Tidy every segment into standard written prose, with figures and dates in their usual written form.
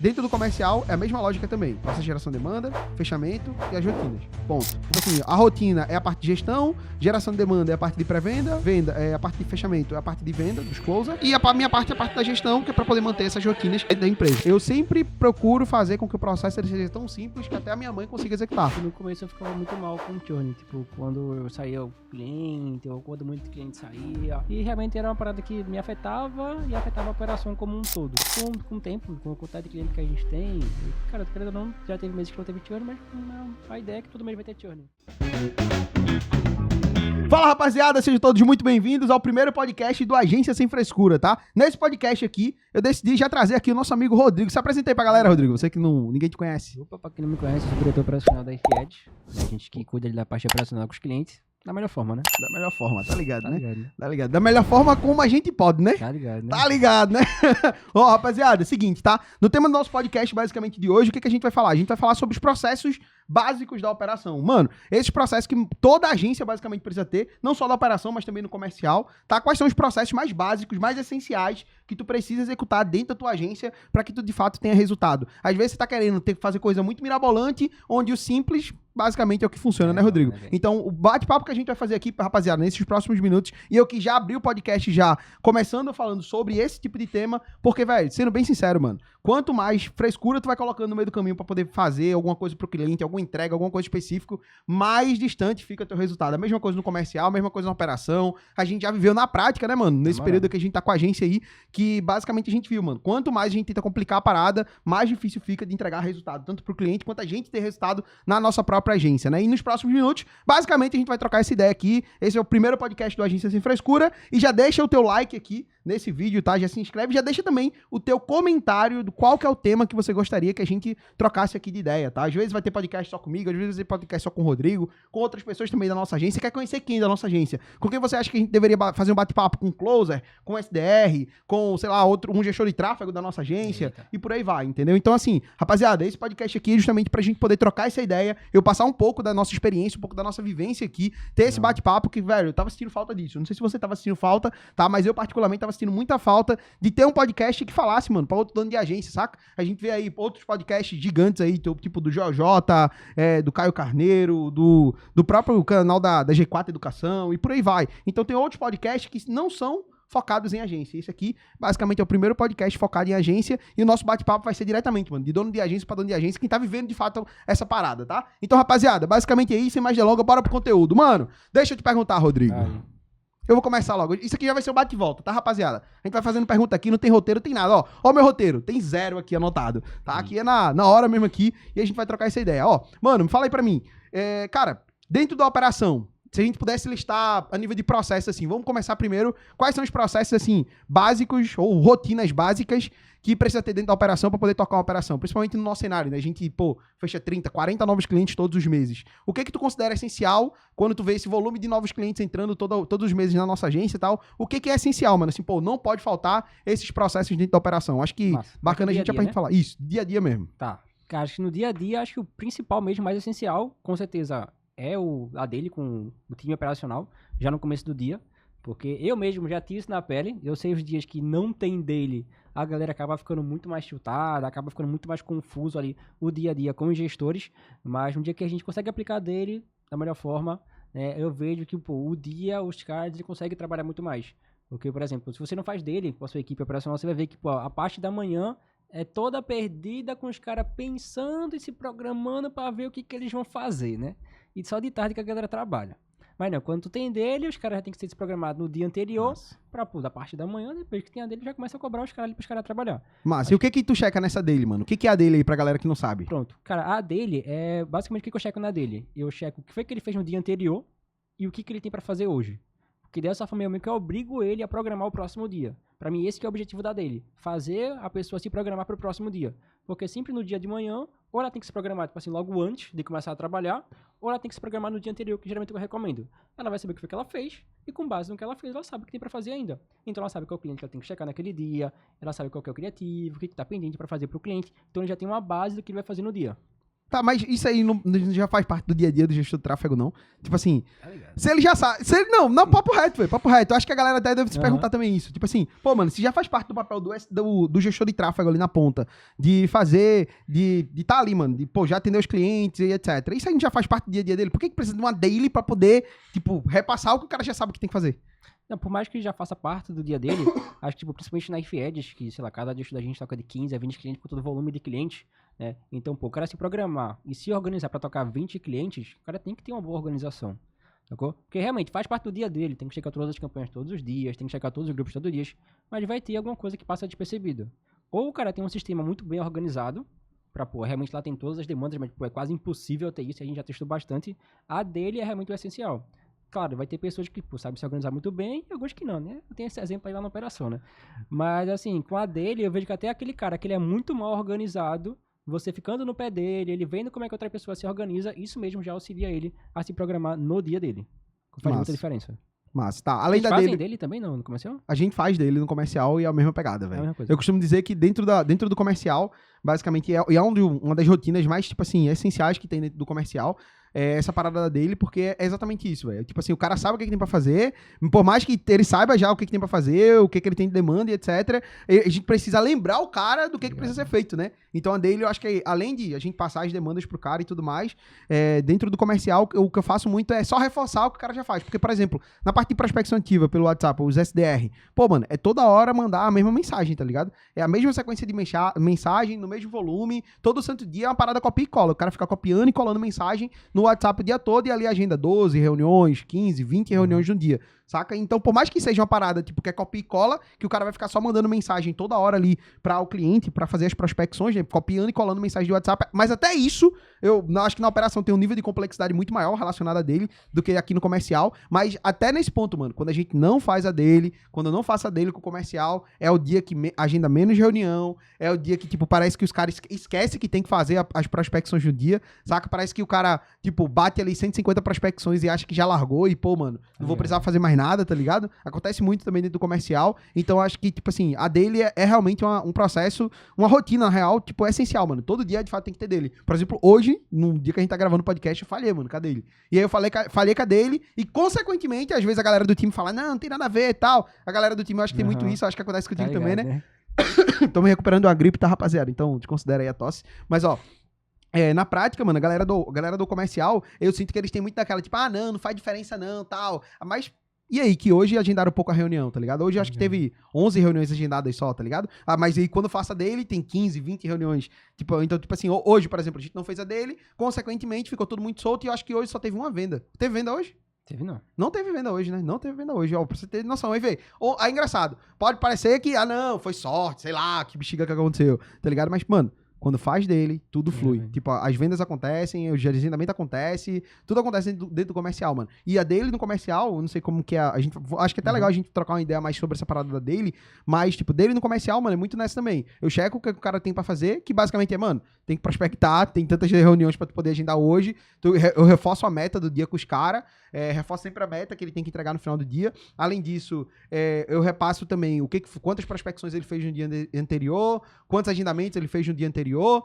Dentro do comercial, é a mesma lógica também. Processo de geração de demanda, fechamento e as rotinas. Ponto. Tipo assim, a rotina é a parte de gestão, geração de demanda é a parte de pré-venda, venda é a parte de fechamento, é a parte de venda, dos closer, e a minha parte é a parte da gestão, que é pra poder manter essas rotinas dentro da empresa. Eu sempre procuro fazer com que o processo seja tão simples que até a minha mãe consiga executar. No começo eu ficava muito mal com o churn, tipo, quando eu saía o cliente, ou quando muito cliente saía, e realmente era uma parada que me afetava e afetava a operação como um todo. Com o tempo, com a quantidade de cliente que a gente tem, cara, querendo ou não, já teve meses que não teve churn, mas a ideia é que todo mês vai ter churn. Fala, rapaziada, sejam todos muito bem-vindos ao primeiro podcast do Agência Sem Frescura, tá? Nesse podcast aqui, eu decidi já trazer aqui o nosso amigo Rodrigo. Se apresenta aí pra galera, Rodrigo, você que ninguém te conhece. Opa, pra quem não me conhece, eu sou diretor operacional da IFIED, a gente que cuida da parte operacional com os clientes, da melhor forma, né? Da melhor forma, tá ligado, Tá né? ligado, né? Tá ligado. Da melhor forma como a gente pode, né? Tá ligado, né? Tá ligado, né? Ó, rapaziada, seguinte, tá? No tema do nosso podcast, basicamente, de hoje, o que a gente vai falar? A gente vai falar sobre os processos básicos da operação. Mano, esses processos que toda agência basicamente precisa ter, não só da operação, mas também no comercial, tá? Quais são os processos mais básicos, mais essenciais que tu precisa executar dentro da tua agência para que tu, de fato, tenha resultado. Às vezes você tá querendo ter que fazer coisa muito mirabolante, onde o simples basicamente é o que funciona, né, Rodrigo? Então, o bate-papo que a gente vai fazer aqui, rapaziada, nesses próximos minutos, e eu que já abri o podcast já, começando falando sobre esse tipo de tema, porque, velho, sendo bem sincero, mano, quanto mais frescura tu vai colocando no meio do caminho pra poder fazer alguma coisa pro cliente, alguma entrega, alguma coisa específica, mais distante fica teu resultado. A mesma coisa no comercial, a mesma coisa na operação, a gente já viveu na prática, né, mano? Nesse período que a gente tá com a agência aí, que basicamente a gente viu, mano, quanto mais a gente tenta complicar a parada, mais difícil fica de entregar resultado, tanto pro cliente quanto a gente ter resultado na nossa própria agência, né? E nos próximos minutos, basicamente, a gente vai trocar essa ideia aqui. Esse é o primeiro podcast do Agência Sem Frescura. E já deixa o teu like aqui nesse vídeo, tá? Já se inscreve. Já deixa também o teu comentário do qual que é o tema que você gostaria que a gente trocasse aqui de ideia, tá? Às vezes vai ter podcast só comigo, às vezes vai ter podcast só com o Rodrigo, com outras pessoas também da nossa agência. Quer conhecer quem da nossa agência? Com quem você acha que a gente deveria fazer um bate-papo? Com o Closer, com o SDR, com, sei lá, um gestor de tráfego da nossa agência. Eita. E por aí vai, entendeu? Então, assim, rapaziada, esse podcast aqui é justamente pra gente poder trocar essa ideia, eu passar um pouco da nossa experiência, um pouco da nossa vivência aqui, ter esse bate-papo que, velho, eu tava sentindo falta disso. Eu não sei se você tava sentindo falta, tá? Mas eu, particularmente, tava sentindo muita falta de ter um podcast que falasse, mano, pra outro dono de agência, saca? A gente vê aí outros podcasts gigantes aí, tipo do JJ, do Caio Carneiro, do próprio canal da G4 Educação e por aí vai. Então tem outros podcasts que não são focados em agência. Esse aqui, basicamente, é o primeiro podcast focado em agência e o nosso bate-papo vai ser diretamente, mano, de dono de agência pra dono de agência, quem tá vivendo, de fato, essa parada, tá? Então, rapaziada, basicamente é isso, sem mais delongas, bora pro conteúdo. Mano, deixa eu te perguntar, Rodrigo. Eu vou começar logo. Isso aqui já vai ser o bate-volta, tá, rapaziada? A gente vai fazendo pergunta aqui, não tem roteiro, tem nada. Ó, meu roteiro, tem 0 aqui anotado, tá? Aqui é na hora mesmo aqui e a gente vai trocar essa ideia. Ó, mano, me fala aí pra mim. Cara, dentro da operação, se a gente pudesse listar a nível de processo, assim, vamos começar primeiro. Quais são os processos, assim, básicos ou rotinas básicas que precisa ter dentro da operação para poder tocar uma operação? Principalmente no nosso cenário, né? A gente, fecha 30, 40 novos clientes todos os meses. O que tu considera essencial quando tu vê esse volume de novos clientes entrando todos os meses na nossa agência e tal? O que é essencial, mano? Assim, não pode faltar esses processos dentro da operação. Acho que bacana a gente pra gente falar. Isso, dia a dia mesmo. Tá. Cara, acho que no dia a dia, acho que o principal mesmo, mais essencial, com certeza, é a dele com o time operacional, já no começo do dia, porque eu mesmo já tive isso na pele, eu sei os dias que não tem dele, a galera acaba ficando muito mais chutada, acaba ficando muito mais confuso ali o dia a dia com os gestores, mas no dia que a gente consegue aplicar dele da melhor forma, eu vejo que o dia, os caras conseguem trabalhar muito mais. Porque, por exemplo, se você não faz dele com a sua equipe operacional, você vai ver que a parte da manhã é toda perdida com os caras pensando e se programando para ver o que eles vão fazer, né? E só de tarde que a galera trabalha. Mas não, quando tu tem dele, os caras já tem que ser programados no dia anterior pra, da parte da manhã, depois que tem a dele, já começa a cobrar os caras ali pros caras trabalhar. Massa, e o que tu checa nessa dele, mano? O que é a dele aí pra galera que não sabe? Pronto, cara, a dele é basicamente o que eu checo na dele. Eu checo o que foi que ele fez no dia anterior e o que ele tem pra fazer hoje. Porque dessa forma eu meio que eu obrigo ele a programar o próximo dia. Pra mim, esse que é o objetivo da dele. Fazer a pessoa se programar pro próximo dia. Porque sempre no dia de manhã, ou ela tem que se programar, tipo assim, logo antes de começar a trabalhar, ou ela tem que se programar no dia anterior, que geralmente eu recomendo. Ela vai saber o que foi que ela fez, e com base no que ela fez, ela sabe o que tem pra fazer ainda. Então ela sabe qual é o cliente que ela tem que checar naquele dia, ela sabe qual que é o criativo, o que tá pendente pra fazer pro cliente. Então ele já tem uma base do que ele vai fazer no dia. Tá, mas isso aí não já faz parte do dia a dia do gestor de tráfego, não. Tipo assim, Tá ligado? se ele já sabe. Não, papo reto, velho. Papo reto. Eu acho que a galera até deve se Aham. perguntar também isso. Tipo assim, pô, mano, se já faz parte do papel do gestor de tráfego ali na ponta, de fazer, de tá ali, mano, de, pô, já atender os clientes e etc. Isso aí já faz parte do dia a dia dele. Por que precisa de uma daily pra poder, tipo, repassar o que o cara já sabe que tem que fazer? Não, por mais que já faça parte do dia dele, acho que, tipo, principalmente na IFEDs, que, sei lá, cada gestor da gente toca de 15 a 20 clientes por todo volume de clientes, né? Então, pô, o cara se programar e se organizar pra tocar 20 clientes, o cara tem que ter uma boa organização, sacou? Porque realmente faz parte do dia dele, tem que checar todas as campanhas todos os dias, tem que checar todos os grupos todos os dias, mas vai ter alguma coisa que passa despercebido. Ou o cara tem um sistema muito bem organizado, pra, pô, realmente lá tem todas as demandas, mas, pô, é quase impossível ter isso, a gente já testou bastante. A dele é realmente o essencial. Claro, vai ter pessoas que, pô, sabem se organizar muito bem e alguns que não, né? Eu tenho esse exemplo aí lá na operação, né? Mas, assim, com a dele, eu vejo que até aquele cara que ele é muito mal organizado, você ficando no pé dele, ele vendo como é que outra pessoa se organiza, isso mesmo já auxilia ele a se programar no dia dele. Faz muita Massa. diferença. Mas tá, além da Vocês fazem dele. dele também não, no comercial? A gente faz dele no comercial e é a mesma pegada, É a velho. mesma coisa. Eu costumo dizer que dentro do comercial, basicamente, é uma das rotinas mais, tipo assim, essenciais que tem dentro do comercial. É essa parada dele, porque é exatamente isso, velho. Tipo assim, o cara sabe o que tem pra fazer, por mais que ele saiba já o que tem pra fazer, o que ele tem de demanda e etc. A gente precisa lembrar o cara do que precisa ser feito, né? Então a dele, eu acho que além de a gente passar as demandas pro cara e tudo mais, dentro do comercial, o que eu faço muito é só reforçar o que o cara já faz. Porque, por exemplo, na parte de prospecção ativa pelo WhatsApp, os SDR, pô, mano, é toda hora mandar a mesma mensagem, tá ligado? É a mesma sequência de mensagem, no mesmo volume, todo santo dia é uma parada copia e cola. O cara fica copiando e colando mensagem no WhatsApp o dia todo e ali agenda 12 reuniões, 15, 20 reuniões no dia, saca? Então, por mais que seja uma parada, tipo, que é copia e cola, que o cara vai ficar só mandando mensagem toda hora ali para o cliente, para fazer as prospecções, né? Copiando e colando mensagem de WhatsApp. Mas até isso, eu acho que na operação tem um nível de complexidade muito maior relacionado a dele do que aqui no comercial. Mas até nesse ponto, mano, quando a gente não faz a dele, quando eu não faço a dele com o comercial, é o dia que agenda menos reunião, é o dia que, tipo, parece que os caras esquecem que tem que fazer as prospecções no dia, saca? Parece que o cara, tipo, bate ali 150 prospecções e acha que já largou e, pô, mano, não vou precisar fazer mais nada, tá ligado? Acontece muito também dentro do comercial, então acho que, tipo assim, a dele é realmente um processo, uma rotina real, tipo, é essencial, mano. Todo dia, de fato, tem que ter dele. Por exemplo, hoje, no dia que a gente tá gravando o podcast, eu falhei, mano, cadê ele? E aí eu falei com a dele e, consequentemente, às vezes a galera do time fala, não tem nada a ver e tal. A galera do time, eu acho que tem muito isso, acho que acontece contigo também, né? Tô me recuperando de uma gripe, tá, rapaziada? Então, te considera aí a tosse. Mas, ó, na prática, mano, a galera do comercial, eu sinto que eles têm muito daquela, tipo, não faz diferença não, tal. Mas, e aí, que hoje agendaram pouco a reunião, tá ligado? Hoje eu acho que teve 11 reuniões agendadas só, tá ligado? Mas aí quando eu faço a dele, tem 15, 20 reuniões. Tipo, então, tipo assim, hoje, por exemplo, a gente não fez a dele, consequentemente ficou tudo muito solto e eu acho que hoje só teve uma venda. Teve venda hoje? Teve não. Não teve venda hoje, né? Não teve venda hoje, ó, pra você ter noção. Aí, vê. Aí, engraçado. Pode parecer que, não, foi sorte, sei lá, que bexiga que aconteceu, tá ligado? Mas, mano, quando faz dele, tudo flui. Tipo, as vendas acontecem, o gerenciamento acontece, tudo acontece dentro do comercial, mano. E a dele no comercial, eu não sei como que é, a gente, acho que é até legal a gente trocar uma ideia mais sobre essa parada da dele, mas, tipo, dele no comercial, mano, é muito nessa também. Eu checo o que o cara tem pra fazer, que basicamente é, mano, tem que prospectar, tem tantas reuniões pra tu poder agendar hoje, eu reforço a meta do dia com os caras, reforço sempre a meta que ele tem que entregar no final do dia. Além disso, eu repasso também quantas prospecções ele fez no dia anterior, quantos agendamentos ele fez no dia anterior,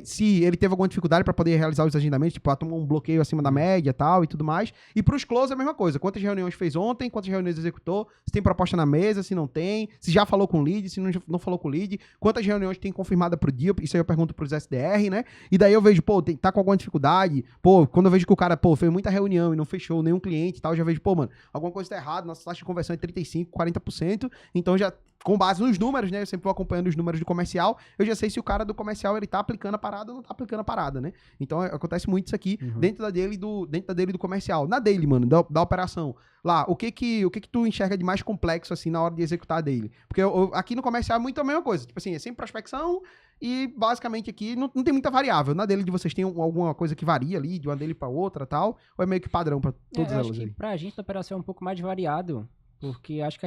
se ele teve alguma dificuldade para poder realizar os agendamentos, tipo, tomou um bloqueio acima da média tal e tudo mais. E pros close é a mesma coisa. Quantas reuniões fez ontem, quantas reuniões executou, se tem proposta na mesa, se não tem, se já falou com o lead, se não falou com o lead, quantas reuniões tem confirmada pro dia, isso aí eu pergunto pros SDR, né? E daí eu vejo, pô, tá com alguma dificuldade, pô, quando eu vejo que o cara, pô, fez muita reunião e não fechou nenhum cliente e tal, eu já vejo, pô, mano, alguma coisa tá errada, nossa taxa de conversão é 35%, 40%, então já, com base nos números, né, eu sempre vou acompanhando os números do comercial, eu já sei se o cara do comercial, ele tá aplicando a parada ou não tá aplicando a parada, né? Então, acontece muito isso aqui dentro da dele do comercial. Na dele, mano, da operação. Lá, o que que tu enxerga de mais complexo, assim, na hora de executar a dele? Porque aqui no comercial é muito a mesma coisa. Tipo assim, é sempre prospecção e, basicamente, aqui não tem muita variável. Na dele de vocês tem alguma coisa que varia ali, de uma dele pra outra tal? Ou é meio que padrão pra todas eu elas acho que aí? pra gente a operação é um pouco mais variado, porque acho que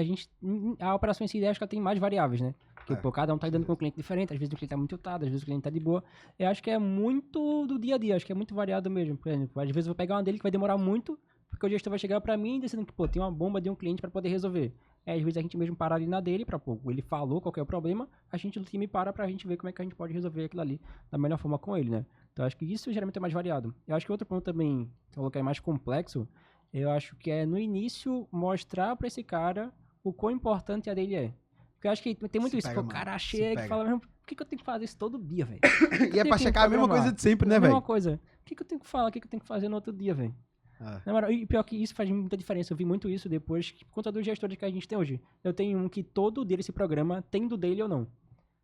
a operação em si, acho que ela tem mais variáveis, né? Porque, pô, cada um tá lidando com um cliente diferente, às vezes o cliente tá muito lotado, às vezes o cliente tá de boa. Eu acho que é muito do dia a dia, acho que é muito variado mesmo. Por exemplo, às vezes eu vou pegar uma dele que vai demorar muito Porque o gestor vai chegar pra mim dizendo que, pô, tem uma bomba de um cliente pra poder resolver. Às vezes a gente mesmo para ali na dele pra, pô, ele falou qual que é o problema, a gente do time para pra gente ver como é que a gente pode resolver aquilo ali da melhor forma com ele, né? Então acho que isso geralmente é mais variado. Eu acho que outro ponto também, que falou que é mais complexo, eu acho que é no início mostrar pra esse cara o quão importante a dele é. Porque eu acho que tem muito Se isso, pega, que o mano, cara se chega e pega. fala, "Meu, por que eu tenho que fazer isso todo dia, velho? E é pra checar a mesma coisa de sempre, né, A velho? mesma coisa. O que eu tenho que falar? O que eu tenho que fazer no outro dia, velho? Ah. Na moral, e pior que isso faz muita diferença. Eu vi muito isso depois, por conta dos gestores que a gente tem hoje. Eu tenho um que todo dia esse programa tem do dele ou não.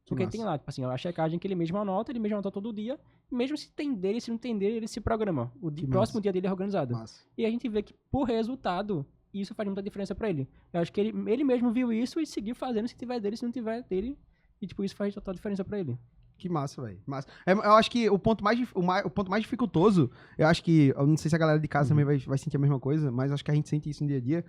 Porque massa. tem lá, tipo assim, a checagem que ele mesmo anota todo dia. Mesmo se tem dele, se não tem dele, ele se programa. O Que próximo massa. dia dele é organizado. Massa. E a gente vê que, por resultado, isso faz muita diferença pra ele. Eu acho que ele mesmo viu isso e seguiu fazendo, se tiver dele, se não tiver dele. E, tipo, isso faz total diferença pra ele. Que massa, velho. Massa. Eu acho que o ponto mais dificultoso, eu acho que, eu não sei se a galera de casa também vai sentir a mesma coisa, mas acho que a gente sente isso no dia a dia,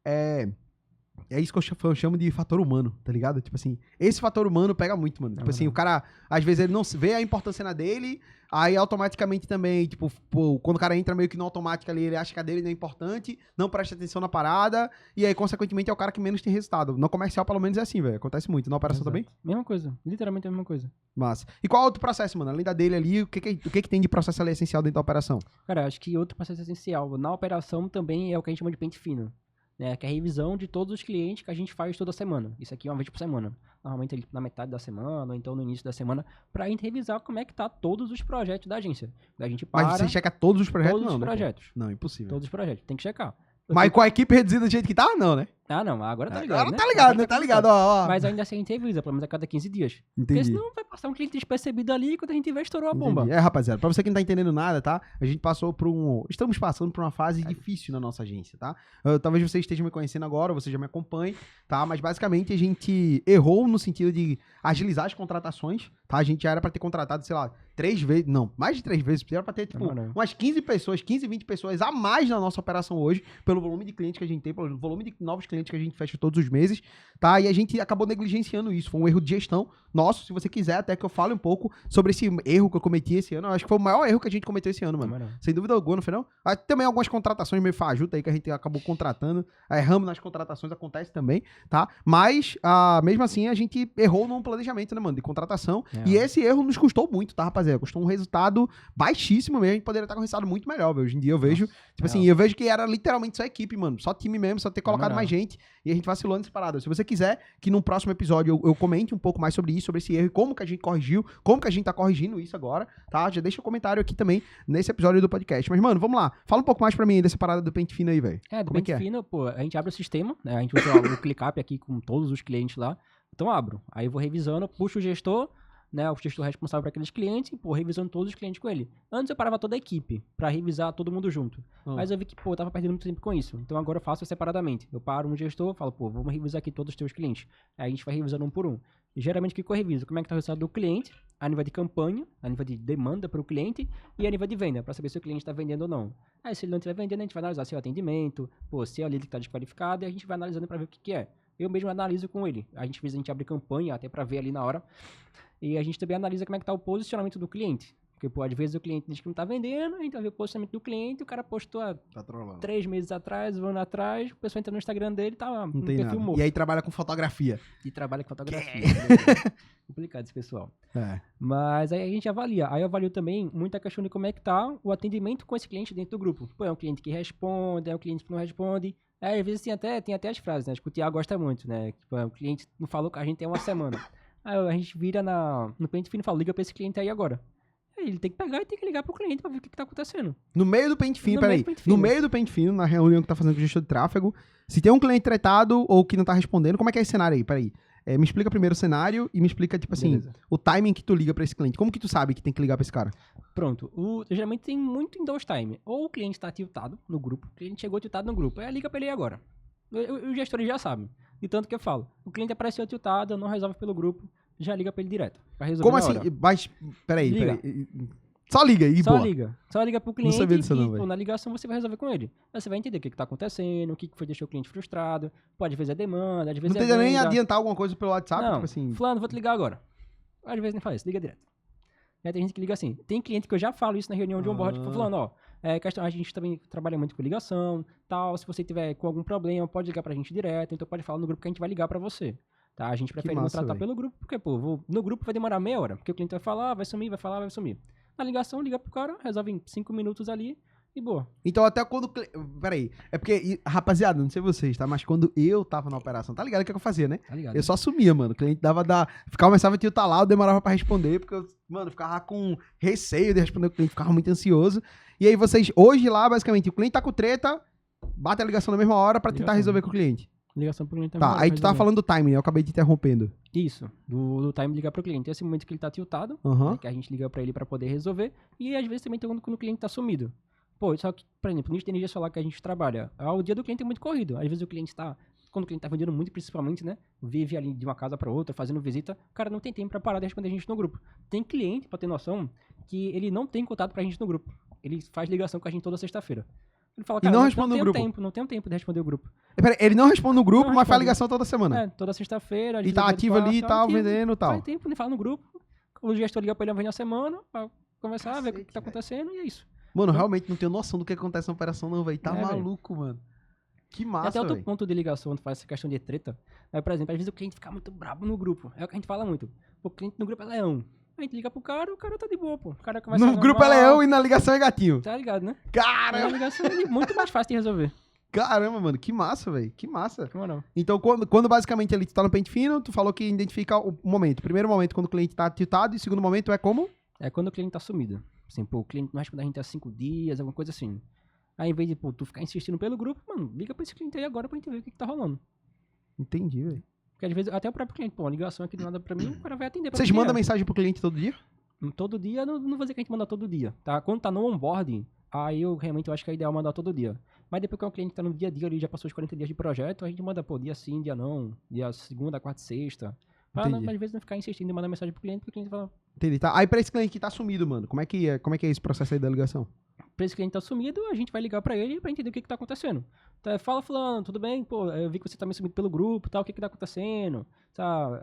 é isso que eu chamo de fator humano, tá ligado? Tipo assim, esse fator humano pega muito, mano. Tipo assim, o cara, às vezes ele não vê a importância na dele, aí automaticamente também, tipo, pô, quando o cara entra meio que no automático ali, ele acha que a dele não é importante, não presta atenção na parada, e aí, consequentemente, é o cara que menos tem resultado. No comercial, pelo menos, é assim, velho. Acontece muito. Na operação também? Mesma coisa. Literalmente a mesma coisa. Massa. E qual é outro processo, mano? Além da dele ali, o que tem de processo ali essencial dentro da operação? Cara, acho que outro processo essencial na operação também é o que a gente chama de pente fino. Né, que é a revisão de todos os clientes que a gente faz toda semana. Isso aqui é uma vez por semana. Normalmente na metade da semana, ou então no início da semana, pra gente revisar como é que tá todos os projetos da agência. A gente para Mas você checa todos os projetos? todos Não, os né, pô? projetos. Não, impossível. Todos os projetos. Tem que checar. Mas com a equipe reduzida do jeito que tá, não, né? Ah, não. Agora tá ligado, Agora né? tá ligado, Agora né? Tá ligado, ó. Mas ainda assim a gente revisa, pelo menos a cada 15 dias. Porque Entendi. senão vai passar um cliente despercebido ali e quando a gente vê, estourou a bomba. Entendi. Rapaziada, pra você que não tá entendendo nada, tá? A gente passou por estamos passando por uma fase difícil na nossa agência, tá? Talvez você esteja me conhecendo agora, você já me acompanhe, tá? Mas basicamente a gente errou no sentido de agilizar as contratações, tá? A gente já era pra ter contratado, sei lá, 3 vezes, não, mais de 3 vezes, era pra ter, tipo, umas 15 pessoas, 15, 20 pessoas a mais na nossa operação hoje, pelo volume de clientes que a gente tem, pelo volume de novos clientes que a gente fecha todos os meses, tá? E a gente acabou negligenciando isso, foi um erro de gestão nosso. Se você quiser até que eu fale um pouco sobre esse erro que eu cometi esse ano, eu acho que foi o maior erro que a gente cometeu esse ano, mano. Sem dúvida alguma, não foi não? Também algumas contratações meio fajuta aí que a gente acabou contratando, erramos nas contratações, acontece também, tá? Mas, mesmo assim, a gente errou no planejamento, né, mano, de contratação, e esse erro nos custou muito, tá, rapaziada? Custou um resultado baixíssimo mesmo, a gente poderia estar com um resultado muito melhor, velho. Hoje em dia eu vejo, tipo assim, eu vejo que era literalmente só equipe, mano, só time mesmo, só ter colocado mais gente, e a gente vacilou nessa parada. Se você quiser que num próximo episódio eu comente um pouco mais sobre isso, sobre esse erro e como que a gente corrigiu, como que a gente tá corrigindo isso agora, tá? Já deixa um comentário aqui também nesse episódio do podcast. Mas, mano, vamos lá. Fala um pouco mais pra mim dessa parada do pente fino aí, velho. Do pente fino, pô, a gente abre o sistema, né? A gente usa o ClickUp aqui com todos os clientes lá. Então abro. Aí eu vou revisando, puxo o gestor, né, o gestor responsável por aqueles clientes, e, pô, revisando todos os clientes com ele. Antes eu parava toda a equipe pra revisar todo mundo junto. Mas eu vi que, pô, eu tava perdendo muito tempo com isso. Então agora eu faço separadamente. Eu paro um gestor, falo, pô, vamos revisar aqui todos os teus clientes. Aí a gente vai revisando um por um. E geralmente o que eu reviso? Como é que tá o resultado do cliente, a nível de campanha, a nível de demanda para o cliente e a nível de venda, para saber se o cliente está vendendo ou não. Aí se ele não estiver vendendo, a gente vai analisar se é o atendimento, pô, se é a lead que está desqualificada, e a gente vai analisando para ver o que é. Eu mesmo analiso com ele. A gente abre campanha até para ver ali na hora. E a gente também analisa como é que tá o posicionamento do cliente. Porque, pô, às vezes o cliente diz que não tá vendendo, a gente vai ver o posicionamento do cliente, o cara postou há 3 meses atrás, um ano atrás, o pessoal entra no Instagram dele e tá no perfil morto. E aí trabalha com fotografia. E trabalha com fotografia. Complicado esse pessoal. É. Mas aí a gente avalia. Aí eu avalio também muita questão de como é que tá o atendimento com esse cliente dentro do grupo. Pô, é um cliente que responde, é um cliente que não responde. Aí, às vezes tem até as frases, né? Acho que o Thiago gosta muito, né? Tipo, o cliente não falou com a gente tem uma semana. Aí a gente vira no pente fino e fala, liga pra esse cliente aí agora. Aí ele tem que pegar e tem que ligar pro cliente pra ver o que tá acontecendo. No meio do pente fino, peraí. No meio do pente fino, na reunião que tá fazendo com o gestor de tráfego, se tem um cliente tratado ou que não tá respondendo, como é que é esse cenário aí? Peraí. Me explica primeiro o cenário e me explica, tipo assim, o timing que tu liga pra esse cliente. Como que tu sabe que tem que ligar pra esse cara? Pronto. Geralmente tem muito em 2 time. Ou o cliente tá tiltado no grupo, o cliente chegou tiltado no grupo, aí liga pra ele agora. Os gestores já sabem. De tanto que eu falo, o cliente apareceu tiltado, não resolve pelo grupo, já liga pra ele direto. Pra resolver. Como assim? Mas, peraí. Só liga e boa. Só liga pro cliente e na ligação você vai resolver com ele. Aí você vai entender o que tá acontecendo, o que foi deixar o cliente frustrado. Pode, às vezes é demanda, às vezes não precisa nem adiantar alguma coisa pelo WhatsApp, não, tipo assim. fulano, vou te ligar agora. Às vezes nem faz isso, liga direto. Já tem gente que liga assim. Tem cliente que eu já falo isso na reunião de onboard, falando, ó, a gente também trabalha muito com ligação, tal, se você tiver com algum problema, pode ligar pra gente direto, então pode falar no grupo que a gente vai ligar pra você. Tá? A gente prefere não tratar pelo grupo, porque, pô, no grupo vai demorar meia hora, porque o cliente vai falar, vai sumir, vai falar, vai sumir. Na ligação, liga pro cara, resolve em 5 minutos ali e boa. Então até quando... Peraí, é porque, rapaziada, não sei vocês, tá? Mas quando eu tava na operação, tá ligado o que eu fazia, né? Tá ligado? Eu só assumia, mano. O cliente começava a tiltar lá, eu demorava pra responder, porque eu, mano, ficava com receio de responder o cliente, ficava muito ansioso. E aí vocês, hoje lá, basicamente, o cliente tá com treta, bate a ligação na mesma hora pra tentar resolver com o cliente. Ligação pro cliente também. Tá, aí tu tava falando do timing, né? Eu acabei te interrompendo. Isso, do time ligar pro cliente. Esse momento que ele tá tiltado, né, que a gente liga pra ele pra poder resolver. E às vezes também tem quando o cliente tá sumido. Pô, só que, por exemplo, nisso de energia solar que a gente trabalha, o dia do cliente é muito corrido. Às vezes o cliente tá, quando o cliente tá vendendo muito, principalmente, né? Vive ali de uma casa pra outra, fazendo visita, o cara não tem tempo pra parar de responder a gente no grupo. Tem cliente, pra ter noção, que ele não tem contato pra gente no grupo. Ele faz ligação com a gente toda sexta-feira. Ele fala, cara, não responde no grupo. Não tenho tempo de responder o grupo. Peraí, ele não responde no grupo, mas faz ligação toda semana. É, toda sexta-feira. E tá ativo ali e tal, vendendo e tal. Faz tempo, ele fala no grupo. O gestor liga pra ele uma vez na semana, pra conversar, ver o que tá acontecendo e é isso. Mano, realmente não tenho noção do que acontece na operação não, velho. Tá maluco, véio. Mano. Que massa, até outro ponto de ligação, quando faz essa questão de treta. Aí, por exemplo, às vezes o cliente fica muito brabo no grupo. É o que a gente fala muito. O cliente no grupo é leão. A gente liga pro cara, o cara tá de boa, pô. O cara conversa no grupo é leão e na ligação é gatinho. Tá ligado, né? Caramba! Na ligação é muito mais fácil de resolver. Caramba, mano, que massa, velho. Que massa. Como não? Então, quando basicamente ali tu tá no pente fino, tu falou que identifica o momento. Primeiro momento, quando o cliente tá tiltado, e segundo momento é como? É quando o cliente tá sumido. Assim, pô, o cliente não responde a gente há 5 dias, alguma coisa assim. Aí, em vez de, pô, tu ficar insistindo pelo grupo, mano, liga pra esse cliente aí agora pra gente ver o que tá rolando. Entendi, velho. Porque às vezes, até o próprio cliente, pô, uma ligação aqui do nada pra mim, o cara vai atender pra Vocês mandam mensagem pro cliente todo dia? Todo dia, não vou dizer que a gente manda todo dia, tá? Quando tá no onboarding, aí eu realmente acho que é ideal mandar todo dia. Mas depois que o cliente tá no dia a dia ali, já passou os 40 dias de projeto, a gente manda, pô, dia sim, dia não, dia segunda, quarta, sexta. Pra não, às vezes não ficar insistindo em mandar mensagem pro cliente, porque o cliente fala... Entendi, tá. Aí pra esse cliente que tá sumido, mano, como é que é esse processo aí da ligação? Pra esse cliente tá sumido, a gente vai ligar pra ele pra entender o que tá acontecendo. Então, fala fulano, tudo bem? Pô, eu vi que você tá meio sumido pelo grupo, tal, o que tá acontecendo? Tá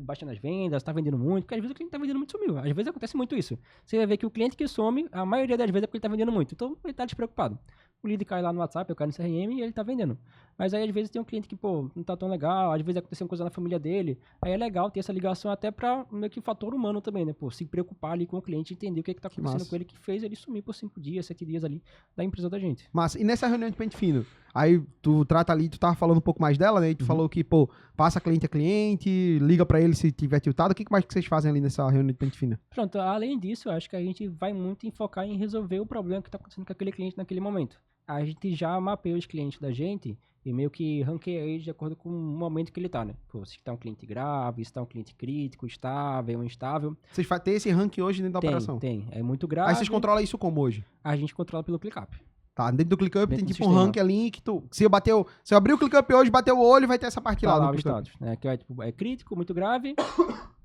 baixando as vendas, tá vendendo muito, porque às vezes o cliente tá vendendo muito, sumiu. Às vezes acontece muito isso. Você vai ver que o cliente que some, a maioria das vezes é porque ele tá vendendo muito. Então, ele tá despreocupado. O lead cai lá no WhatsApp, eu caio no CRM e ele tá vendendo. Mas aí, às vezes, tem um cliente que, pô, não tá tão legal, às vezes aconteceu uma coisa na família dele. Aí é legal ter essa ligação até pra meio que fator humano também, né? Pô, se preocupar ali com o cliente, entender o que tá acontecendo com ele, que fez ele sumir por 5 dias, 7 dias ali da empresa da gente. Massa. E nessa reunião de pente fino, aí tu trata ali, tu tava falando um pouco mais dela, né? E tu falou que, pô, passa cliente a cliente, liga pra ele se tiver tiltado. O que mais que vocês fazem ali nessa reunião de pente fino? Pronto, além disso, eu acho que a gente vai muito em focar em resolver o problema que tá acontecendo com aquele cliente naquele momento. A gente já mapeia os clientes da gente e meio que ranqueia eles de acordo com o momento que ele tá, né? Pô, se tá um cliente grave, se tá um cliente crítico, estável, instável. Vocês têm esse ranking hoje dentro da operação? Tem. É muito grave. Aí vocês controlam isso como hoje? A gente controla pelo ClickUp. Tá, dentro do ClickUp tem tipo um sistema. ranking ali que tu... Se eu abrir o ClickUp hoje, bater o olho, vai ter essa parte Tá lá lá do o ClickUp. status, né? Que é crítico, muito grave,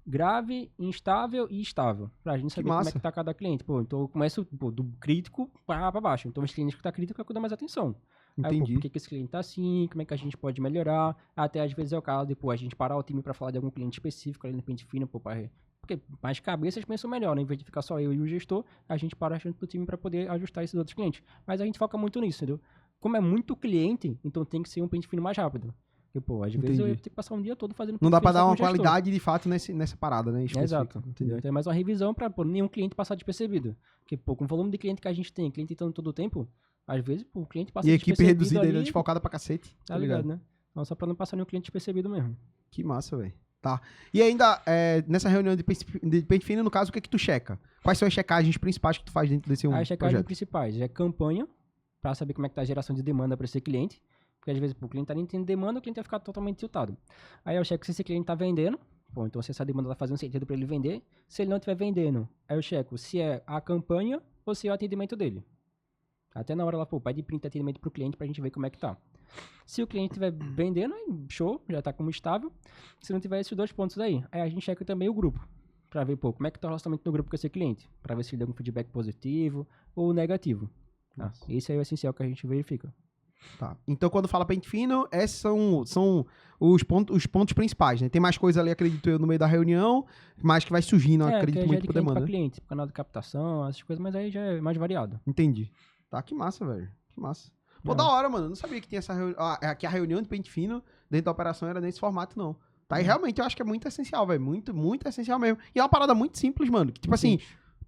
grave, instável e estável. Pra gente saber como é que tá cada cliente. Pô, então eu começo do crítico pra baixo. Então os clientes que tá crítico é que eu dou mais atenção. Entendi. Aí, pô, por que esse cliente tá assim? Como é que a gente pode melhorar? Até às vezes é o caso de, pô, a gente parar o time pra falar de algum cliente específico ali no pente fino, pô, porque mais cabeças pensam melhor, né? Em vez de ficar só eu e o gestor, a gente para junto do time pra poder ajustar esses outros clientes. Mas a gente foca muito nisso, entendeu? Como é muito cliente, então tem que ser um pente fino mais rápido. Porque, pô, às vezes eu tenho que passar um dia todo fazendo... Não dá pra dar uma qualidade de fato nessa parada, né? Exato. Entendeu? Então é mais uma revisão pra, pô, nenhum cliente passar despercebido. Porque, pô, com o volume de cliente que a gente tem, cliente entrando todo o tempo, às vezes, pô, o cliente passa despercebido. E equipe reduzida ali, ainda, desfalcada pra cacete. Tá ligado, né? Não, só pra não passar nenhum cliente despercebido mesmo. Que massa, velho. Tá. E ainda, nessa reunião de pente fino, no caso, o que é que tu checa? Quais são as checagens principais que tu faz dentro desse As checagens projeto? principais é campanha, pra saber como é que tá a geração de demanda pra esse cliente. Porque às vezes, pô, o cliente tá nem tendo demanda, o cliente vai ficar totalmente tiltado. Aí eu checo se esse cliente tá vendendo. Pô, então se essa demanda tá fazendo sentido pra ele vender. Se ele não estiver vendendo, aí eu checo se é a campanha ou se é o atendimento dele. Até na hora lá, pô, pede print de atendimento pro cliente pra gente ver como é que tá. Se o cliente estiver vendendo, show, já tá como estável. Se não tiver esses 2 pontos aí a gente checa também o grupo. Pra ver, pô, como é que tá o relacionamento do grupo com esse cliente. Pra ver se ele deu algum feedback positivo ou negativo. Tá? Esse aí é o essencial que a gente verifica. Tá. Então, quando fala pente fino, esses são os pontos principais, né? Tem mais coisa ali, acredito eu, no meio da reunião, mas que vai surgindo, acredito que muito já é por de cliente demanda. pra cliente, canal de captação, essas coisas, mas aí já é mais variado. Entendi. Tá, que massa, velho. Que massa. Pô, da hora, mano. Eu não sabia que tinha essa reunião. Que a reunião de pente fino dentro da operação era nesse formato, não. Tá, e realmente eu acho que é muito essencial, velho. Muito, muito essencial mesmo. E é uma parada muito simples, mano. Que, tipo assim,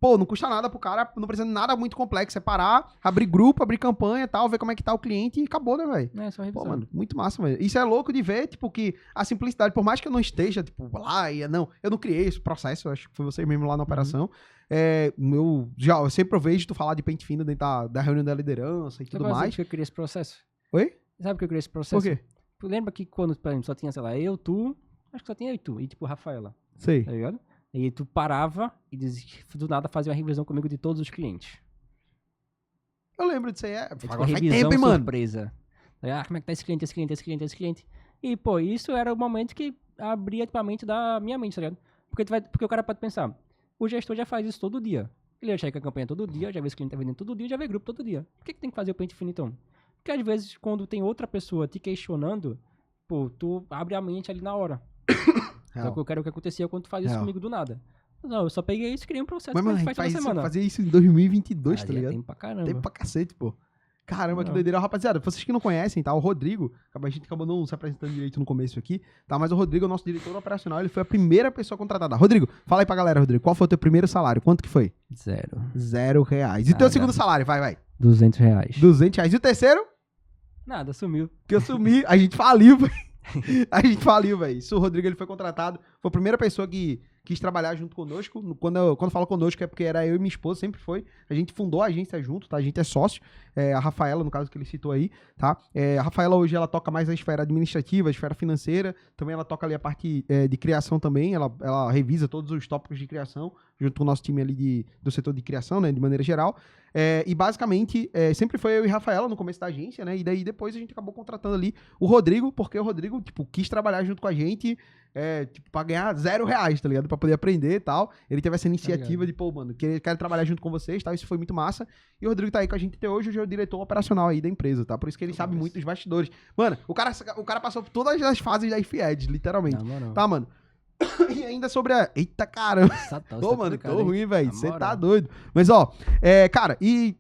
pô, não custa nada pro cara, não precisa de nada muito complexo. É parar, abrir grupo, abrir campanha e tal, ver como é que tá o cliente e acabou, né, velho? É só revisar. Pô, mano, muito massa, velho. Isso é louco de ver, tipo, que a simplicidade, por mais que eu não esteja, tipo, lá, eu não criei esse processo, eu acho que foi você mesmo lá na operação. Eu sempre vejo tu falar de pente fino dentro da reunião da liderança e tudo mais. Sabe por que eu criei esse processo? Oi? Sabe por que eu criei esse processo? Por quê? Tu lembra que quando, por exemplo, só tinha, sei lá, eu, tu, acho que só tinha eu e tu, e tipo, Rafaela, Sei. tá ligado? E tu parava e do nada fazia uma revisão comigo de todos os clientes. Eu lembro disso aí. Tipo, Agora faz revisão tempo, hein, mano? surpresa. Como é que tá esse cliente, esse cliente, esse cliente, esse cliente? E, pô, isso era o momento que abria tipo, a mente da minha mente, tá ligado? Porque o cara pode pensar, o gestor já faz isso todo dia. Ele já checa a campanha todo dia, já vê se o cliente tá vendendo todo dia, já vê grupo todo dia. Por que tem que fazer o pente fino, então? Porque às vezes, quando tem outra pessoa te questionando, pô, tu abre a mente ali na hora. Só que eu quero que acontecia quando tu faz isso comigo do nada. Não, eu só peguei isso e criei um processo Mas, que a mano, gente faz toda semana. fazia isso em 2022, tá ligado? Tem pra caramba. Tem pra cacete, pô. Caramba, que Não. doideira. Rapaziada, vocês que não conhecem, tá? O Rodrigo, a gente acabou não se apresentando direito no começo aqui, tá? Mas o Rodrigo é o nosso diretor operacional, ele foi a primeira pessoa contratada. Rodrigo, fala aí pra galera, Rodrigo, qual foi o teu primeiro salário? Quanto que foi? R$0. E teu segundo salário? Vai. R$200. R$200. E o terceiro? Nada, sumiu. Que eu sumi, a gente faliu, velho. A gente faliu, velho. Isso, o Rodrigo, ele foi contratado, foi a primeira pessoa que quis trabalhar junto conosco. Quando eu falo conosco é porque era eu e minha esposa, sempre foi. A gente fundou a agência junto, tá? A gente é sócio. A Rafaela, no caso que ele citou aí, tá? A Rafaela hoje, ela toca mais a esfera administrativa, a esfera financeira. Também ela toca ali a parte de criação também. Ela revisa todos os tópicos de criação, junto com o nosso time ali do setor de criação, né? De maneira geral. E basicamente, sempre foi eu e Rafaela no começo da agência, né? E daí depois a gente acabou contratando ali o Rodrigo, porque o Rodrigo, tipo, quis trabalhar junto com a gente, tipo, pra ganhar R$0, tá ligado? Pra poder aprender e tal. Ele teve essa iniciativa de, pô, mano, quero trabalhar junto com vocês, tal. Isso foi muito massa. E o Rodrigo tá aí com a gente até hoje é o diretor operacional aí da empresa, tá? Por isso que ele sabe muito dos bastidores. Mano, o cara passou por todas as fases da FIED, literalmente. Não. Tá, mano? E ainda sobre a... Eita, caramba. Ô, mano, tô ruim, velho. Você tá doido. Mas, ó, cara, e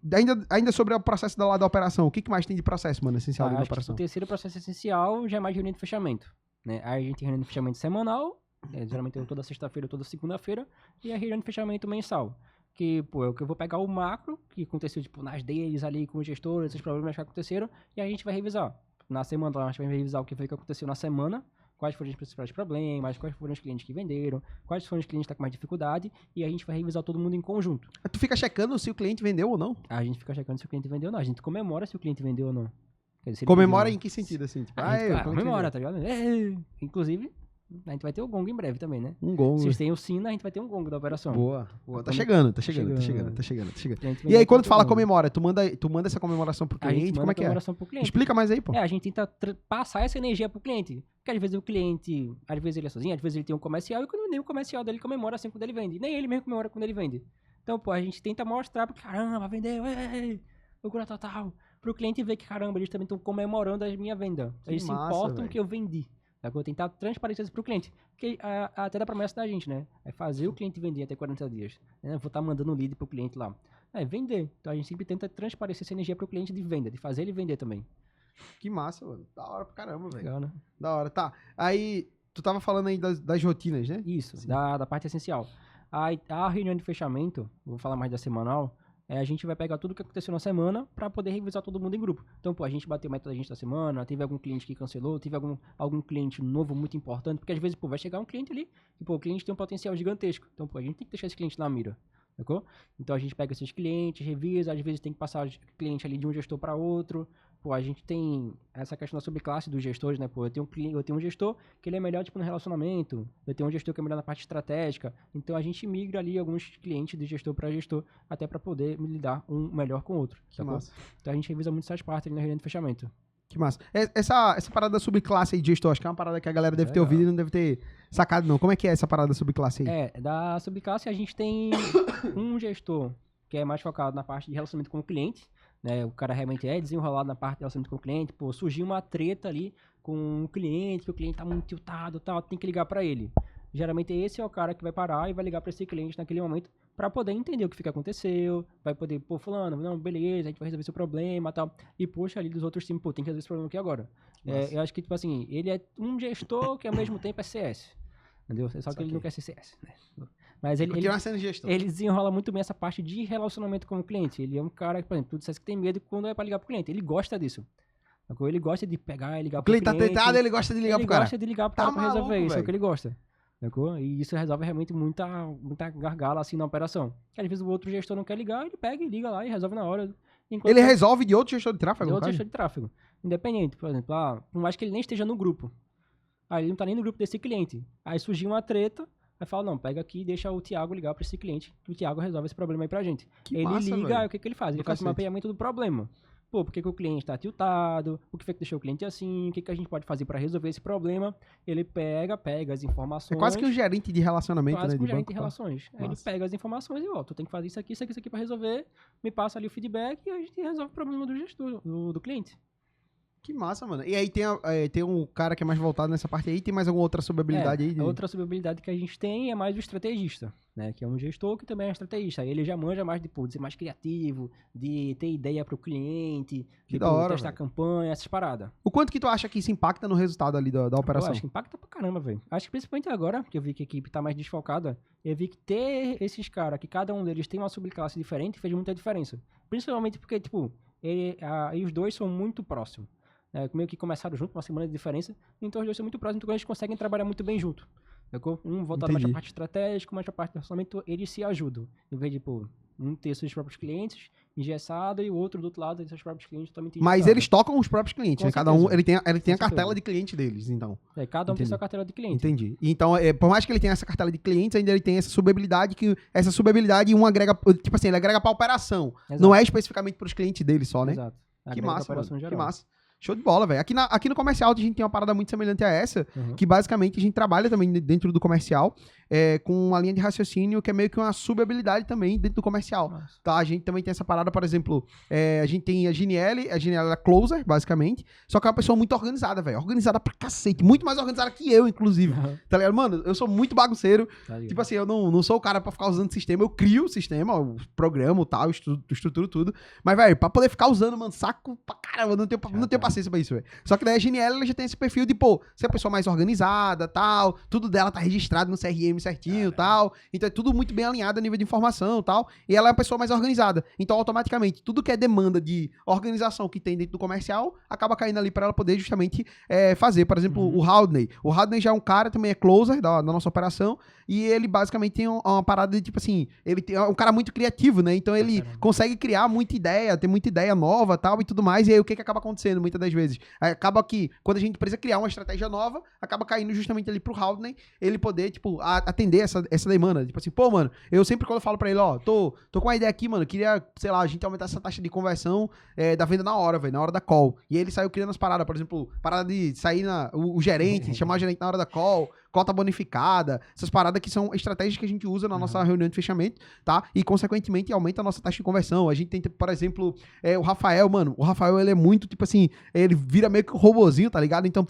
ainda sobre o processo da operação, o que mais tem de processo, mano, essencial da operação? O terceiro processo essencial já é mais reunião de fechamento, né? Aí a gente tem reunião de fechamento semanal, geralmente eu toda sexta-feira ou toda segunda-feira, e a reunião de fechamento mensal. Que, pô, é o que eu vou pegar o macro, que aconteceu, tipo, nas dailies ali com os gestores, esses problemas que aconteceram, e a gente vai revisar. Na semana, a gente vai revisar o que foi que aconteceu na semana, quais foram os principais problemas, quais foram os clientes que venderam, quais foram os clientes que estão com mais dificuldade, e a gente vai revisar todo mundo em conjunto. Tu fica checando se o cliente vendeu ou não? A gente fica checando se o cliente vendeu ou não. A gente comemora se o cliente vendeu ou não. Dizer, comemora em que sentido, assim? Tipo, comemora, tá ligado? Inclusive, a gente vai ter o gongo em breve também, né? Um gongo. Se vocês têm o sino, a gente vai ter um gongo da operação. Boa. Tá chegando. E aí, quando tu fala comemora, tu manda essa comemoração pro cliente? Como é que é? Explica mais aí, pô. A gente tenta passar essa energia pro cliente. Porque às vezes o cliente, às vezes ele é sozinho, às vezes ele tem um comercial e quando nem o comercial dele comemora assim quando ele vende. Nem ele mesmo comemora quando ele vende. Então, pô, a gente tenta mostrar pro caramba, vendeu, loucura total. Pro cliente ver que, caramba, eles também estão comemorando a minha venda. Eles se importam que eu vendi. Eu vou tentar transparecer isso pro cliente. Porque até da promessa da gente, né? É fazer o cliente vender até 40 dias. Né? Eu vou estar mandando um lead pro cliente lá. É vender. Então a gente sempre tenta transparecer essa energia pro cliente de venda, de fazer ele vender também. Que massa, mano. Da hora pra caramba, velho. Legal, né? Da hora. Tá. Aí, tu tava falando aí das rotinas, né? Isso, da parte essencial. A reunião de fechamento, vou falar mais da semanal, a gente vai pegar tudo que aconteceu na semana para poder revisar todo mundo em grupo. Então, pô, a gente bateu a meta da gente da semana, teve algum cliente que cancelou, teve algum cliente novo muito importante, porque às vezes, pô, vai chegar um cliente ali e, pô, o cliente tem um potencial gigantesco. Então, pô, a gente tem que deixar esse cliente na mira, sacou? Então, a gente pega esses clientes, revisa, às vezes tem que passar o cliente ali de um gestor para outro. Pô, a gente tem essa questão da subclasse dos gestores, né? Pô, eu tenho um gestor que ele é melhor, tipo, no relacionamento. Eu tenho um gestor que é melhor na parte estratégica. Então, a gente migra ali alguns clientes de gestor para gestor, até para poder lidar um melhor com o outro. Que massa. Então, a gente revisa muito essas partes ali na reunião de fechamento. Que massa. Essa parada da subclasse aí de gestor, acho que é uma parada que a galera deve ter ouvido e não deve ter sacado, não. Como é que é essa parada da subclasse aí? Da subclasse a gente tem um gestor que é mais focado na parte de relacionamento com o cliente. né? O cara realmente é desenrolado na parte de relacionamento com o cliente. Pô, surgiu uma treta ali com um cliente, que o cliente tá muito tiltado e tal, tem que ligar pra ele. Geralmente esse é o cara que vai parar e vai ligar pra esse cliente naquele momento pra poder entender o que aconteceu, vai poder, pô, fulano, não, beleza, a gente vai resolver seu problema e tal. E puxa ali dos outros times, pô, tem que resolver esse problema aqui agora. Eu acho que, tipo assim, ele é um gestor que ao mesmo tempo é CS. Entendeu? Só que ele não quer ser CS, né? Mas ele desenrola muito bem essa parte de relacionamento com o cliente. Ele é um cara que, por exemplo, tu dissesse que tem medo quando é pra ligar pro cliente. Ele gosta disso. Ele gosta de pegar e ligar pro cliente. O cliente tá tentado, ele gosta de ligar pro cara. Ele gosta de ligar pro cara pra resolver isso, é o que ele gosta. E isso resolve realmente muita gargala assim na operação. Que às vezes o outro gestor não quer ligar, ele pega e liga lá e resolve na hora. Ele resolve de outro gestor de tráfego? De outro gestor de tráfego. Independente, por exemplo, por mais que ele nem esteja no grupo. Aí ele não tá nem no grupo desse cliente. Aí surgiu uma treta, aí fala, não, pega aqui e deixa o Thiago ligar pra esse cliente, que o Thiago resolve esse problema aí pra gente. Ele liga, aí o que ele faz? Ele faz o mapeamento do problema. Pô, por que o cliente tá tiltado? O que foi que deixou o cliente assim? O que a gente pode fazer pra resolver esse problema? Ele pega as informações... É quase que um gerente de relacionamento, quase né? Um gerente de relações. Aí ele pega as informações e, tu tem que fazer isso aqui pra resolver, me passa ali o feedback e a gente resolve o problema do gestor, do cliente. Que massa, mano. E aí tem um cara que é mais voltado nessa parte aí, tem mais alguma outra subhabilidade aí? A outra subhabilidade que a gente tem é mais o estrategista, né? Que é um gestor que também é estrategista. Aí ele já manja mais de ser mais criativo, de ter ideia pro cliente, de testar campanha, essas paradas. O quanto que tu acha que isso impacta no resultado ali da operação? Eu acho que impacta pra caramba, velho. Acho que principalmente agora, que eu vi que a equipe tá mais desfocada, eu vi que ter esses caras, que cada um deles tem uma subclasse diferente, fez muita diferença. Principalmente porque, tipo, e os dois são muito próximos. Meio que começaram junto, uma semana de diferença, então os dois são muito próximos, então eles conseguem trabalhar muito bem junto. Um voltado mais pra parte estratégica, mais pra parte de relacionamento, eles se ajudam. Em vez de, um ter seus próprios clientes, engessado, e o outro do outro lado ter seus próprios clientes totalmente engessado. Mas eles tocam os próprios clientes, né? Cada um, ele tem a cartela de cliente deles, então. Cada um tem sua cartela de cliente. Entendi. Então, por mais que ele tenha essa cartela de clientes, ainda ele tem essa subhabilidade, um agrega, tipo assim, ele agrega pra operação. Exato. Não é especificamente pros clientes dele só, né? Exato. Que massa, mano. Que massa. Show de bola, velho. Aqui no comercial a gente tem uma parada muito semelhante a essa, que basicamente a gente trabalha também dentro do comercial com uma linha de raciocínio que é meio que uma subhabilidade também dentro do comercial. Nossa. Tá? A gente também tem essa parada, por exemplo, a gente tem a Giniele é closer, basicamente, só que é uma pessoa muito organizada, velho. Organizada pra cacete. Muito mais organizada que eu, inclusive. Tá ligado? Mano, eu sou muito bagunceiro. Tipo assim, eu não sou o cara pra ficar usando sistema. Eu crio o sistema, o programa, tal, estruturo tudo. Mas, velho, pra poder ficar usando, mano, saco pra caramba. Não tenho paciência pra isso, velho. Só que daí a Giniele, ela já tem esse perfil de, ser a pessoa mais organizada, tal. Tudo dela tá registrado no CRM certinho, tal. Então é tudo muito bem alinhado a nível de informação, tal. E ela é uma pessoa mais organizada. Então, automaticamente, tudo que é demanda de organização que tem dentro do comercial, acaba caindo ali pra ela poder justamente fazer. Por exemplo, o Haldney. O Haldney já é um cara, também é closer da nossa operação. E ele basicamente tem uma parada de, tipo assim, ele é um cara muito criativo, né? Então ele consegue criar muita ideia, ter muita ideia nova, tal, e tudo mais. E aí o que acaba acontecendo muitas das vezes? Acaba que, quando a gente precisa criar uma estratégia nova, acaba caindo justamente ali pro Haldney, ele poder, tipo, atender essa demanda. Tipo assim, mano, eu sempre quando eu falo pra ele, tô com uma ideia aqui, mano, queria, sei lá, a gente aumentar essa taxa de conversão da venda na hora, velho, na hora da call. E ele saiu criando as paradas, por exemplo, parada de sair o gerente, chamar o gerente na hora da call, cota bonificada, essas paradas que são estratégias que a gente usa na nossa reunião de fechamento, tá? E, consequentemente, aumenta a nossa taxa de conversão. A gente tem, por exemplo, o Rafael, mano, ele é muito, tipo assim, ele vira meio que um robozinho, tá ligado? Então,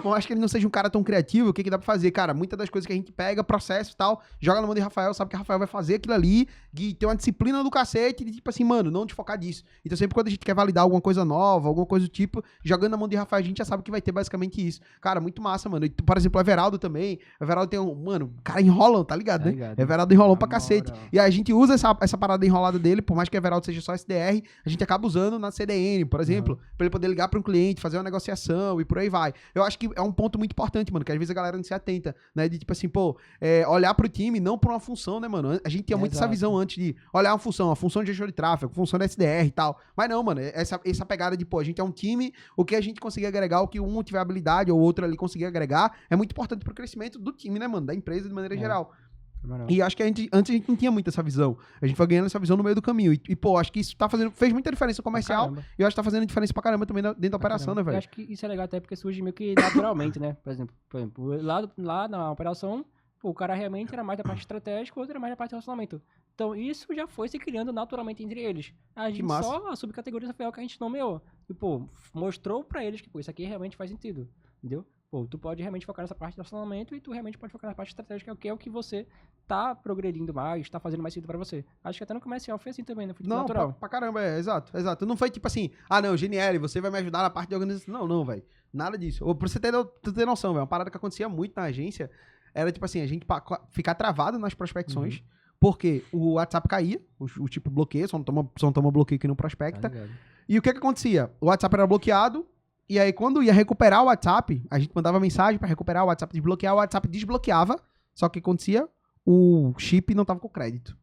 eu acho que ele não seja um cara tão criativo, o que dá pra fazer? Cara, muitas das coisas que a gente pega, processo e tal, joga na mão de Rafael, sabe que Rafael vai fazer aquilo ali, e tem uma disciplina do cacete, de tipo assim, mano, não desfocar disso. Então sempre quando a gente quer validar alguma coisa nova, alguma coisa do tipo, jogando na mão de Rafael, a gente já sabe que vai ter basicamente isso. Cara, muito massa, mano. E, por exemplo, o Everaldo também. O Everaldo tem o cara enrolam, tá ligado, né? Everaldo enrolou pra cacete. E a gente usa essa parada enrolada dele, por mais que o Everaldo seja só SDR, a gente acaba usando na CDN, por exemplo, pra ele poder ligar pra um cliente, fazer uma negociação e por aí vai. Eu acho que é um ponto muito importante, mano, que às vezes a galera não se atenta, né? De tipo assim, olhar pro time não por uma função, né, mano? A gente tinha muito essa visão antes de olhar a função de gestor de tráfego, função de SDR e tal. Mas não, mano, essa pegada de, a gente é um time, o que a gente conseguir agregar, o que um tiver habilidade ou outro ali conseguir agregar, é muito importante pro crescimento do time, né, mano? Da empresa de maneira geral. E acho que antes a gente não tinha muito essa visão. A gente foi ganhando essa visão no meio do caminho. Acho que isso fez muita diferença comercial. E eu acho que tá fazendo diferença pra caramba também dentro da operação, né, velho? Eu acho que isso é legal até porque surge meio que naturalmente, né? Por exemplo, lá na operação, Pô, o cara realmente era mais da parte estratégica, o outro era mais da parte de relacionamento. Então, isso já foi se criando naturalmente entre eles. A gente massa. só, a subcategoria foi algo que a gente nomeou. E, pô, mostrou pra eles que, pô, isso aqui realmente faz sentido. Entendeu? Pô, tu pode realmente focar nessa parte de relacionamento e tu realmente pode focar na parte estratégica, que é o que você tá progredindo mais, tá fazendo mais sentido pra você. Acho que até no comercial foi assim também, né? Foi tipo Não, natural. pra caramba, exato. Não foi tipo assim, não, GNL, você vai me ajudar na parte de organização. Não, velho. Nada disso. Ou pra você ter noção, velho, uma parada que acontecia muito na agência era tipo assim, a gente ficar travado nas prospecções, porque o WhatsApp caía, o tipo bloqueio, só não toma bloqueio que não prospecta. E o que acontecia? O WhatsApp era bloqueado, e aí quando ia recuperar o WhatsApp, a gente mandava mensagem pra recuperar o WhatsApp, desbloquear, o WhatsApp desbloqueava, só que o que acontecia? O chip não tava com crédito.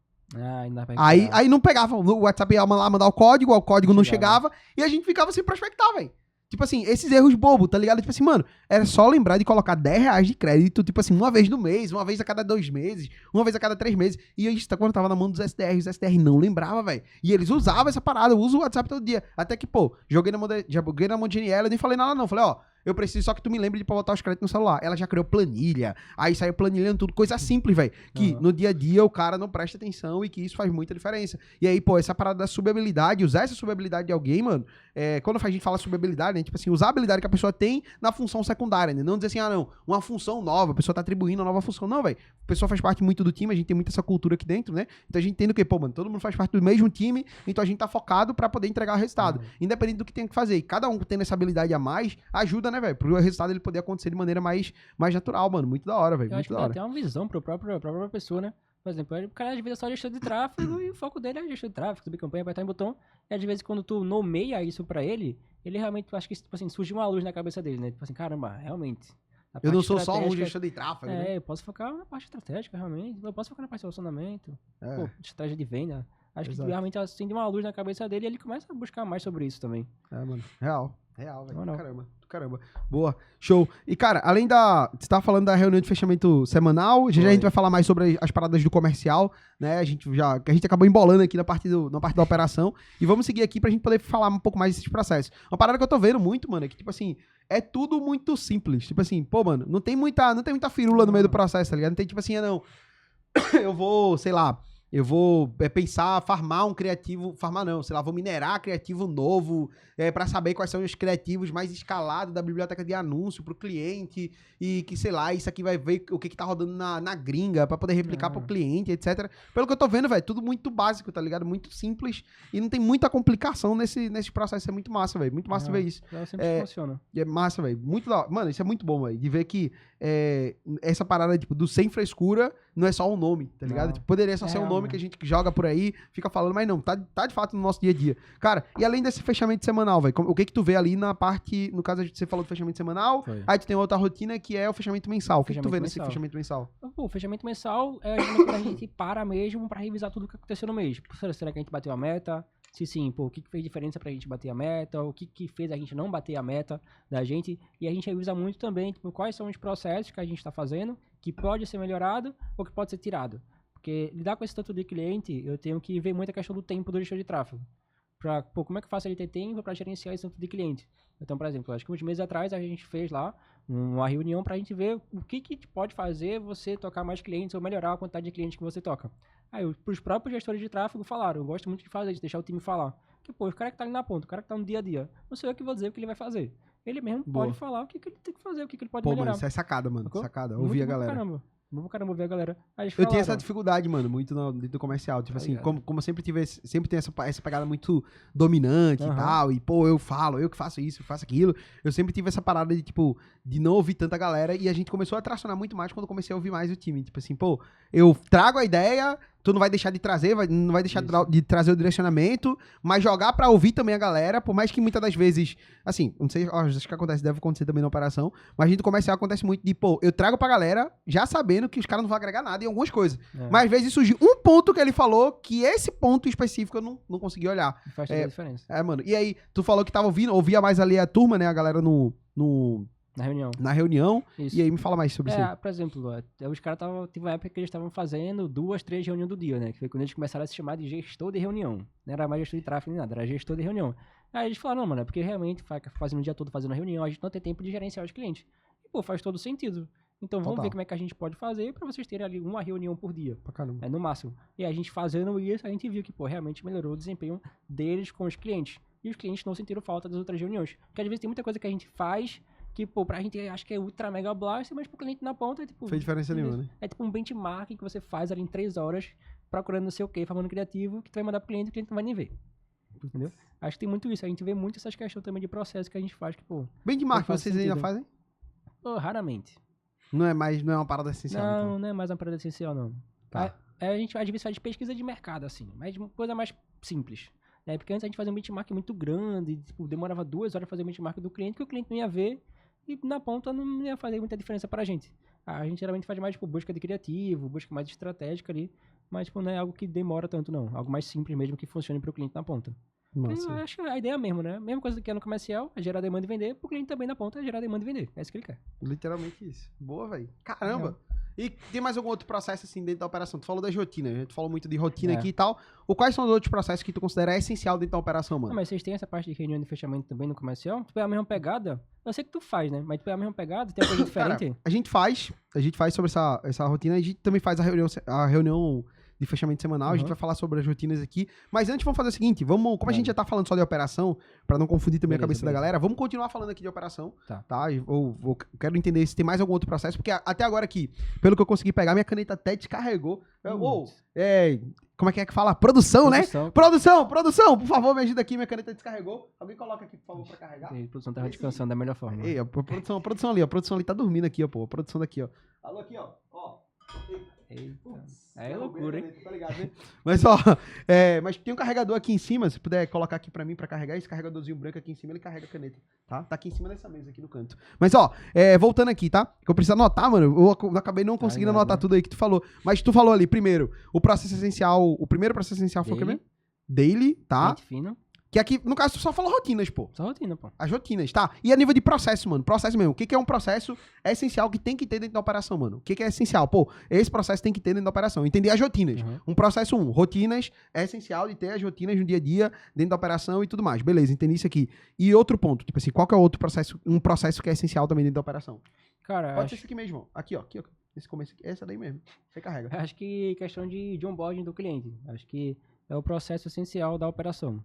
Aí não pegava, o WhatsApp ia lá mandar o código não chegava, e a gente ficava sem prospectar, velho. Tipo assim, esses erros bobos, tá ligado? Tipo assim, mano, era só lembrar de colocar R$10 de crédito, tipo assim, uma vez no mês, uma vez a cada 2 meses, uma vez a cada 3 meses. E isso, quando tava na mão dos SDRs, os SDR não lembrava, velho. E eles usavam essa parada, eu uso o WhatsApp todo dia. Até que, pô, joguei na mão de Daniela, eu nem falei nada não. Falei, ó, eu preciso só que tu me lembre de pra botar os créditos no celular. Ela já criou planilha, aí saiu planilhando tudo, coisa simples, velho. Que no dia a dia o cara não presta atenção e que isso faz muita diferença. E aí, pô, essa parada da subhabilidade, usar essa subhabilidade de alguém, mano, quando a gente fala subhabilidade, né, tipo assim, usar a habilidade que a pessoa tem na função secundária, né? Não dizer assim, não, uma função nova, a pessoa tá atribuindo uma nova função. Não, velho. A pessoa faz parte muito do time, a gente tem muito essa cultura aqui dentro, né? Então a gente entende o que, pô, mano, todo mundo faz parte do mesmo time, então a gente tá focado pra poder entregar o resultado. Independente do que tem que fazer. E cada um tendo essa habilidade a mais, ajuda, né, velho? Pro resultado ele poder acontecer de maneira mais natural, mano. Muito da hora, velho. Eu acho Muito que da dá hora. até uma visão pra própria pessoa, né? Por exemplo, o cara às vezes é só gestor de tráfego e o foco dele é gestor de tráfego, subir campanha, apertar em botão. E às vezes quando tu nomeia isso pra ele realmente, acho que, tipo assim, surge uma luz na cabeça dele, né? Tipo assim, caramba, realmente. Eu não sou só um gestor de tráfego, né? Eu posso focar na parte estratégica, realmente. Eu posso focar na parte de relacionamento. Pô, estratégia de venda. Acho que realmente acende uma luz na cabeça dele e ele começa a buscar mais sobre isso também. Mano. Real, velho. Caramba. Boa. Show. E, cara, além da... Você tava falando da reunião de fechamento semanal, já a gente vai falar mais sobre as paradas do comercial, né? A gente acabou embolando aqui na parte da operação. E vamos seguir aqui pra gente poder falar um pouco mais desses processos. Uma parada que eu tô vendo muito, mano, é que, tipo assim, é tudo muito simples. Tipo assim, pô, mano, não tem muita firula no meio do processo, tá ligado? Não tem, tipo assim, não... Eu vou, sei lá... Eu vou pensar, farmar um criativo, vou minerar criativo novo para saber quais são os criativos mais escalados da biblioteca de anúncio pro cliente e que, sei lá, isso aqui vai ver o que tá rodando na gringa para poder replicar pro cliente, etc. Pelo que eu tô vendo, velho, tudo muito básico, tá ligado? Muito simples e não tem muita complicação nesse processo. É muito massa, velho. Muito massa ver isso. Sempre funciona. É massa, velho. Muito da hora. Mano, isso é muito bom, velho. De ver que essa parada, tipo, do sem frescura não é só um nome, tá ligado? Tipo, poderia só ser um nome que a gente joga por aí, fica falando, mas não, tá de fato no nosso dia a dia. Cara, e além desse fechamento semanal, velho, o que tu vê ali na parte, no caso você falou do fechamento semanal, aí tu tem outra rotina que é o fechamento mensal. O que tu vê nesse fechamento mensal? Pô, o fechamento mensal é quando a gente para mesmo pra revisar tudo o que aconteceu no mês. Será que a gente bateu a meta? Se sim, pô, o que fez diferença pra gente bater a meta? O que fez a gente não bater a meta da gente? E a gente revisa muito também, tipo, quais são os processos que a gente tá fazendo, que pode ser melhorado ou que pode ser tirado. Porque lidar com esse tanto de cliente, eu tenho que ver muito a questão do tempo do gestor de tráfego. Pô, como é que eu faço ele ter tempo para gerenciar esse tanto de cliente? Então, por exemplo, acho que uns meses atrás a gente fez lá uma reunião para a gente ver o que pode fazer você tocar mais clientes ou melhorar a quantidade de clientes que você toca. Aí, os próprios gestores de tráfego falaram, eu gosto muito de fazer, de deixar o time falar. Porque, pô, o cara que tá ali na ponta, o cara que tá no dia a dia, não sei eu que vou dizer o que ele vai fazer. Ele mesmo pode falar o que ele tem que fazer, o que ele pode melhorar. Pô, mano, isso é sacada, mano. Sacou? Sacada. Ouvir a galera. Caramba, ver a galera. Eu tinha essa dificuldade, mano, muito dentro do comercial. Tipo assim, como eu sempre tem essa pegada muito dominante e tal. E, pô, eu que faço isso, eu faço aquilo. Eu sempre tive essa parada de, tipo, de não ouvir tanta galera. E a gente começou a tracionar muito mais quando eu comecei a ouvir mais o time. Tipo assim, pô, eu trago a ideia, tu não vai deixar de trazer, não vai deixar de trazer o direcionamento, mas jogar pra ouvir também a galera, por mais que muitas das vezes, assim, não sei, acho que deve acontecer também na operação, mas dentro do comercial acontece muito de, pô, eu trago pra galera já sabendo que os caras não vão agregar nada em algumas coisas. Mas às vezes surge um ponto que ele falou que esse ponto específico eu não consegui olhar. Faz toda a diferença. Mano. E aí, tu falou que tava ouvia mais ali a turma, né, a galera na reunião. Isso. E aí me fala mais sobre isso aí. Por exemplo, os caras teve uma época que eles estavam fazendo 2, 3 reuniões do dia, né? Que foi quando eles começaram a se chamar de gestor de reunião. Não era mais gestor de tráfego nem nada, era gestor de reunião. Aí eles falaram, não, mano, é porque realmente fazendo o dia todo fazendo reunião, a gente não tem tempo de gerenciar os clientes. E, pô, faz todo sentido. Então vamos Total. ver como é que a gente pode fazer para vocês terem ali uma reunião por dia. Pra caramba. No máximo. E a gente fazendo isso, a gente viu que, pô, realmente melhorou o desempenho deles com os clientes. E os clientes não sentiram falta das outras reuniões. Porque às vezes tem muita coisa que a gente faz que, pô, pra gente acho que é ultra mega blast, mas pro cliente na ponta é tipo... Fez diferença nenhuma, né? É tipo um benchmark que você faz ali em 3 horas, procurando não sei o que, formando criativo, que tu vai mandar pro cliente e o cliente não vai nem ver. Entendeu? Acho que tem muito isso. A gente vê muito essas questões também de processo que a gente faz, que, pô... Benchmark, não faz vocês ainda sentido. fazem? Pô, raramente. Não é uma parada essencial, Não, então. não é mais uma parada essencial, não. Tá. A gente às vezes faz pesquisa de mercado, assim, mas uma coisa mais simples. Né? Porque antes a gente fazia um benchmark muito grande, tipo, demorava 2 horas pra fazer o benchmark do cliente, que o cliente não ia ver, e na ponta não ia fazer muita diferença pra gente. A gente geralmente faz mais, tipo, busca de criativo, busca mais estratégica ali, mas, tipo, não é algo que demora tanto, não. Algo mais simples mesmo que funcione pro cliente na ponta. Massa. Eu acho que a ideia é mesmo, né? Mesma coisa que é no comercial, é gerar demanda e vender, pro cliente também na ponta é gerar demanda e vender. É isso que ele quer. Literalmente isso. Boa, velho. Caramba. E tem mais algum outro processo assim dentro da operação? Tu falou das rotinas, a gente falou muito de rotina aqui e tal. Quais são os outros processos que tu considera essencial dentro da operação, mano? Não, mas vocês têm essa parte de reunião de fechamento também no comercial? Tu é a mesma pegada? Eu sei que tu faz, né? Mas tu é a mesma pegada? Tem uma coisa diferente? Cara, a gente faz sobre essa rotina, a gente também faz a reunião de fechamento semanal, a gente vai falar sobre as rotinas aqui. Mas antes vamos fazer o seguinte, como a gente já tá falando só de operação, pra não confundir também a cabeça da galera, vamos continuar falando aqui de operação, tá? Eu quero entender se tem mais algum outro processo, porque até agora aqui, pelo que eu consegui pegar, minha caneta até descarregou. Como é que fala? Produção, né? Produção, por favor, me ajuda aqui, minha caneta descarregou. Alguém coloca aqui, por favor, pra carregar. A produção tava descansando da melhor forma. Ei, a produção ali, a produção ali tá dormindo aqui, ó, pô. A produção daqui, ó. Alô, aqui, ó. Eita. É loucura, hein? Tá ligado, né? Mas, mas tem um carregador aqui em cima, se puder colocar aqui pra mim pra carregar, esse carregadorzinho branco aqui em cima, ele carrega a caneta, tá? Tá aqui em cima dessa mesa aqui no canto. Mas, voltando aqui, tá? Que eu preciso anotar, mano, eu acabei não conseguindo anotar tudo aí que tu falou. Mas tu falou ali, primeiro, o primeiro processo essencial foi o que mesmo? Daily, tá? Cliente fino. Que aqui, no caso, tu só falou rotinas, pô. Só rotina, pô. As rotinas, tá? E a nível de processo, mano. Processo mesmo. O que é um processo essencial que tem que ter dentro da operação, mano? O que é essencial? Pô, esse processo tem que ter dentro da operação. Entender as rotinas. Um processo rotinas é essencial de ter as rotinas no dia a dia, dentro da operação e tudo mais. Beleza, entendi isso aqui. E outro ponto, tipo assim, qual que é outro processo, um processo que é essencial também dentro da operação? Cara, Pode ser esse aqui mesmo, ó. Aqui, ó. Esse começo aqui. Essa daí mesmo. Você carrega. Acho que questão de onboarding do cliente. Acho que é o processo essencial da operação.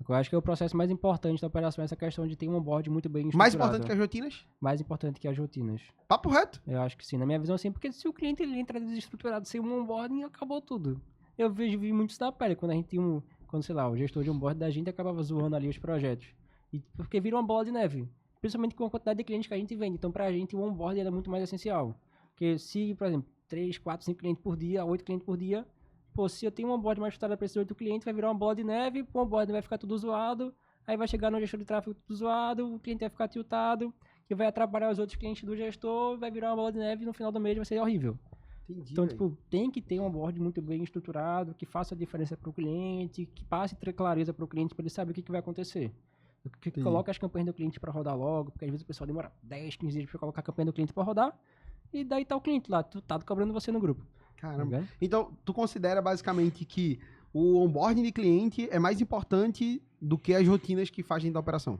Eu acho que é o processo mais importante da operação, essa questão de ter um onboard muito bem estruturado. Mais importante que as rotinas? Mais importante que as rotinas. Papo reto? Eu acho que sim, na minha visão sim, porque se o cliente ele entra desestruturado sem um onboarding, acabou tudo. Eu vi muito isso na pele, quando a gente tinha sei lá, o gestor de onboard da gente acabava zoando ali os projetos. E porque vira uma bola de neve. Principalmente com a quantidade de clientes que a gente vende. Então, pra gente, o onboard é muito mais essencial. Porque se, por exemplo, 3, 4, 5 clientes por dia, 8 clientes por dia, pô, se eu tenho um onboard mais estruturado para esses 8 clientes, vai virar uma bola de neve, o onboard vai ficar tudo zoado, aí vai chegar no gestor de tráfego tudo zoado, o cliente vai ficar tiltado, que vai atrapalhar os outros clientes do gestor, vai virar uma bola de neve e no final do mês vai ser horrível. Entendi, então, tipo, tem que ter um onboard muito bem estruturado, que faça a diferença para o cliente, que passe clareza para o cliente, para ele saber o que vai acontecer. Que coloque as campanhas do cliente para rodar logo, porque às vezes o pessoal demora 10, 15 dias para colocar a campanha do cliente para rodar, e daí tá o cliente lá, cobrando você no grupo. Caramba. Então, tu considera basicamente que o onboarding de cliente é mais importante do que as rotinas que fazem da operação?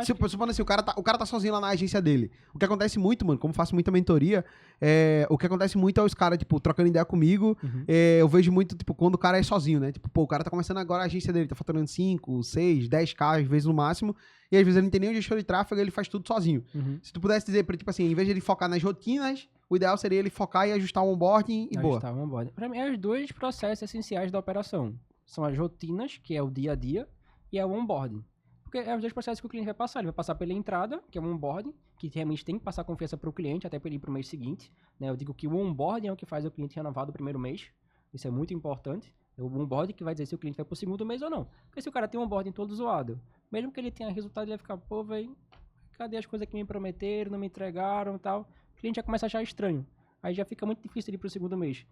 Supondo assim, o cara tá sozinho lá na agência dele. O que acontece muito, mano, como faço muita mentoria, o que acontece muito é os caras, tipo, trocando ideia comigo. Eu vejo muito, tipo, quando o cara é sozinho, né? Tipo, pô, o cara tá começando agora a agência dele, tá faturando 5, 6, 10k às vezes no máximo. E às vezes ele não tem nem o gestor de tráfego, ele faz tudo sozinho. Se tu pudesse dizer, tipo assim, em vez de ele focar nas rotinas, o ideal seria ele focar e ajustar o onboarding e boa. Ajustar o onboarding. Pra mim, é os dois processos essenciais da operação. São as rotinas, que é o dia a dia, e é o onboarding. Porque é os dois processos que o cliente vai passar. Ele vai passar pela entrada, que é o onboarding, que realmente tem que passar confiança para o cliente, até para ele ir para o mês seguinte. Né? Eu digo que o onboarding é o que faz o cliente renovar do primeiro mês. Isso é muito importante. É o onboarding que vai dizer se o cliente vai para o segundo mês ou não. Porque se o cara tem um onboarding todo zoado, mesmo que ele tenha resultado, ele vai ficar, pô, velho, cadê as coisas que me prometeram, não me entregaram e tal. O cliente já começa a achar estranho. Aí já fica muito difícil ele ir para o segundo mês.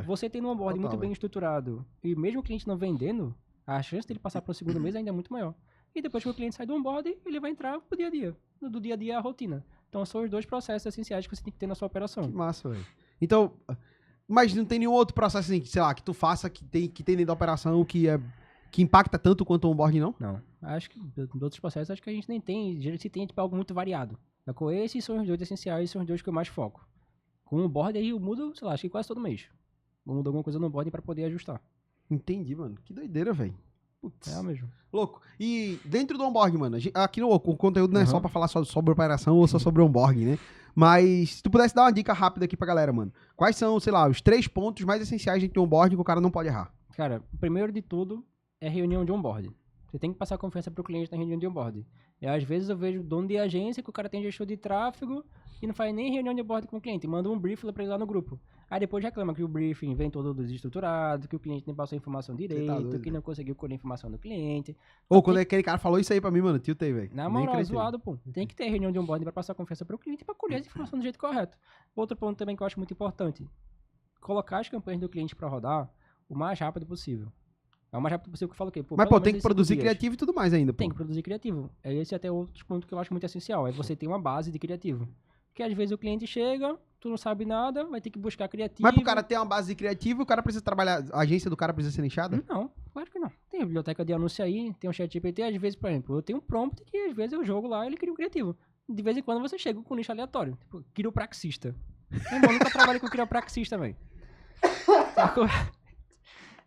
Você tendo um onboarding muito bem estruturado, e mesmo o cliente não vendendo, a chance dele passar para o segundo mês ainda é muito maior. E depois que o cliente sai do onboarding, ele vai entrar pro dia a dia. Do dia a dia é a rotina. Então são os dois processos essenciais que você tem que ter na sua operação. Que massa, velho. Então, mas não tem nenhum outro processo assim, sei lá, que tu faça, que tem dentro da operação, que impacta tanto quanto o onboarding, não? Não. Acho que, dos outros processos, acho que a gente nem tem. Se tem, tipo, algo muito variado. Sacou? Esses são os 2 essenciais, são os 2 que eu mais foco. Com o onboarding aí eu mudo, sei lá, acho que quase todo mês. Eu mudo alguma coisa no onboarding pra poder ajustar. Entendi, mano. Que doideira, velho. É mesmo. Louco. E dentro do onboarding, mano, aqui o conteúdo não é só Uhum. pra falar só sobre operação ou só sobre onboarding, né? Mas se tu pudesse dar uma dica rápida aqui pra galera, mano. Quais são, sei lá, os 3 pontos mais essenciais dentro do onboarding que o cara não pode errar? Cara, o primeiro de tudo é reunião de onboarding. Você tem que passar confiança pro cliente na reunião de onboarding. E às vezes eu vejo dono de agência que o cara tem gestor de tráfego e não faz nem reunião de onboarding com o cliente. Manda um briefing pra ele lá no grupo. Aí depois reclama que o briefing vem todo desestruturado, que o cliente nem passou a informação direito, doido, que não conseguiu colher a informação do cliente. Ou quando aquele cara falou isso aí pra mim, mano, tiltei, velho. Na Nem moral, acreditei. zoado, pô. Tem que ter reunião de onboarding pra passar confiança pro cliente e pra colher as informações do jeito correto. Outro ponto também que eu acho muito importante. Colocar as campanhas do cliente pra rodar o mais rápido possível. É o mais rápido possível que eu falo o quê? Mas, pelo pô, menos tem que em 5 produzir dias. criativo e tudo mais ainda, pô. Tem que produzir criativo. É esse até outro ponto que eu acho muito essencial. É você ter uma base de criativo. Porque às vezes o cliente chega, tu não sabe nada, vai ter que buscar criativo. Mas pro cara ter uma base de criativo, o cara precisa trabalhar, a agência do cara precisa ser nichada? Não, claro que não. Tem a biblioteca de anúncio aí, tem o chat GPT, às vezes, por exemplo, eu tenho um prompt que às vezes eu jogo lá e ele cria um criativo. De vez em quando você chega com um nicho aleatório. Tipo, quiropraxista. Meu irmão, nunca trabalhei com quiropraxista, velho. Sacou?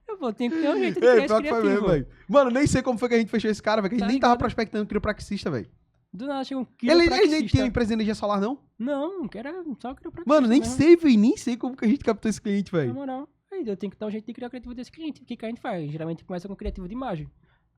Eu tenho que ter um jeito de criar esse pior que foi mesmo, criativo. velho. Mano, nem sei como foi que a gente fechou esse cara, velho. Que a gente Tá nem tava ligado? prospectando quiropraxista, velho. Do nada chega um Ele nem quiropraxista. tem empresa de energia solar, não? Não, que era só quiropraxista. Mano, nem mesmo. sei, velho. Nem sei como que a gente captou esse cliente, Na velho. moral, aí eu tenho que dar um jeito de criar o criativo desse cliente. O que a gente faz? Geralmente começa com criativo de imagem.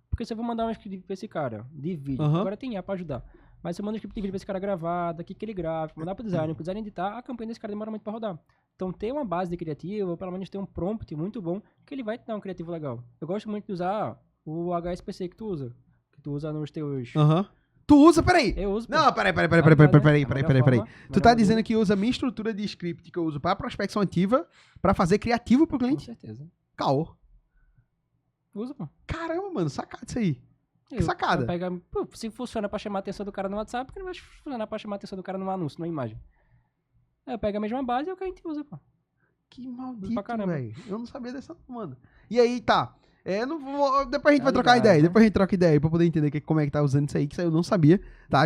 Porque se eu vou mandar um script pra esse cara de vídeo, Aham. agora tem IA pra ajudar. Mas se eu mando um script de vídeo pra esse cara gravar, daqui que ele grava, mandar pro designer editar, a campanha desse cara demora muito pra rodar. Então ter uma base de criativo, ou pelo menos ter um prompt muito bom, que ele vai te dar um criativo legal. Eu gosto muito de usar o HSPC que tu usa nos teus... Aham. Tu usa, peraí. Eu uso. pô. Não, peraí. Tá ligado, né? A melhor forma, Tu tá melhor dizendo modelo. que usa minha estrutura de script que eu uso pra prospecção ativa pra fazer criativo pro Com cliente? certeza. Caô. Usa, pô. Caramba, mano, sacado isso aí. Que sacada. Pô, se funciona pra chamar a atenção do cara no WhatsApp, por que não vai funcionar pra chamar a atenção do cara no anúncio, numa imagem? Aí eu pego a mesma base e é o que a gente usa, pô. Que Pra maldito, caramba. velho. Eu não sabia dessa, não, mano. E aí, tá. Não vou, depois a gente Tá vai trocar ligado, ideia. né? Depois a gente troca ideia pra poder entender como é que tá usando isso aí, que isso aí eu não sabia, tá?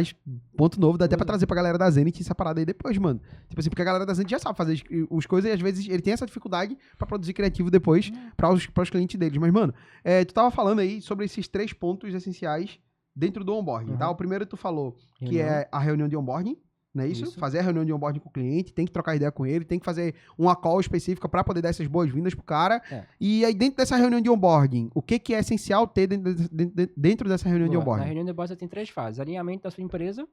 Ponto novo, dá até pra Usa. trazer pra galera da Zenit essa parada aí depois, mano. Tipo assim, porque a galera da Zenit já sabe fazer as coisas e às vezes ele tem essa dificuldade pra produzir criativo depois pra os clientes deles. Mas, mano, tu tava falando aí sobre esses 3 pontos essenciais dentro do onboarding, tá? Uhum. O primeiro tu falou que Reunião. é a reunião de onboarding, não é isso? Isso. Fazer a reunião de onboarding com o cliente, tem que trocar ideia com ele, tem que fazer uma call específica pra poder dar essas boas-vindas pro cara. É. E aí, dentro dessa reunião de onboarding, o que é essencial ter dentro dessa reunião de Boa. Na onboarding? reunião de bosta tem 3 fases. Alinhamento da sua empresa,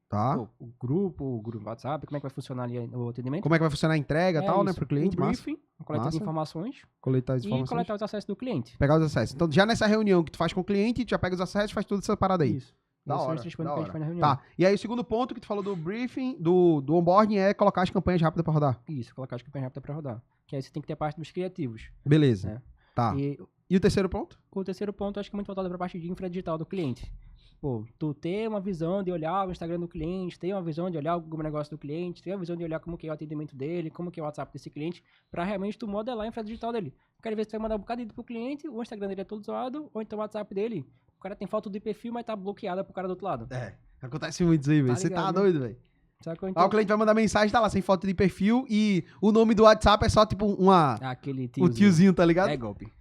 Tá? pô, o grupo WhatsApp, como é que vai funcionar ali o atendimento. Como é que vai funcionar a entrega e tal, né, isso. pro cliente, o massa. briefing, a coleta de Massa. informações Coletar as e informações. coletar os acessos do cliente. Pegar os acessos. Então, já nessa reunião que tu faz com o cliente, tu já pega os acessos, faz toda essa parada aí. Isso. Da Esses são hora, os 3 pontos da que a hora. gente faz na reunião. Tá. E aí, o segundo ponto que tu falou do briefing, do onboarding, é colocar as campanhas rápidas pra rodar. Isso, colocar as campanhas rápidas pra rodar. Que aí você tem que ter a parte dos criativos. Beleza. É. Tá. E E o terceiro ponto? o terceiro ponto, acho que é muito voltado pra parte de infra digital do cliente. Pô, tu ter uma visão de olhar o Instagram do cliente, ter uma visão de olhar algum negócio do cliente, ter uma visão de olhar como que é o atendimento dele, como que é o WhatsApp desse cliente, pra realmente tu modelar a infra digital dele. Porque às vezes tu vai mandar um bocado de pro cliente, o Instagram dele é todo zoado, ou então o WhatsApp dele, o cara tem foto de perfil, mas tá bloqueada pro cara do outro lado. É. Acontece muito isso aí, velho. Tá Você tá ligado, né? doido, velho. Sacou? Aí Então, o cliente vai mandar mensagem, tá lá, sem foto de perfil, e o nome do WhatsApp é só, tipo, aquele o tiozinho, tá ligado? É golpe.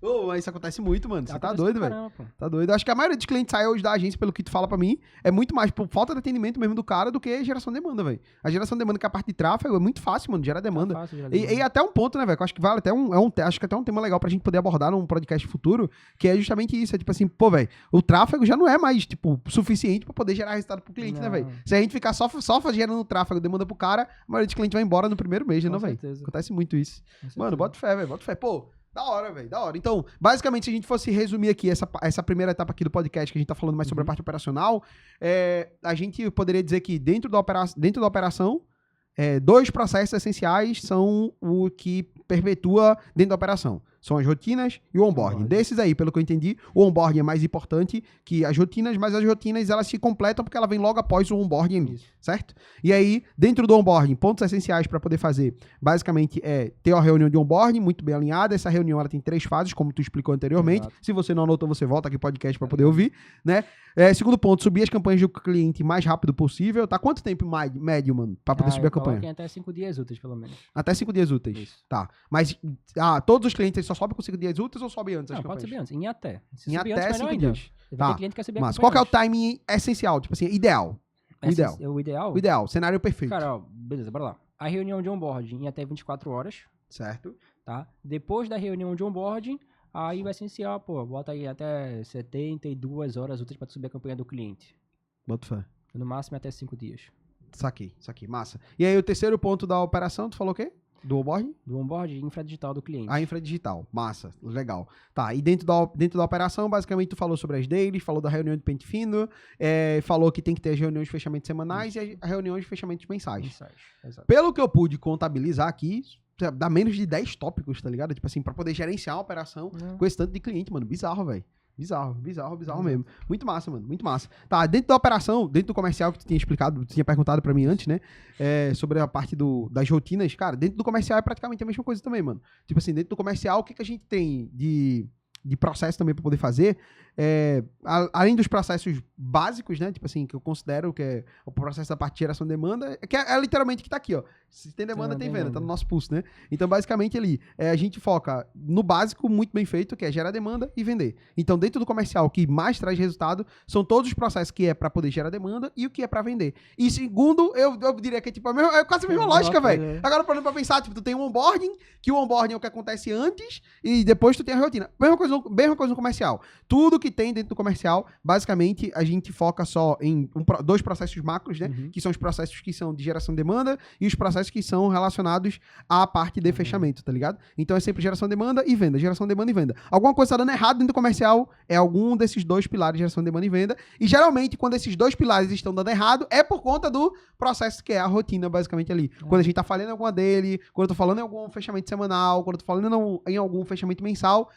Ô, mas isso acontece muito, mano. Você tá Acontece doido, pra velho. caramba, pô. Tá doido. Acho que a maioria dos clientes sai hoje da agência, pelo que tu fala pra mim, é muito mais por falta de atendimento mesmo do cara do que geração de demanda, velho. A geração de demanda, que é a parte de tráfego, é muito fácil, mano, gera demanda. Tá fácil, já E até um ponto, né, velho? Que eu acho que vale até acho que até um tema legal pra gente poder abordar num podcast futuro, que é justamente isso. É tipo assim, pô, velho, o tráfego já não é mais, tipo, suficiente pra poder gerar resultado pro cliente, né, Não. velho? Se a gente ficar só gerando tráfego, demanda pro cara, a maioria dos clientes vai embora no primeiro mês, né, Com não, velho? certeza. Acontece muito isso. Com certeza. Mano, bota fé, velho, bota fé. Pô, da hora, velho, da hora. Então, basicamente, se a gente fosse resumir aqui essa primeira etapa aqui do podcast, que a gente tá falando mais sobre a parte operacional, a gente poderia dizer que dentro da operação, 2 processos essenciais são o que perpetua dentro da operação. São as rotinas e o onboarding. Desses aí, pelo que eu entendi, o onboarding é mais importante que as rotinas, mas as rotinas elas se completam porque ela vem logo após o onboarding, certo? E aí, dentro do onboarding, pontos essenciais para poder fazer, basicamente, é ter a reunião de onboarding muito bem alinhada. Essa reunião ela tem 3 fases, como tu explicou anteriormente. Exato. Se você não anotou, você volta aqui no podcast para poder ouvir, né? Segundo ponto, subir as campanhas do cliente o mais rápido possível. Tá? Quanto tempo médio, mano, para poder subir a campanha? Até 5 dias úteis, pelo menos. Até 5 dias úteis. Isso. Tá. Mas todos os clientes só sobem com 5 dias úteis ou sobem antes? Não, pode subir antes. Em até. Se em subir até antes, 5 melhor ainda. dias. Vai ter cliente que quer subir a Mas campanha qual que é o antes. timing essencial? Tipo assim, ideal. O ideal. O ideal? O ideal, cenário perfeito. Cara, ó, beleza, bora lá. A reunião de onboarding em até 24 horas, Certo. tá? Depois da reunião de onboarding, aí o essencial, pô, bota aí até 72 horas úteis pra tu subir a campanha do cliente. Bota fé. No máximo até 5 dias. Saquei. Massa. E aí, o terceiro ponto da operação, tu falou o quê? Do onboarding? Do onboarding infradigital do cliente. A infra digital. Massa. Legal. Tá. E dentro da operação, basicamente, tu falou sobre as dailies, falou da reunião de pente fino, falou que tem que ter as reuniões de fechamento semanais e as reuniões de fechamento mensais. Exato. Pelo que eu pude contabilizar aqui, dá menos de 10 tópicos, tá ligado? Tipo assim, pra poder gerenciar uma operação com esse tanto de cliente, mano. Bizarro, velho. Bizarro mesmo. Muito massa, mano. Muito massa. Tá, dentro da operação, dentro do comercial que tu tinha explicado, tu tinha perguntado pra mim antes, né? Sobre a parte das rotinas. Cara, dentro do comercial é praticamente a mesma coisa também, mano. Tipo assim, dentro do comercial, o que a gente tem de processo também pra poder fazer? Além dos processos básicos, né? Tipo assim, que eu considero que é o processo da parte de geração de demanda, que é literalmente que tá aqui, ó. Se tem demanda, tem venda, tá no nosso pulso, né? Então, basicamente, ali, a gente foca no básico muito bem feito, que é gerar demanda e vender. Então, dentro do comercial, o que mais traz resultado são todos os processos que é pra poder gerar demanda e o que é pra vender. E segundo, eu diria que é tipo é quase a mesma lógica, velho. Agora, parando pra pensar, tipo, tu tem um onboarding, que o onboarding é o que acontece antes e depois tu tem a rotina. Mesma coisa no comercial. Tudo que tem dentro do comercial, basicamente, a gente foca só em 2 processos macros, né? Que são os processos que são de geração de demanda e os processos que são relacionados à parte de fechamento, tá ligado? Então é sempre geração de demanda e venda, geração de demanda e venda. Alguma coisa tá dando errado dentro do comercial é algum desses 2 pilares de geração de demanda e venda. E geralmente, quando esses 2 pilares estão dando errado, é por conta do processo que é a rotina, basicamente, ali. Quando a gente tá falando em alguma dele, quando eu tô falando em algum fechamento semanal, quando eu tô falando em algum fechamento mensal,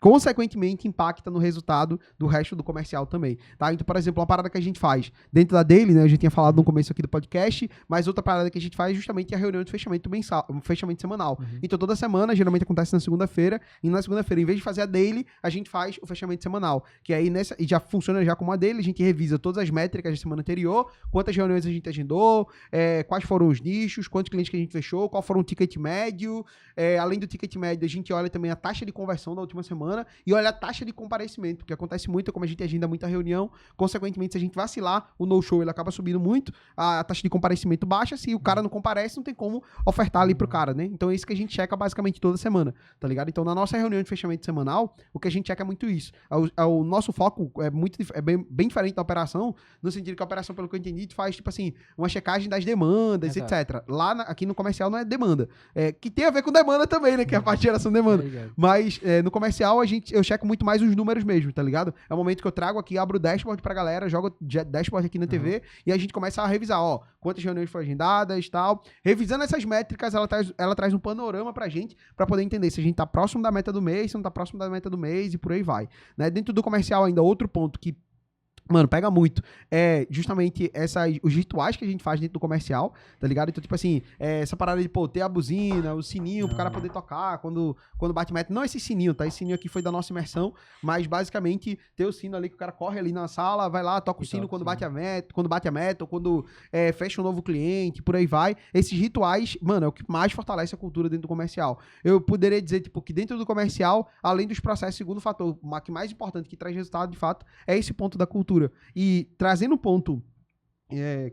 consequentemente impacta no resultado do resto do comercial também, tá? Então, por exemplo, uma parada que a gente faz dentro da daily, né, a gente tinha falado no começo aqui do podcast, mas outra parada que a gente faz é justamente a reunião de fechamento mensal, fechamento semanal. Então, toda semana, geralmente acontece na segunda-feira, e na segunda-feira, em vez de fazer a daily, a gente faz o fechamento semanal, que aí e já funciona já como a daily, a gente revisa todas as métricas da semana anterior, quantas reuniões a gente agendou, quais foram os nichos, quantos clientes que a gente fechou, qual foram o ticket médio, além do ticket médio, a gente olha também a taxa de conversão da última semana, e olha a taxa de comparecimento, porque acontece muito, como a gente agenda muita reunião, consequentemente, se a gente vacilar, o no-show ele acaba subindo muito, a taxa de comparecimento baixa, se o cara não comparece, não tem como ofertar ali pro cara, né? Então é isso que a gente checa basicamente toda semana, tá ligado? Então na nossa reunião de fechamento semanal, o que a gente checa é muito isso. O nosso foco é bem diferente da operação, no sentido que a operação, pelo que eu entendi, tu faz, tipo assim, uma checagem das demandas, etc. Aqui no comercial não é demanda. Que tem a ver com demanda também, né? Que é a parte de geração de demanda. Mas no comercial, eu checo muito mais os números mesmo, tá ligado? É o momento que eu trago aqui, abro o dashboard pra galera, jogo o dashboard aqui na TV e a gente começa a revisar, ó, quantas reuniões foram agendadas e tal. Revisando essas métricas, ela traz um panorama pra gente, pra poder entender se a gente tá próximo da meta do mês, se não tá próximo da meta do mês e por aí vai, né? Dentro do comercial ainda, outro ponto que mano, pega muito. Justamente os rituais que a gente faz dentro do comercial, tá ligado? Então, tipo assim, essa parada de, pô, ter a buzina, o sininho pro cara poder tocar quando bate meta. Não esse sininho, tá? Esse sininho aqui foi da nossa imersão, mas basicamente ter o sino ali que o cara corre ali na sala, vai lá, toca o sino quando bate a meta, ou quando fecha um novo cliente, por aí vai. Esses rituais, mano, é o que mais fortalece a cultura dentro do comercial. Eu poderia dizer, tipo, que dentro do comercial, além dos processos, segundo fator, o que mais importante, que traz resultado, de fato, é esse ponto da cultura. E trazendo um ponto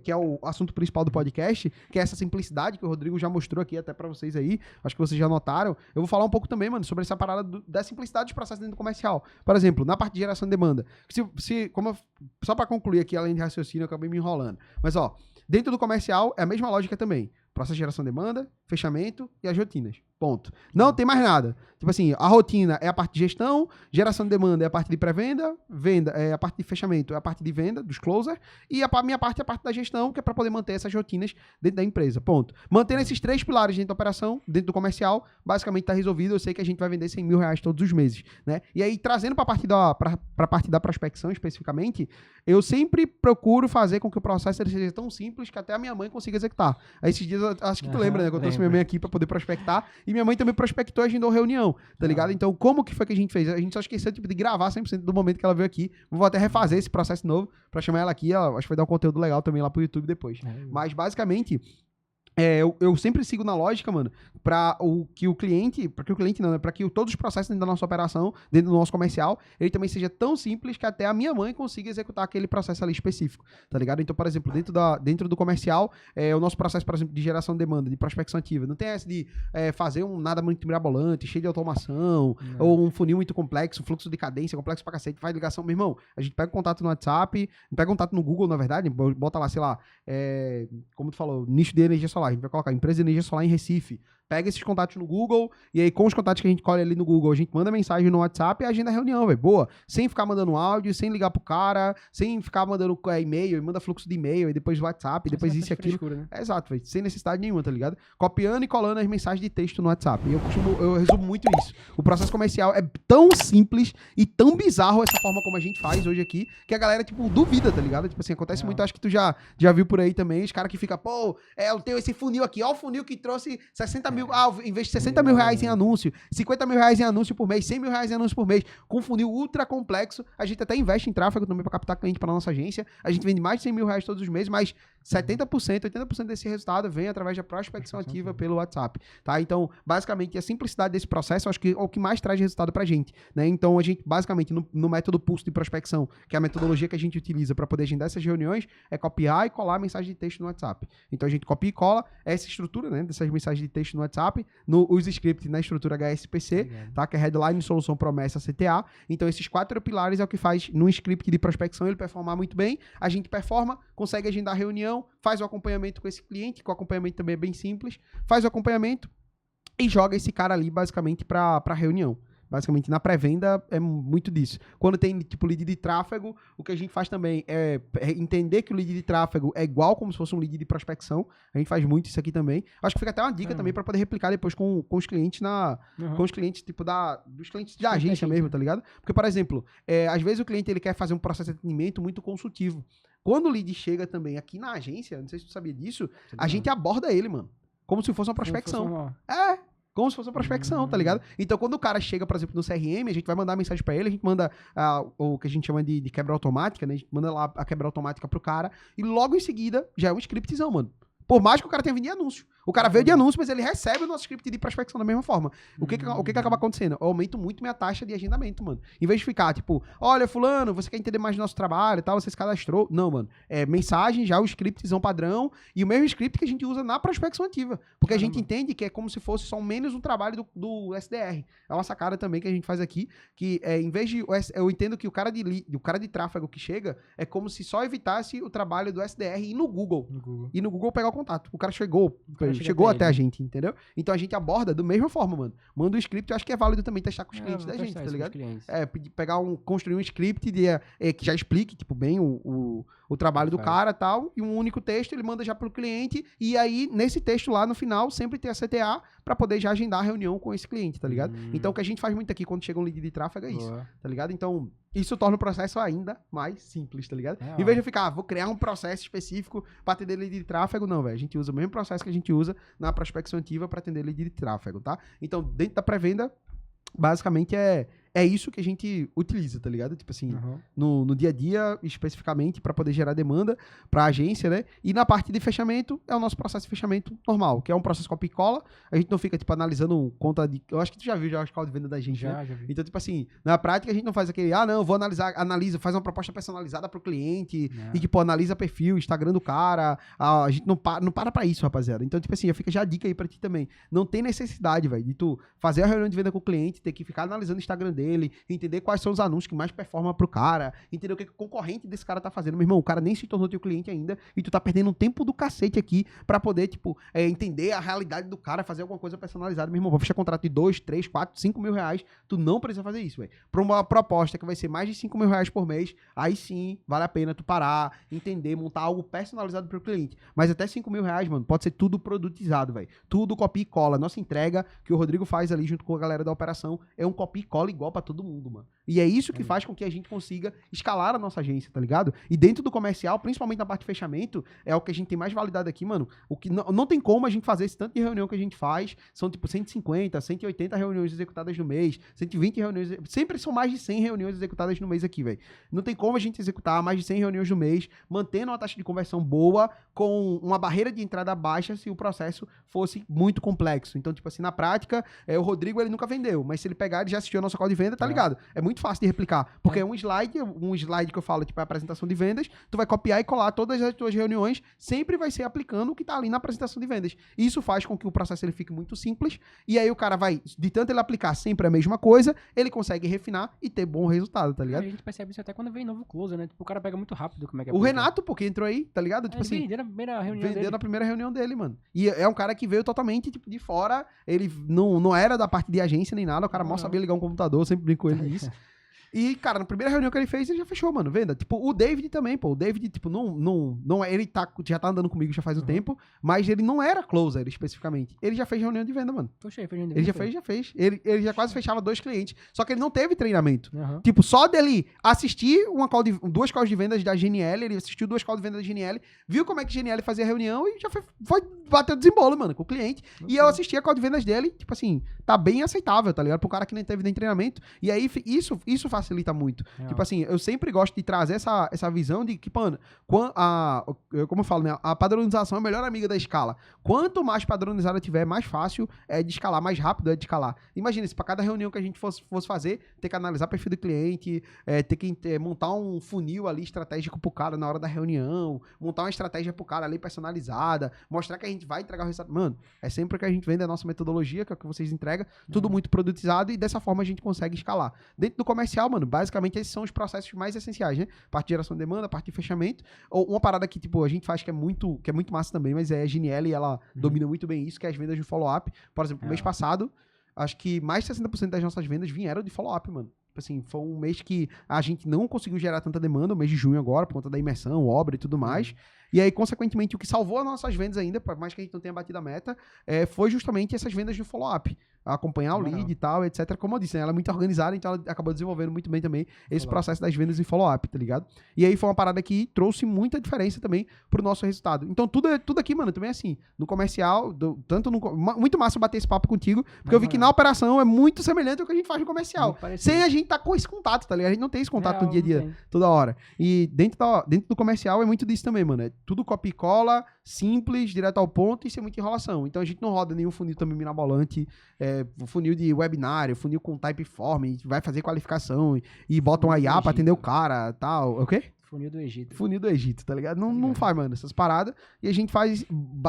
que é o assunto principal do podcast, que é essa simplicidade que o Rodrigo já mostrou aqui até pra vocês aí, acho que vocês já notaram. Eu vou falar um pouco também, mano, sobre essa parada da simplicidade dos processos dentro do comercial. Por exemplo, na parte de geração de demanda, só pra concluir aqui, além de raciocínio, eu acabei me enrolando. Mas, ó, dentro do comercial é a mesma lógica também. Processo de geração de demanda, fechamento e as rotinas. Ponto. Não tem mais nada. Tipo assim, a rotina é a parte de gestão, geração de demanda é a parte de pré-venda, venda é a parte de fechamento, é a parte de venda, dos closer, e a minha parte é a parte da gestão, que é para poder manter essas rotinas dentro da empresa. Ponto. Mantendo esses 3 pilares dentro da operação, dentro do comercial, basicamente tá resolvido. Eu sei que a gente vai vender 100 mil reais todos os meses, né? E aí, trazendo para a parte da prospecção especificamente, eu sempre procuro fazer com que o processo ele seja tão simples que até a minha mãe consiga executar. Aí esses dias, acho que tu lembra, né? Que eu trouxe minha mãe aqui para poder prospectar, e minha mãe também prospectou e agendou reunião, tá ligado? Então, como que foi que a gente fez? A gente só esqueceu tipo, de gravar 100% do momento que ela veio aqui. Vou até refazer esse processo novo pra chamar ela aqui. Ela, acho que vai dar um conteúdo legal também lá pro YouTube depois. Mas, basicamente, eu sempre sigo na lógica, mano, para que o cliente não, né? Para que todos os processos dentro da nossa operação, dentro do nosso comercial, ele também seja tão simples que até a minha mãe consiga executar aquele processo ali específico, tá ligado? Então, por exemplo, dentro do comercial, o nosso processo, por exemplo, de geração de demanda, de prospecção ativa, não tem essa de fazer nada muito mirabolante, cheio de automação, ou um funil muito complexo, fluxo de cadência complexo pra cacete, faz ligação, meu irmão, a gente pega o contato no WhatsApp, pega o contato no Google, na verdade, bota lá, sei lá, como tu falou, nicho de energia solar, a gente vai colocar empresa de energia solar em Recife. Pega esses contatos no Google, e aí com os contatos que a gente colhe ali no Google, a gente manda mensagem no WhatsApp e agenda a reunião, velho. Boa. Sem ficar mandando áudio, sem ligar pro cara, sem ficar mandando e-mail, manda fluxo de e-mail, e depois WhatsApp, e depois isso e aquilo. Frescura, né? Exato, velho. Sem necessidade nenhuma, tá ligado? Copiando e colando as mensagens de texto no WhatsApp. E eu resumo muito isso. O processo comercial é tão simples e tão bizarro essa forma como a gente faz hoje aqui, que a galera, tipo, duvida, tá ligado? Tipo assim, acontece muito, acho que tu já viu por aí também, os caras que ficam, pô, eu tenho esse funil aqui, ó o funil que trouxe 60 mil, em vez de 60 mil reais em anúncio, 50 mil reais em anúncio por mês, 100 mil reais em anúncio por mês, com um funil ultra complexo, a gente até investe em tráfego também para captar cliente para nossa agência, a gente vende mais de 100 mil reais todos os meses, mas 70%, 80% desse resultado vem através da prospecção ativa pelo WhatsApp, tá? Então, basicamente, a simplicidade desse processo, eu acho que é o que mais traz resultado pra gente, né? Então, a gente, basicamente, no método pulso de prospecção, que é a metodologia que a gente utiliza para poder agendar essas reuniões, é copiar e colar a mensagem de texto no WhatsApp. Então, a gente copia e cola essa estrutura, né, dessas mensagens de texto no WhatsApp, os scripts na estrutura HSPC, tá? Que é Headline, Solução, Promessa, CTA. Então, esses 4 pilares é o que faz num script de prospecção ele performar muito bem. A gente performa, consegue agendar a reunião, faz o acompanhamento com esse cliente, que o acompanhamento também é bem simples, faz o acompanhamento e joga esse cara ali, basicamente, pra reunião. Basicamente, na pré-venda é muito disso. Quando tem, tipo, lead de tráfego, o que a gente faz também é entender que o lead de tráfego é igual como se fosse um lead de prospecção. A gente faz muito isso aqui também. Acho que fica até uma dica também para poder replicar depois com os clientes com os clientes, tipo, dos clientes da agência mesmo, tá ligado? Porque, por exemplo, às vezes o cliente ele quer fazer um processo de atendimento muito consultivo. Quando o lead chega também aqui na agência, não sei se tu sabia disso, a gente aborda ele, mano. Como se fosse uma prospecção. Como se fosse uma prospecção, tá ligado? Então, quando o cara chega, por exemplo, no CRM, a gente vai mandar mensagem pra ele, a gente manda o que a gente chama de quebra automática, né? A gente manda lá a quebra automática pro cara, e logo em seguida já é um scriptzão, mano. Por mais que o cara tenha vindo de anúncio. O cara veio de anúncio, mas ele recebe o nosso script de prospecção da mesma forma. O que acaba acontecendo? Eu aumento muito minha taxa de agendamento, mano. Em vez de ficar, tipo, olha, fulano, você quer entender mais do nosso trabalho e tal, você se cadastrou. Não, mano. É mensagem, já o scriptzão padrão e o mesmo script que a gente usa na prospecção ativa. Porque a gente entende que é como se fosse só menos um trabalho do SDR. É uma sacada também que a gente faz aqui, que em vez de... Eu entendo que o cara de tráfego que chega é como se só evitasse o trabalho do SDR ir no Google. E no Google pegar o contato. O cara chegou até a gente, entendeu? Então a gente aborda da mesma forma, mano. Manda um script, eu acho que é válido também testar com os clientes da gente, tá ligado? Construir um script que já explique, tipo, bem o trabalho do cara e tal, e um único texto, ele manda já pro cliente, e aí, nesse texto lá, no final, sempre tem a CTA pra poder já agendar a reunião com esse cliente, tá ligado? Então, o que a gente faz muito aqui quando chega um lead de tráfego é isso, tá ligado? Então, isso torna o processo ainda mais simples, tá ligado? Em vez de eu ficar, vou criar um processo específico pra atender lead de tráfego, não, velho. A gente usa o mesmo processo que a gente usa na prospecção ativa pra atender lead de tráfego, tá? Então, dentro da pré-venda, basicamente é isso que a gente utiliza, tá ligado? Tipo assim, no dia a dia, especificamente, para poder gerar demanda para a agência, né? E na parte de fechamento, é o nosso processo de fechamento normal, que é um processo copia e cola. A gente não fica, tipo, analisando conta de... Eu acho que tu já viu a escola de venda da gente, né? Já vi. Então, tipo assim, na prática, a gente não faz aquele, não, vou analisa, faz uma proposta personalizada pro cliente e, tipo, analisa perfil, Instagram do cara. A gente não para pra isso, rapaziada. Então, tipo assim, fica já a dica aí pra ti também. Não tem necessidade, velho, de tu fazer a reunião de venda com o cliente, ter que ficar analisando o Instagram dele, dele, entender quais são os anúncios que mais performam pro cara, entender o que o concorrente desse cara tá fazendo. Meu irmão, o cara nem se tornou teu cliente ainda e tu tá perdendo um tempo do cacete aqui pra poder, tipo, entender a realidade do cara, fazer alguma coisa personalizada. Meu irmão, vou fechar contrato de 2, 3, 4, 5 mil reais, tu não precisa fazer isso, velho. Pra uma proposta que vai ser mais de 5 mil reais por mês, aí sim, vale a pena tu parar, entender, montar algo personalizado pro cliente. Mas até 5 mil reais, mano, pode ser tudo produtizado, velho. Tudo copia e cola. Nossa entrega que o Rodrigo faz ali junto com a galera da operação é um copia e cola igual pra todo mundo, mano. E é isso que faz com que a gente consiga escalar a nossa agência, tá ligado? E dentro do comercial, principalmente na parte de fechamento, é o que a gente tem mais validade aqui, mano. O que não tem como a gente fazer esse tanto de reunião que a gente faz. São tipo 150, 180 reuniões executadas no mês, 120 reuniões. Sempre são mais de 100 reuniões executadas no mês aqui, velho. Não tem como a gente executar mais de 100 reuniões no mês, mantendo uma taxa de conversão boa, com uma barreira de entrada baixa, se o processo fosse muito complexo. Então, tipo assim, na prática, o Rodrigo, ele nunca vendeu, mas se ele pegar, ele já assistiu a nossa call de venda, tá ligado? É muito fácil de replicar, porque um slide que eu falo, tipo, é a apresentação de vendas, tu vai copiar e colar todas as tuas reuniões, sempre vai ser aplicando o que tá ali na apresentação de vendas. Isso faz com que o processo ele fique muito simples, e aí o cara vai, de tanto ele aplicar sempre a mesma coisa, ele consegue refinar e ter bom resultado, tá ligado? A gente percebe isso até quando vem novo closer, né? Tipo, o cara pega muito rápido como é que é. O Renato, porque entrou aí, tá ligado? Tipo assim, vendeu na primeira reunião vendeu dele. na primeira reunião dele, mano. E é um cara que veio totalmente, tipo, de fora, ele não era da parte de agência nem nada, o cara mal sabia ligar um computador, sempre brinco com ele nisso. E, cara, na primeira reunião que ele fez, ele já fechou, mano, venda. Tipo, o David também, pô. O David, tipo, ele já tá andando comigo já faz um tempo, mas ele não era closer, especificamente. Ele já fez reunião de venda, mano. Poxa, fez reunião de Ele venda. já fez. Ele já quase fechava 2 clientes. Só que ele não teve treinamento. Uhum. Tipo, só dele assistir duas calls de vendas da GNL, ele assistiu 2 calls de vendas da GNL, viu como é que a GNL fazia a reunião e já foi bater o desembolo, mano, com o cliente. E eu assisti a call de vendas dele, tipo assim, tá bem aceitável, tá ligado? Pro cara que nem teve nem treinamento. E aí, isso facilita muito. Tipo assim, eu sempre gosto de trazer essa visão de que, mano, como eu falo, né? A padronização é a melhor amiga da escala. Quanto mais padronizada tiver, mais fácil é de escalar, mais rápido é de escalar. Imagina, se pra cada reunião que a gente fosse fazer, ter que analisar o perfil do cliente, ter que montar um funil ali estratégico pro cara na hora da reunião, montar uma estratégia pro cara ali personalizada, mostrar que a gente vai entregar o resultado. Mano, é sempre o que a gente vende a nossa metodologia, que é o que vocês entregam, tudo muito produtizado e dessa forma a gente consegue escalar. Dentro do comercial, mano, basicamente esses são os processos mais essenciais, né? Parte de geração de demanda, parte de fechamento. Ou uma parada que, tipo, a gente faz que é muito massa também, mas a GNL, ela domina muito bem isso, que é as vendas de follow-up. Por exemplo, mês passado, acho que mais de 60% das nossas vendas vieram de follow-up, mano. Assim, foi um mês que a gente não conseguiu gerar tanta demanda, o mês de junho agora, por conta da imersão, obra e tudo mais. E aí, consequentemente, o que salvou as nossas vendas ainda, por mais que a gente não tenha batido a meta, foi justamente essas vendas de follow-up. Acompanhar o lead e tal, etc. Como eu disse, né, ela é muito organizada, então ela acabou desenvolvendo muito bem também esse processo das vendas e follow-up, tá ligado? E aí foi uma parada que trouxe muita diferença também pro nosso resultado. Então tudo aqui, mano, também é assim, no comercial, muito massa bater esse papo contigo, porque eu vi que na operação é muito semelhante ao que a gente faz no comercial. Sem a gente tá com esse contato, tá ligado? A gente não tem esse contato no dia a dia, toda hora. E dentro do comercial é muito disso também, mano. É tudo copia e cola, simples, direto ao ponto e sem muita enrolação. Então a gente não roda nenhum funil também mirabolante, funil de webinário, funil com typeform, vai fazer qualificação e bota um IA pra atender o cara, tal. O quê? Funil do Egito. Funil do Egito, tá ligado? Não faz, mano, essas paradas. E a gente faz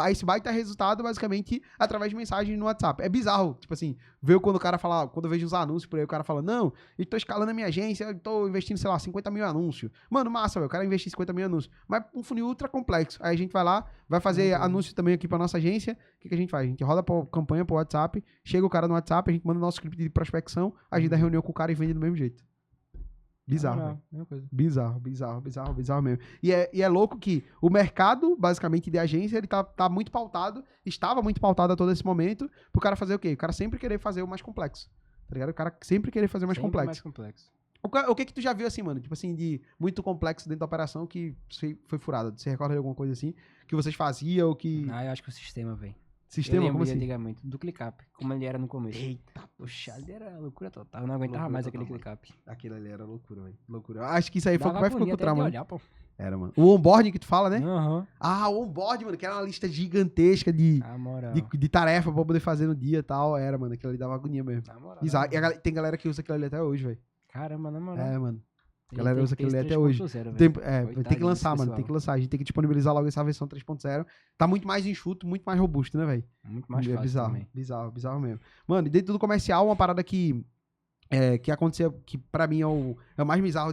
esse baita resultado, basicamente, através de mensagem no WhatsApp. É bizarro, tipo assim, ver quando o cara fala, quando eu vejo uns anúncios por aí, o cara fala, não, eu tô escalando a minha agência, eu tô investindo, sei lá, 50 mil anúncios. Mano, massa, velho, o cara investir 50 mil anúncios. Mas um funil ultra complexo. Aí a gente vai lá, vai fazer anúncio também aqui pra nossa agência. O que a gente faz? A gente roda a campanha pro WhatsApp, chega o cara no WhatsApp, a gente manda o nosso script de prospecção, a gente dá reunião com o cara e vende do mesmo jeito. Bizarro, bizarro mesmo. E é louco que o mercado, basicamente, de agência, ele tá muito pautado, estava muito pautado a todo esse momento, pro cara fazer o quê? O cara sempre querer fazer o mais complexo, tá ligado? O cara sempre querer fazer o mais complexo. O que tu já viu, assim, mano? Tipo assim, de muito complexo dentro da operação que foi furada. Você recorda de alguma coisa assim? Que vocês faziam ou que... Ah, eu acho que o sistema, velho. Sistema, como assim? Antigamente, do ClickUp, como ele era no começo. Eita. Poxa, ali era loucura total. Eu não aguentava mais aquele ClickUp. Aquele ali era loucura, velho. Loucura. Acho que isso aí foi o que vai ficar com o trauma, trauma. olhar, pô. Era, mano. O onboarding que tu fala, né? Uhum. Ah, o onboarding, mano, que era uma lista gigantesca de tarefa pra poder fazer no dia e tal. Era, mano, aquilo ali dava agonia mesmo. Na moral. Exato. E tem galera que usa aquilo ali até hoje, velho. Caramba, na moral. É, mano. A galera usa aquilo ali até hoje. Tem que lançar, mano. Tem que lançar. A gente tem que disponibilizar logo essa versão 3.0. Tá muito mais enxuto, muito mais robusto, né, velho? Muito mais fácil bizarro, também. bizarro mesmo. Mano, e dentro do comercial, uma parada que que acontecia, que pra mim é o mais bizarro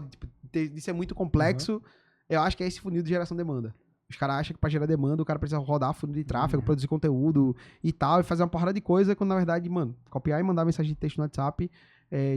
de ser muito complexo, eu acho que é esse funil de geração de demanda. Os caras acham que pra gerar demanda o cara precisa rodar funil de tráfego, produzir conteúdo e tal, e fazer uma porrada de coisa, quando na verdade, mano, copiar e mandar mensagem de texto no WhatsApp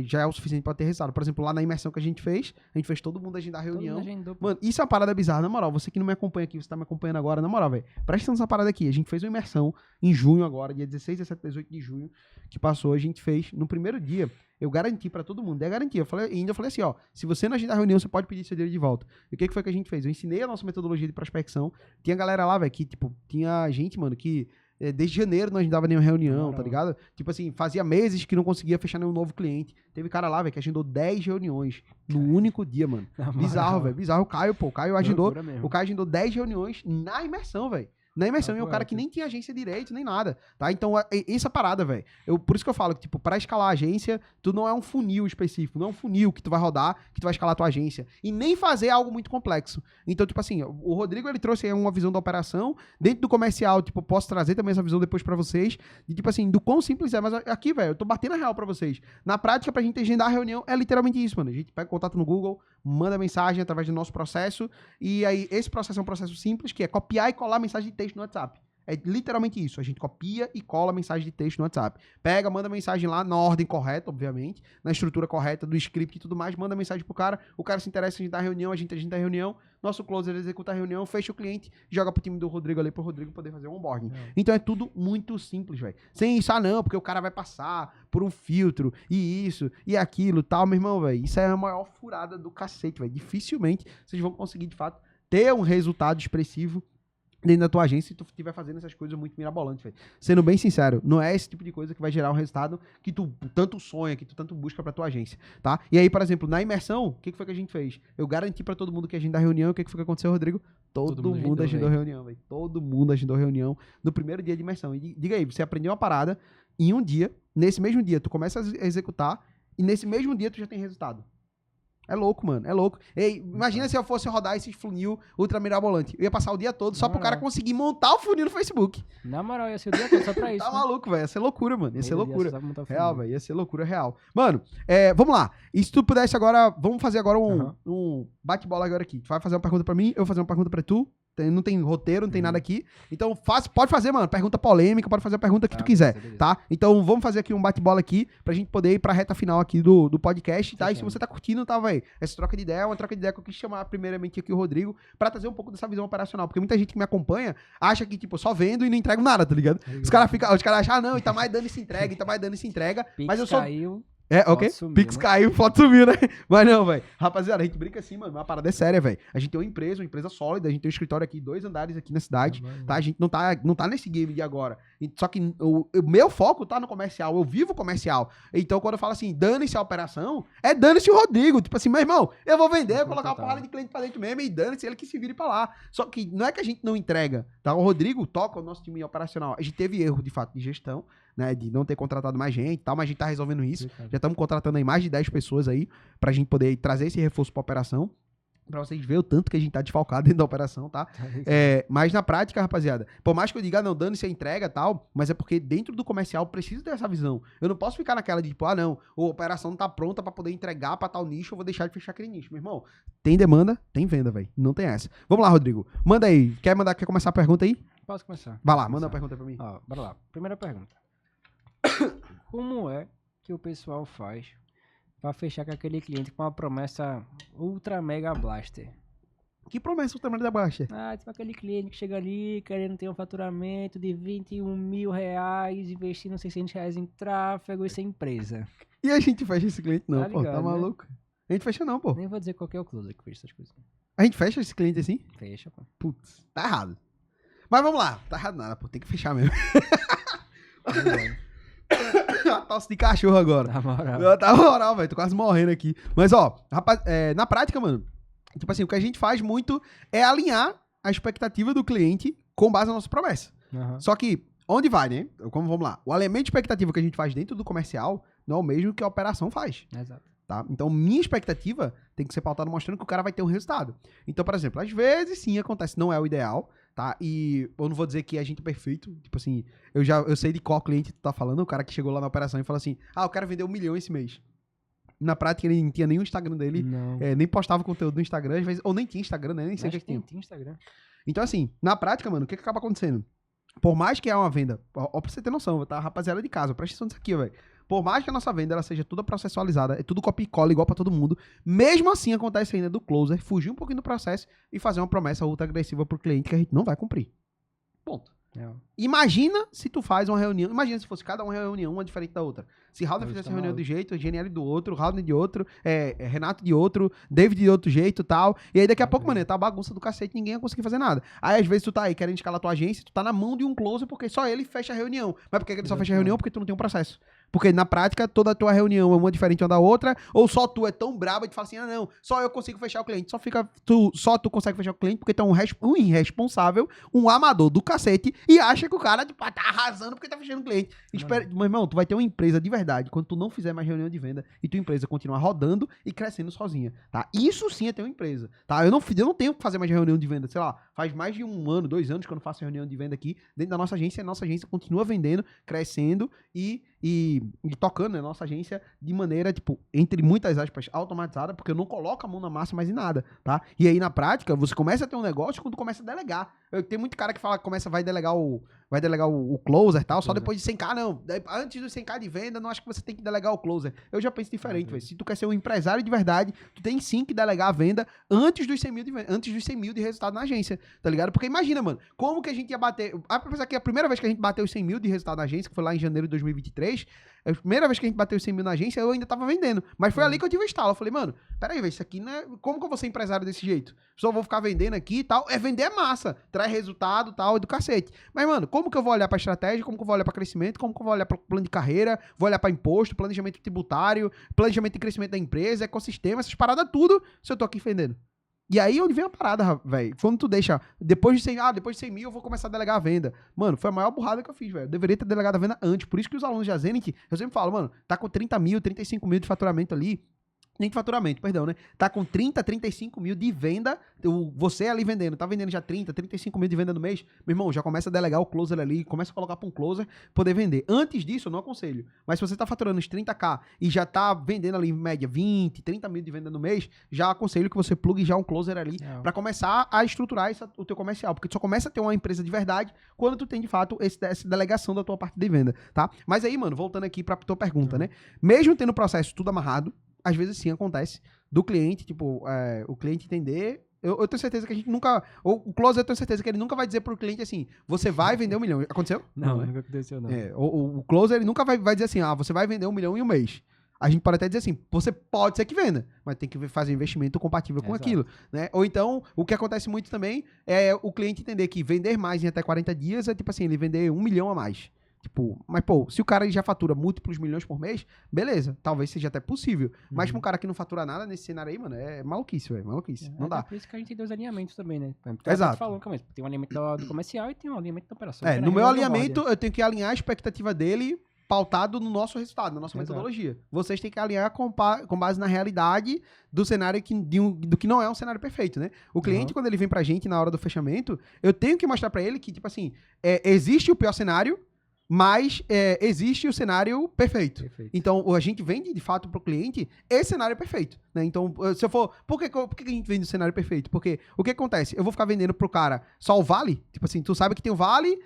já é o suficiente pra ter resultado. Por exemplo, lá na imersão que a gente fez todo mundo agendar reunião. Mano, isso é uma parada bizarra, na moral. Você que não me acompanha aqui, você tá me acompanhando agora, na moral, velho. Presta atenção nessa parada aqui. A gente fez uma imersão em junho agora, dia 16, 17, 18 de junho, que passou, a gente fez. No primeiro dia, eu garanti pra todo mundo, garantia. Ainda falei assim, ó, se você não agendar a reunião, você pode pedir seu dinheiro de volta. E o que foi que a gente fez? Eu ensinei a nossa metodologia de prospecção. Tinha galera lá, velho, que, tipo, tinha gente, mano, que desde janeiro não agendava nenhuma reunião, tá ligado? Tipo assim, fazia meses que não conseguia fechar nenhum novo cliente. Teve cara lá, velho, que agendou 10 reuniões no único dia, mano. Bizarro, velho. Bizarro. O Caio agendou. O Caio agendou 10 reuniões na imersão, velho. Na imersão, e um cara que nem tinha agência direito, nem nada, tá? Então, essa parada, velho. Por isso que eu falo que, tipo, pra escalar a agência, tu não é um funil específico, não é um funil que tu vai rodar, que tu vai escalar a tua agência. E nem fazer algo muito complexo. Então, tipo assim, o Rodrigo, ele trouxe aí uma visão da operação. Dentro do comercial, tipo, eu posso trazer também essa visão depois pra vocês. De, tipo assim, do quão simples é. Mas aqui, velho, eu tô batendo a real pra vocês. Na prática, pra gente agendar a reunião, é literalmente isso, mano. A gente pega contato no Google, manda mensagem através do nosso processo. E aí, esse processo é um processo simples, que é copiar e colar mensagem de texto no WhatsApp. É literalmente isso. A gente copia e cola mensagem de texto no WhatsApp. Pega, manda mensagem lá na ordem correta, obviamente, na estrutura correta do script e tudo mais, manda mensagem pro cara, o cara se interessa em agendar a reunião, a gente agenda a reunião, nosso closer executa a reunião, fecha o cliente, joga pro time do Rodrigo ali, pro Rodrigo poder fazer um onboarding. Então é tudo muito simples, velho. Sem isso, não, porque o cara vai passar por um filtro, e isso, e aquilo, tal, meu irmão, velho. Isso é a maior furada do cacete, velho. Dificilmente vocês vão conseguir, de fato, ter um resultado expressivo dentro da tua agência, se tu estiver fazendo essas coisas muito mirabolantes, velho. Sendo bem sincero, não é esse tipo de coisa que vai gerar um resultado que tu tanto sonha, que tu tanto busca pra tua agência, tá? E aí, por exemplo, na imersão, o que foi que a gente fez? Eu garanti pra todo mundo que agendar reunião, o que foi que aconteceu, Rodrigo? Todo mundo agendou reunião, velho. Todo mundo agendou reunião no primeiro dia de imersão. E diga aí, você aprendeu uma parada em um dia, nesse mesmo dia tu começa a executar e nesse mesmo dia tu já tem resultado. É louco, mano. É louco. Ei, imagina se eu fosse rodar esse funil ultra mirabolante. Eu ia passar o dia todo só pro cara conseguir montar o funil no Facebook. Na moral, ia ser o dia todo só pra isso. Tá maluco, velho. Ia ser loucura, mano. Ia ser loucura. Real, velho. Ia ser loucura real. Mano, vamos lá. E se tu pudesse agora... Vamos fazer agora um bate-bola agora aqui. Tu vai fazer uma pergunta pra mim, eu vou fazer uma pergunta pra tu. Não tem roteiro, não tem nada aqui. Então, pode fazer, mano. Pergunta polêmica, pode fazer a pergunta que tu quiser, beleza. Tá? Então, vamos fazer aqui um bate-bola aqui pra gente poder ir pra reta final aqui do podcast, tá? E se você tá curtindo, tá, velho? Essa troca de ideia é uma troca de ideia que eu quis chamar primeiramente aqui o Rodrigo pra trazer um pouco dessa visão operacional. Porque muita gente que me acompanha acha que, tipo, só vendo e não entrego nada, tá ligado? Os caras acham, não, Itamar dando esse entrega, mas eu sou... Caiu. Ok? Pix caiu, foto sumiu, né? Mas não, velho. Rapaziada, a gente brinca assim, mano. Uma parada é séria, velho. A gente tem uma empresa sólida. A gente tem um escritório aqui, 2 andares aqui na cidade, tá? A gente não tá nesse game de agora. Só que o meu foco tá no comercial. Eu vivo comercial. Então, quando eu falo assim, dane-se a operação, dane-se o Rodrigo. Tipo assim, meu irmão, eu vou vender, colocar uma porrada de cliente pra dentro mesmo e dane-se ele que se vire pra lá. Só que não é que a gente não entrega, tá? O Rodrigo toca o nosso time operacional. A gente teve erro, de fato, de gestão, né? De não ter contratado mais gente e tal, mas a gente tá resolvendo isso. Já estamos contratando aí mais de 10 pessoas aí, pra gente poder trazer esse reforço pra operação, pra vocês verem o tanto que a gente tá desfalcado dentro da operação, tá? Mas na prática, rapaziada, por mais que eu diga, não, dane-se a entrega e tal, mas é porque dentro do comercial precisa ter essa visão. Eu não posso ficar naquela de, tipo, não, a operação não tá pronta pra poder entregar pra tal nicho, eu vou deixar de fechar aquele nicho. Meu irmão, tem demanda, tem venda, velho. Não tem essa. Vamos lá, Rodrigo. Manda aí. Quer começar a pergunta aí? Posso começar. Vai lá, manda uma pergunta pra mim. Ó, bora lá. Primeira pergunta. Como é que o pessoal faz pra fechar com aquele cliente com uma promessa ultra mega blaster? Que promessa ultra mega blaster? Tipo aquele cliente que chega ali querendo ter um faturamento de 21 mil reais, investindo 600 reais em tráfego e sem empresa. E a gente fecha esse cliente não, pô, ligado, tá maluco? Né? A gente fecha não, pô. Nem vou dizer qual que é o closer que fecha essas coisas. A gente fecha esse cliente assim? Fecha, pô. Putz, tá errado. Mas vamos lá, tá errado nada, pô, tem que fechar mesmo. A tosse de cachorro agora. Tá moral, velho. Tô quase morrendo aqui. Mas, ó, rapaz, na prática, mano, tipo assim, o que a gente faz muito é alinhar a expectativa do cliente com base na nossa promessa. Só que, onde vai, né? Vamos lá. O elemento de expectativa que a gente faz dentro do comercial não é o mesmo que a operação faz. Exato. Tá? Então, minha expectativa tem que ser pautada mostrando que o cara vai ter um resultado. Então, por exemplo, às vezes sim acontece, não é o ideal, tá? E eu não vou dizer que a gente é perfeito. Tipo assim, eu sei de qual cliente tu tá falando, o cara que chegou lá na operação e falou assim, eu quero vender 1 milhão esse mês. Na prática, ele não tinha nem o Instagram dele, Não. nem postava conteúdo no Instagram, às vezes, ou nem tinha Instagram, né? Nem sei o Acho que tinha. tem Instagram. Então, assim, na prática, mano, o que acaba acontecendo? Por mais que é uma venda, ó, pra você ter noção, tá? Rapaziada de casa, presta atenção nisso aqui, velho. Por mais que a nossa venda ela seja toda processualizada, é tudo copia e cola igual pra todo mundo, mesmo assim acontece ainda do closer fugir um pouquinho do processo e fazer uma promessa ultra agressiva pro cliente que a gente não vai cumprir. Ponto. Imagina se tu faz uma reunião, imagina se fosse cada uma reunião, uma diferente da outra. Se Haldner fizesse reunião de jeito, Geniali do outro, Haldner de outro, Renato de outro, David de outro jeito e tal. E aí daqui a pouco, mano, tá a bagunça do cacete, ninguém ia conseguir fazer nada. Aí às vezes tu tá aí querendo escalar tua agência, tu tá na mão de um closer porque só ele fecha a reunião. Mas por que ele só fecha a reunião? Porque tu não tem um processo. Porque na prática, toda a tua reunião é uma diferente uma da outra, ou só tu é tão braba e tu fala assim, não, só eu consigo fechar o cliente. Só tu consegue fechar o cliente porque tu é um irresponsável, um amador do cacete e acha que o cara tipo, tá arrasando porque tá fechando o cliente. Meu irmão, tu vai ter uma empresa de verdade quando tu não fizer mais reunião de venda e tua empresa continuar rodando e crescendo sozinha, tá? Isso sim é ter uma empresa, tá? Eu não tenho que fazer mais reunião de venda, sei lá, faz mais de 1 ano, 2 anos que eu não faço reunião de venda aqui dentro da nossa agência, a nossa agência continua vendendo, crescendo e tocando, né, nossa agência de maneira, tipo, entre muitas aspas, automatizada, porque eu não coloco a mão na massa mais em nada, tá? E aí, na prática, você começa a ter um negócio quando começa a delegar. Tem muito cara que fala que vai delegar o closer e tal, só depois de 100k, não. Antes dos 100k de venda, não acho que você tem que delegar o closer. Eu já penso diferente, velho. Se tu quer ser um empresário de verdade, tu tem sim que delegar a venda antes dos 100 mil de resultado na agência, tá ligado? Porque imagina, mano, como que a gente ia bater... Apesar que a primeira vez que a gente bateu os 100 mil de resultado na agência, que foi lá em janeiro de 2023, a primeira vez que a gente bateu os 100 mil na agência, eu ainda tava vendendo. Mas foi ali que eu tive o estalo. Eu falei, mano, peraí, velho, isso aqui não é... Como que eu vou ser empresário desse jeito? Só vou ficar vendendo aqui e tal. Vender é massa. Traz resultado e tal, é do cacete. Mas, mano, como que eu vou olhar pra estratégia? Como que eu vou olhar pra crescimento? Como que eu vou olhar pra plano de carreira? Vou olhar pra imposto, planejamento tributário, planejamento de crescimento da empresa, ecossistema, essas paradas tudo, se eu tô aqui vendendo. E aí onde vem a parada, velho. Quando tu deixa, depois de 100 mil eu vou começar a delegar a venda. Mano, foi a maior burrada que eu fiz, velho. Eu deveria ter delegado a venda antes. Por isso que os alunos da Zenit, eu sempre falo, mano, tá com 30 mil, 35 mil de faturamento ali. Nem de faturamento, perdão, né? Tá com 30, 35 mil de venda, você ali vendendo, tá vendendo já 30, 35 mil de venda no mês, meu irmão, já começa a delegar o closer ali, começa a colocar pra um closer poder vender. Antes disso, eu não aconselho. Mas se você tá faturando os 30k e já tá vendendo ali em média 20, 30 mil de venda no mês, já aconselho que você plugue já um closer ali pra começar a estruturar o teu comercial, porque tu só começa a ter uma empresa de verdade quando tu tem, de fato, essa delegação da tua parte de venda, tá? Mas aí, mano, voltando aqui pra tua pergunta, né? Mesmo tendo o processo tudo amarrado, às vezes sim acontece do cliente, tipo, o cliente entender. Eu tenho certeza que a gente nunca. O closer, eu tenho certeza que ele nunca vai dizer pro cliente assim: você vai vender 1 milhão. Aconteceu? Não, né? nunca aconteceu, não. O closer, ele nunca vai dizer assim: você vai vender 1 milhão em um mês. A gente pode até dizer assim: você pode ser que venda, mas tem que fazer investimento compatível com aquilo, né? Ou então, o que acontece muito também é o cliente entender que vender mais em até 40 dias é tipo assim: ele vender 1 milhão a mais. Tipo, mas pô, se o cara já fatura múltiplos milhões por mês, beleza, talvez seja até possível. Mas pra um cara que não fatura nada nesse cenário aí, mano, é maluquice, velho, maluquice. Não dá. Por isso que a gente tem 2 alinhamentos também, né? Exato. Falou, tem um alinhamento do comercial e tem um alinhamento da operação. No meu alinhamento, eu tenho que alinhar a expectativa dele pautado no nosso resultado, na nossa metodologia. Vocês têm que alinhar com base na realidade do cenário do que não é um cenário perfeito, né? O cliente, quando ele vem pra gente na hora do fechamento, eu tenho que mostrar pra ele que, tipo assim, existe o pior cenário, mas existe o cenário perfeito. Então, a gente vende, de fato, pro cliente esse cenário perfeito, né? Então, se eu for... Por que a gente vende o cenário perfeito? Porque o que acontece? Eu vou ficar vendendo pro cara só o vale? Tipo assim, tu sabe que tem o vale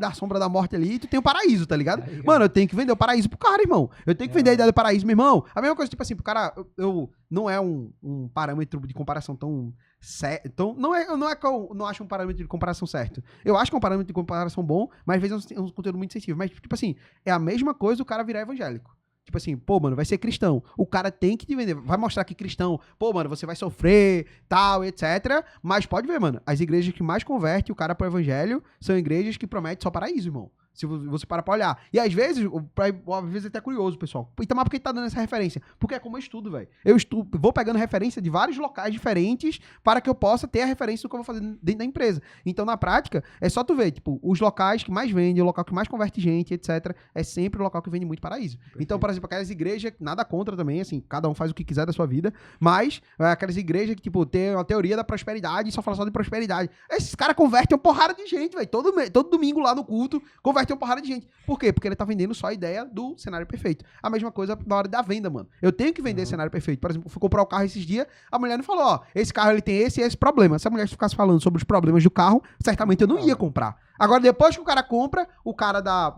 da sombra da morte ali, e tu tem o paraíso, tá ligado? Mano, eu tenho que vender o paraíso pro cara, irmão. Eu tenho que vender a ideia do paraíso, meu irmão. A mesma coisa, tipo assim, pro cara... não é um parâmetro de comparação tão... Então, não é que eu não acho um parâmetro de comparação certo. Eu acho que é um parâmetro de comparação bom, mas às vezes é um conteúdo muito sensível. Mas, tipo assim, é a mesma coisa o cara virar evangélico. Tipo assim, pô, mano, vai ser cristão. O cara tem que te vender. Vai mostrar que cristão, pô, mano, você vai sofrer, tal, etc. Mas pode ver, mano, as igrejas que mais convertem o cara pro evangelho são igrejas que prometem só paraíso, irmão. Se você para pra olhar. E às vezes é até curioso, pessoal. Então, mas por que tá dando essa referência? Porque é como eu estudo, velho. Eu vou pegando referência de vários locais diferentes para que eu possa ter a referência do que eu vou fazer dentro da empresa. Então, na prática, é só tu ver, tipo, os locais que mais vendem, o local que mais converte gente, etc. É sempre o local que vende muito paraíso. Perfeito. Então, por exemplo, aquelas igrejas, nada contra também, assim, cada um faz o que quiser da sua vida, mas aquelas igrejas que, tipo, tem a teoria da prosperidade e só fala só de prosperidade. Esses caras convertem uma porrada de gente, velho. Todo domingo lá no culto, converte vai ter uma porrada de gente. Por quê? Porque ele tá vendendo só a ideia do cenário perfeito. A mesma coisa na hora da venda, mano. Eu tenho que vender cenário perfeito. Por exemplo, eu fui comprar o carro esses dias, a mulher não falou, ó, esse carro ele tem esse e esse problema. Se a mulher ficasse falando sobre os problemas do carro, certamente eu não ia comprar. Agora, depois que o cara compra,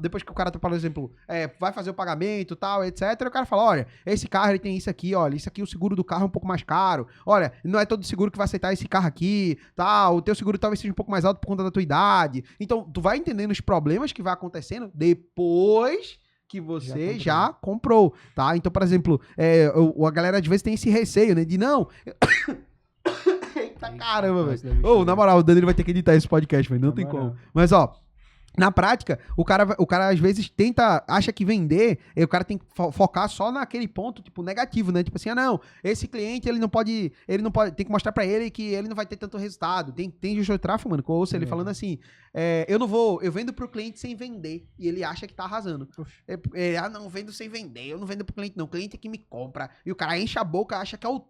depois que o cara, por exemplo, vai fazer o pagamento e tal, etc., o cara fala, olha, esse carro ele tem isso aqui, olha, isso aqui o seguro do carro é um pouco mais caro, olha, não é todo seguro que vai aceitar esse carro aqui, tal, o teu seguro talvez seja um pouco mais alto por conta da tua idade. Então, tu vai entendendo os problemas que vai acontecendo depois que você já comprou, tá? Então, por exemplo, a galera às vezes tem esse receio, né, de não... Eita caramba, velho. Ô, na moral, o Danilo vai ter que editar esse podcast, velho. Não tem como. Mas, ó, na prática, o cara às vezes acha que vender, e o cara tem que focar só naquele ponto, tipo, negativo, né? Tipo assim, não, esse cliente, ele não pode, tem que mostrar pra ele que ele não vai ter tanto resultado. Tem gestor de tráfego, mano, que eu ouço ele falando assim, eu vendo pro cliente sem vender, e ele acha que tá arrasando. Não, vendo sem vender, eu não vendo pro cliente não, o cliente é que me compra, e o cara enche a boca, acha que é o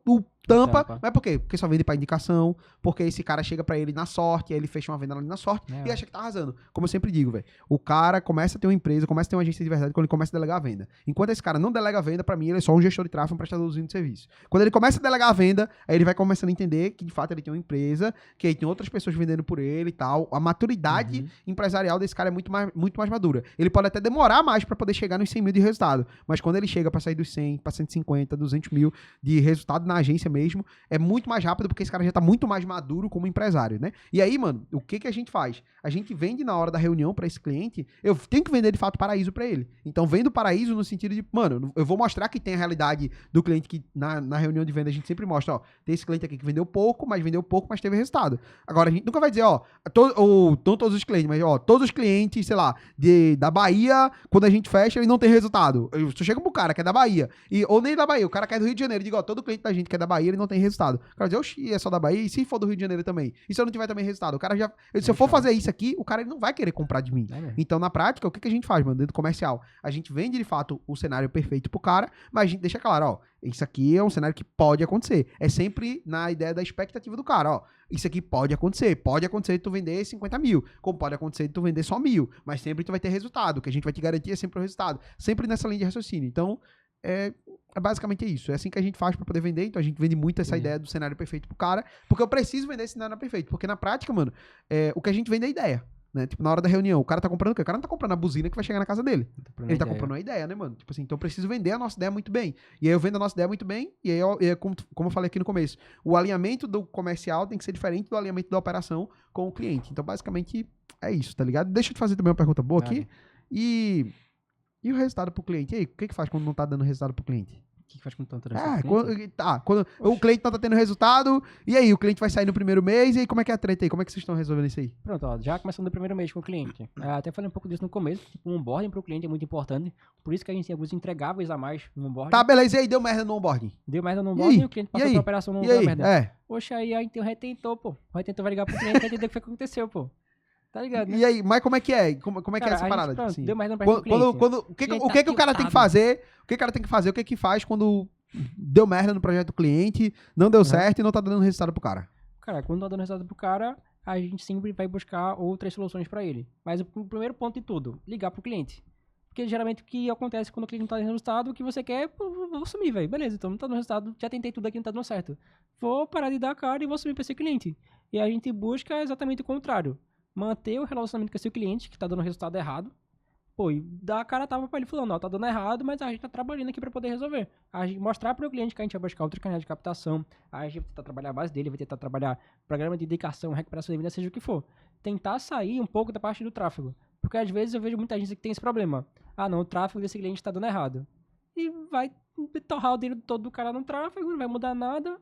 tampa, mas por quê? Porque só vende pra indicação, porque esse cara chega pra ele na sorte, aí ele fecha uma venda ali na sorte, e acha que tá arrasando. Como eu sempre digo, velho, o cara começa a ter uma empresa, começa a ter uma agência de verdade quando ele começa a delegar a venda. Enquanto esse cara não delega a venda, pra mim ele é só um gestor de tráfego, um prestadorzinho de serviço. Quando ele começa a delegar a venda, aí ele vai começando a entender que de fato ele tem uma empresa, que aí tem outras pessoas vendendo por ele e tal. A maturidade empresarial desse cara é muito mais madura. Ele pode até demorar mais pra poder chegar nos 100 mil de resultado, mas quando ele chega pra sair dos 100, pra 150, 200 mil de resultado na agência mesmo, é muito mais rápido porque esse cara já tá muito mais maduro como empresário, né? E aí, mano, o que a gente faz? A gente vende na hora da reunião pra esse cliente, eu tenho que vender de fato paraíso pra ele. Então, vendo paraíso no sentido de, mano, eu vou mostrar que tem a realidade do cliente que na reunião de venda a gente sempre mostra, ó, tem esse cliente aqui que vendeu pouco, mas teve resultado. Agora, a gente nunca vai dizer, ó, não todos os clientes, mas, ó, todos os clientes, sei lá, da Bahia, quando a gente fecha, ele não tem resultado. Tu chega pro cara que é da Bahia, ou nem da Bahia, o cara que é do Rio de Janeiro, digo, ó, todo cliente da gente que é da Bahia, ele não tem resultado. O cara diz, oxi, é só da Bahia, e se for do Rio de Janeiro também? E se eu não tiver também resultado? O cara se eu for fazer isso aqui, o cara ele não vai querer comprar de mim. Então, na prática, o que a gente faz, mano, dentro do comercial? A gente vende, de fato, o cenário perfeito pro cara, mas a gente deixa claro, ó, isso aqui é um cenário que pode acontecer. É sempre na ideia da expectativa do cara, ó, isso aqui pode acontecer de tu vender 50 mil, como pode acontecer de tu vender só 1.000, mas sempre tu vai ter resultado, o que a gente vai te garantir é sempre o resultado, sempre nessa linha de raciocínio. Então, basicamente isso. É assim que a gente faz pra poder vender. Então a gente vende muito essa ideia do cenário perfeito pro cara, porque eu preciso vender esse cenário perfeito, porque na prática, mano, o que a gente vende é ideia, né? Tipo, na hora da reunião, o cara tá comprando o quê? O cara não tá comprando a buzina que vai chegar na casa dele. Ele tá comprando uma ideia, né, mano? Tipo assim, então eu preciso vender a nossa ideia muito bem. E aí eu vendo a nossa ideia muito bem, e aí como eu falei aqui no começo, o alinhamento do comercial tem que ser diferente do alinhamento da operação com o cliente. Então, basicamente, é isso, tá ligado? Deixa eu te fazer também uma pergunta boa aqui. E o resultado pro cliente? E aí, o que faz quando não tá dando resultado pro cliente? O que faz quando não tá dando resultado? Quando o cliente não tá tendo resultado, e aí, o cliente vai sair no primeiro mês, e aí, como é que é a treta aí? Como é que vocês estão resolvendo isso aí? Pronto, ó, já começando no primeiro mês com o cliente. Até falei um pouco disso no começo, tipo, o onboarding pro cliente é muito importante, por isso que a gente tem alguns entregáveis a mais no onboarding. Tá, beleza, e aí, deu merda no onboarding? Deu merda no onboarding, e o cliente passou pra operação, não deu merda. Poxa, aí tem o retentor, pô. O retentor vai ligar pro cliente, vai entender o que foi que aconteceu, pô. Tá ligado, né? E aí, mas como é que é? Como é que é essa parada? Pronto, assim? deu mais não pra cliente. O que o cara tem que fazer? O que o cara tem que fazer? O que faz quando deu merda no projeto do cliente, não deu certo e não tá dando resultado pro cara? Cara, quando não tá dando resultado pro cara, a gente sempre vai buscar outras soluções pra ele. Mas o primeiro ponto de tudo, ligar pro cliente. Porque geralmente o que acontece quando o cliente não tá dando resultado, o que você quer, vou sumir, velho. Beleza, então não tá dando resultado, já tentei tudo aqui, não tá dando certo. Vou parar de dar a cara e vou sumir pra esse cliente. E a gente busca exatamente o contrário. Manter o relacionamento com esse cliente que tá dando resultado errado. Pô, e dar a cara tava pra ele falando, ó, tá dando errado, mas a gente tá trabalhando aqui pra poder resolver. A gente mostrar pro cliente que a gente vai buscar outro canal de captação, a gente vai tentar trabalhar a base dele, vai tentar trabalhar programa de indicação, recuperação de venda, seja o que for. Tentar sair um pouco da parte do tráfego. Porque às vezes eu vejo muita gente que tem esse problema. Ah, não, o tráfego desse cliente tá dando errado. E vai torrar o dinheiro todo do cara no tráfego, não vai mudar nada.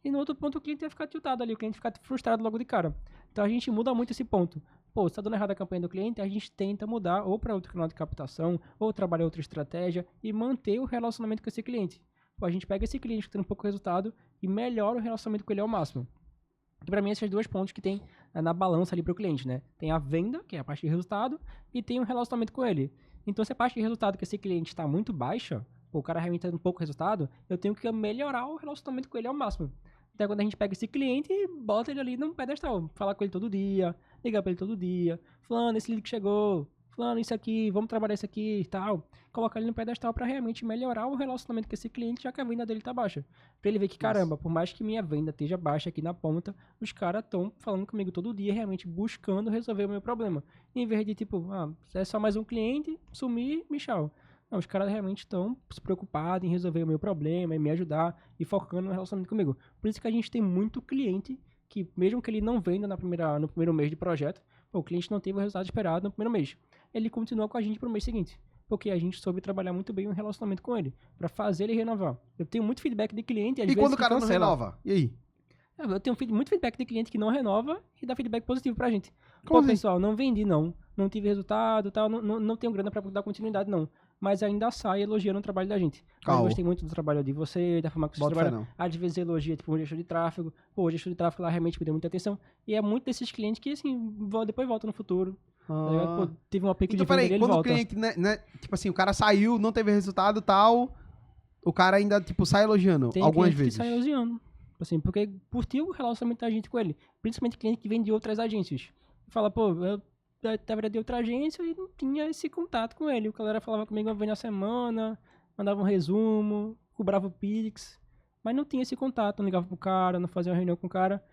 E no outro ponto o cliente vai ficar tiltado ali, o cliente fica frustrado logo de cara. Então a gente muda muito esse ponto. Pô, se tá dando errado a campanha do cliente, a gente tenta mudar ou para outro canal de captação, ou trabalhar outra estratégia e manter o relacionamento com esse cliente. Pô, a gente pega esse cliente que tem um pouco de resultado e melhora o relacionamento com ele ao máximo. E para mim esses dois pontos que tem na balança ali para o cliente, né? Tem a venda, que é a parte de resultado, e tem o relacionamento com ele. Então se a parte de resultado que esse cliente está muito baixa, pô, o cara realmente tem um pouco de resultado, eu tenho que melhorar o relacionamento com ele ao máximo. Então, quando a gente pega esse cliente e bota ele ali num pedestal, falar com ele todo dia, ligar pra ele todo dia, fulano, esse lead que chegou, falando isso aqui, vamos trabalhar isso aqui e tal. Colocar ele no pedestal pra realmente melhorar o relacionamento com esse cliente, já que a venda dele tá baixa. Pra ele ver que, caramba, por mais que minha venda esteja baixa aqui na ponta, os caras estão falando comigo todo dia, realmente buscando resolver o meu problema. Em vez de, tipo, é só mais um cliente, sumir, me tchau. Não, os caras realmente estão se preocupados em resolver o meu problema, em me ajudar e focando no relacionamento comigo. Por isso que a gente tem muito cliente que, mesmo que ele não venda no primeiro mês de projeto, o cliente não teve o resultado esperado no primeiro mês. Ele continua com a gente pro mês seguinte, porque a gente soube trabalhar muito bem o relacionamento com ele, pra fazer ele renovar. Eu tenho muito feedback de cliente, às E vezes, quando o que cara não cancela. renova? E aí? Eu tenho muito feedback de cliente que não renova e dá feedback positivo pra gente. Como Pô, assim? pessoal, não vendi não tive resultado, tal, não tenho grana pra dar continuidade não. Mas ainda sai elogiando o trabalho da gente. Eu Caô. gostei muito do trabalho de você, da forma que você Bota fé, trabalha. não. Às vezes elogia, tipo, o gestor de tráfego. Pô, o gestor de tráfego lá realmente me deu muita atenção. E é muito desses clientes que, assim, depois volta no futuro. Tá ligado? Pô, teve uma pico Então, de venda peraí, dele, quando o volta. cliente, né, tipo assim, o cara saiu, não teve resultado e tal, o cara ainda, tipo, sai elogiando Tem algumas cliente vezes. que sai elogiando. Assim, porque curtiu o relacionamento da gente com ele. Principalmente cliente que vem de outras agências. Fala, pô, eu tava de outra agência e não tinha esse contato com ele. O galera falava comigo uma vez na semana, mandava um resumo, cobrava o Pix, mas não tinha esse contato, não ligava pro cara, não fazia uma reunião com o cara.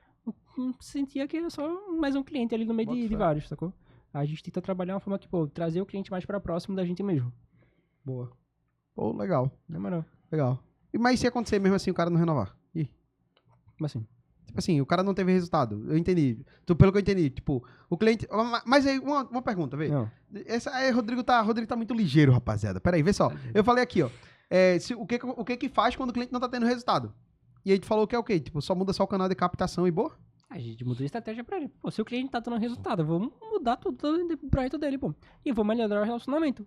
Não sentia que era só mais um cliente ali no meio Bota de fé. vários, sacou? A gente tenta trabalhar uma forma que, pô, trazer o cliente mais pra próximo da gente mesmo. Boa. Pô, legal, Na moral. legal. Mas se acontecer mesmo assim, o cara não renovar? Ih. Como assim? Tipo assim, o cara não teve resultado. Eu entendi. Pelo que eu entendi, tipo, o cliente... Mas aí, uma pergunta, vê. Não. Essa aí, Rodrigo tá muito ligeiro, rapaziada. Peraí, vê só. Eu falei aqui, ó. O que faz quando o cliente não tá tendo resultado? E aí tu falou que é o quê? Tipo, só muda só o canal de captação e boa? A gente mudou a estratégia pra ele. Pô, se o cliente tá dando resultado, vamos mudar tudo do projeto dele, pô. E vou melhorar o relacionamento.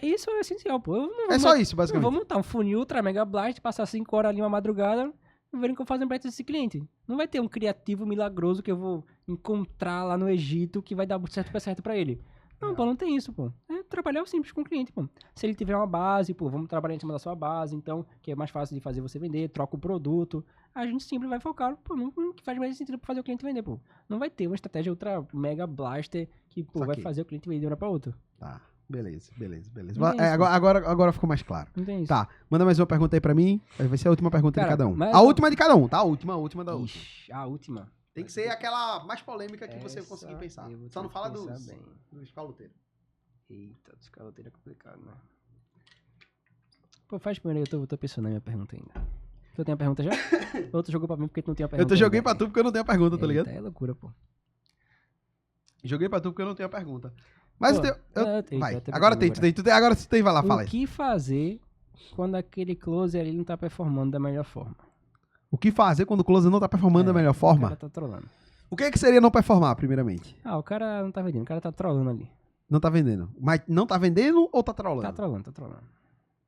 Isso é essencial, pô. Eu não vou É só isso, Não basicamente. vou montar um funil ultra mega blast, passar 5 horas ali uma madrugada, verem como fazer um projeto desse cliente. Não vai ter um criativo milagroso que eu vou encontrar lá no Egito que vai dar certo pra ele. Não, pô, não tem isso, pô. É trabalhar simples com o cliente, pô. Se ele tiver uma base, pô, vamos trabalhar em cima da sua base, então, que é mais fácil de fazer você vender, troca o produto. A gente sempre vai focar, pô, no que faz mais sentido pra fazer o cliente vender, pô. Não vai ter uma estratégia ultra mega blaster que, pô, vai Saquei. fazer o cliente vender de uma pra outra. Tá, beleza. Não tem isso. Agora ficou mais claro. Não tem isso. Tá, manda mais uma pergunta aí pra mim. Aí vai ser a última pergunta Cara, de cada um. mas A eu- última de cada um, tá? A última da última. Ixi, a última. Tem que ser aquela mais polêmica que você Essa conseguir pensar. eu vou Só ter não que fala pensar dos bem. caloteiros. Eita, dos caloteiros é complicado, né? Pô, faz primeiro aí, eu tô pensando na minha pergunta ainda. Tu tem a pergunta já? Ou tu jogou pra mim porque tu não tem a pergunta? Joguei ainda? pra tu porque eu não tenho a pergunta, tá ligado? Eita, é loucura, pô. Joguei pra tu porque eu não tenho a pergunta. Mas Pô, vai, até agora pensei tem, agora tu tem, vai lá, fala O aí. que fazer quando aquele closer ali não tá performando da melhor forma? O que fazer quando o closer não tá performando da melhor O forma? cara tá trolando. O que seria não performar, primeiramente? O cara não tá vendendo, o cara tá trolando ali. Não tá vendendo. Mas não tá vendendo ou tá trolando? Tá trolando.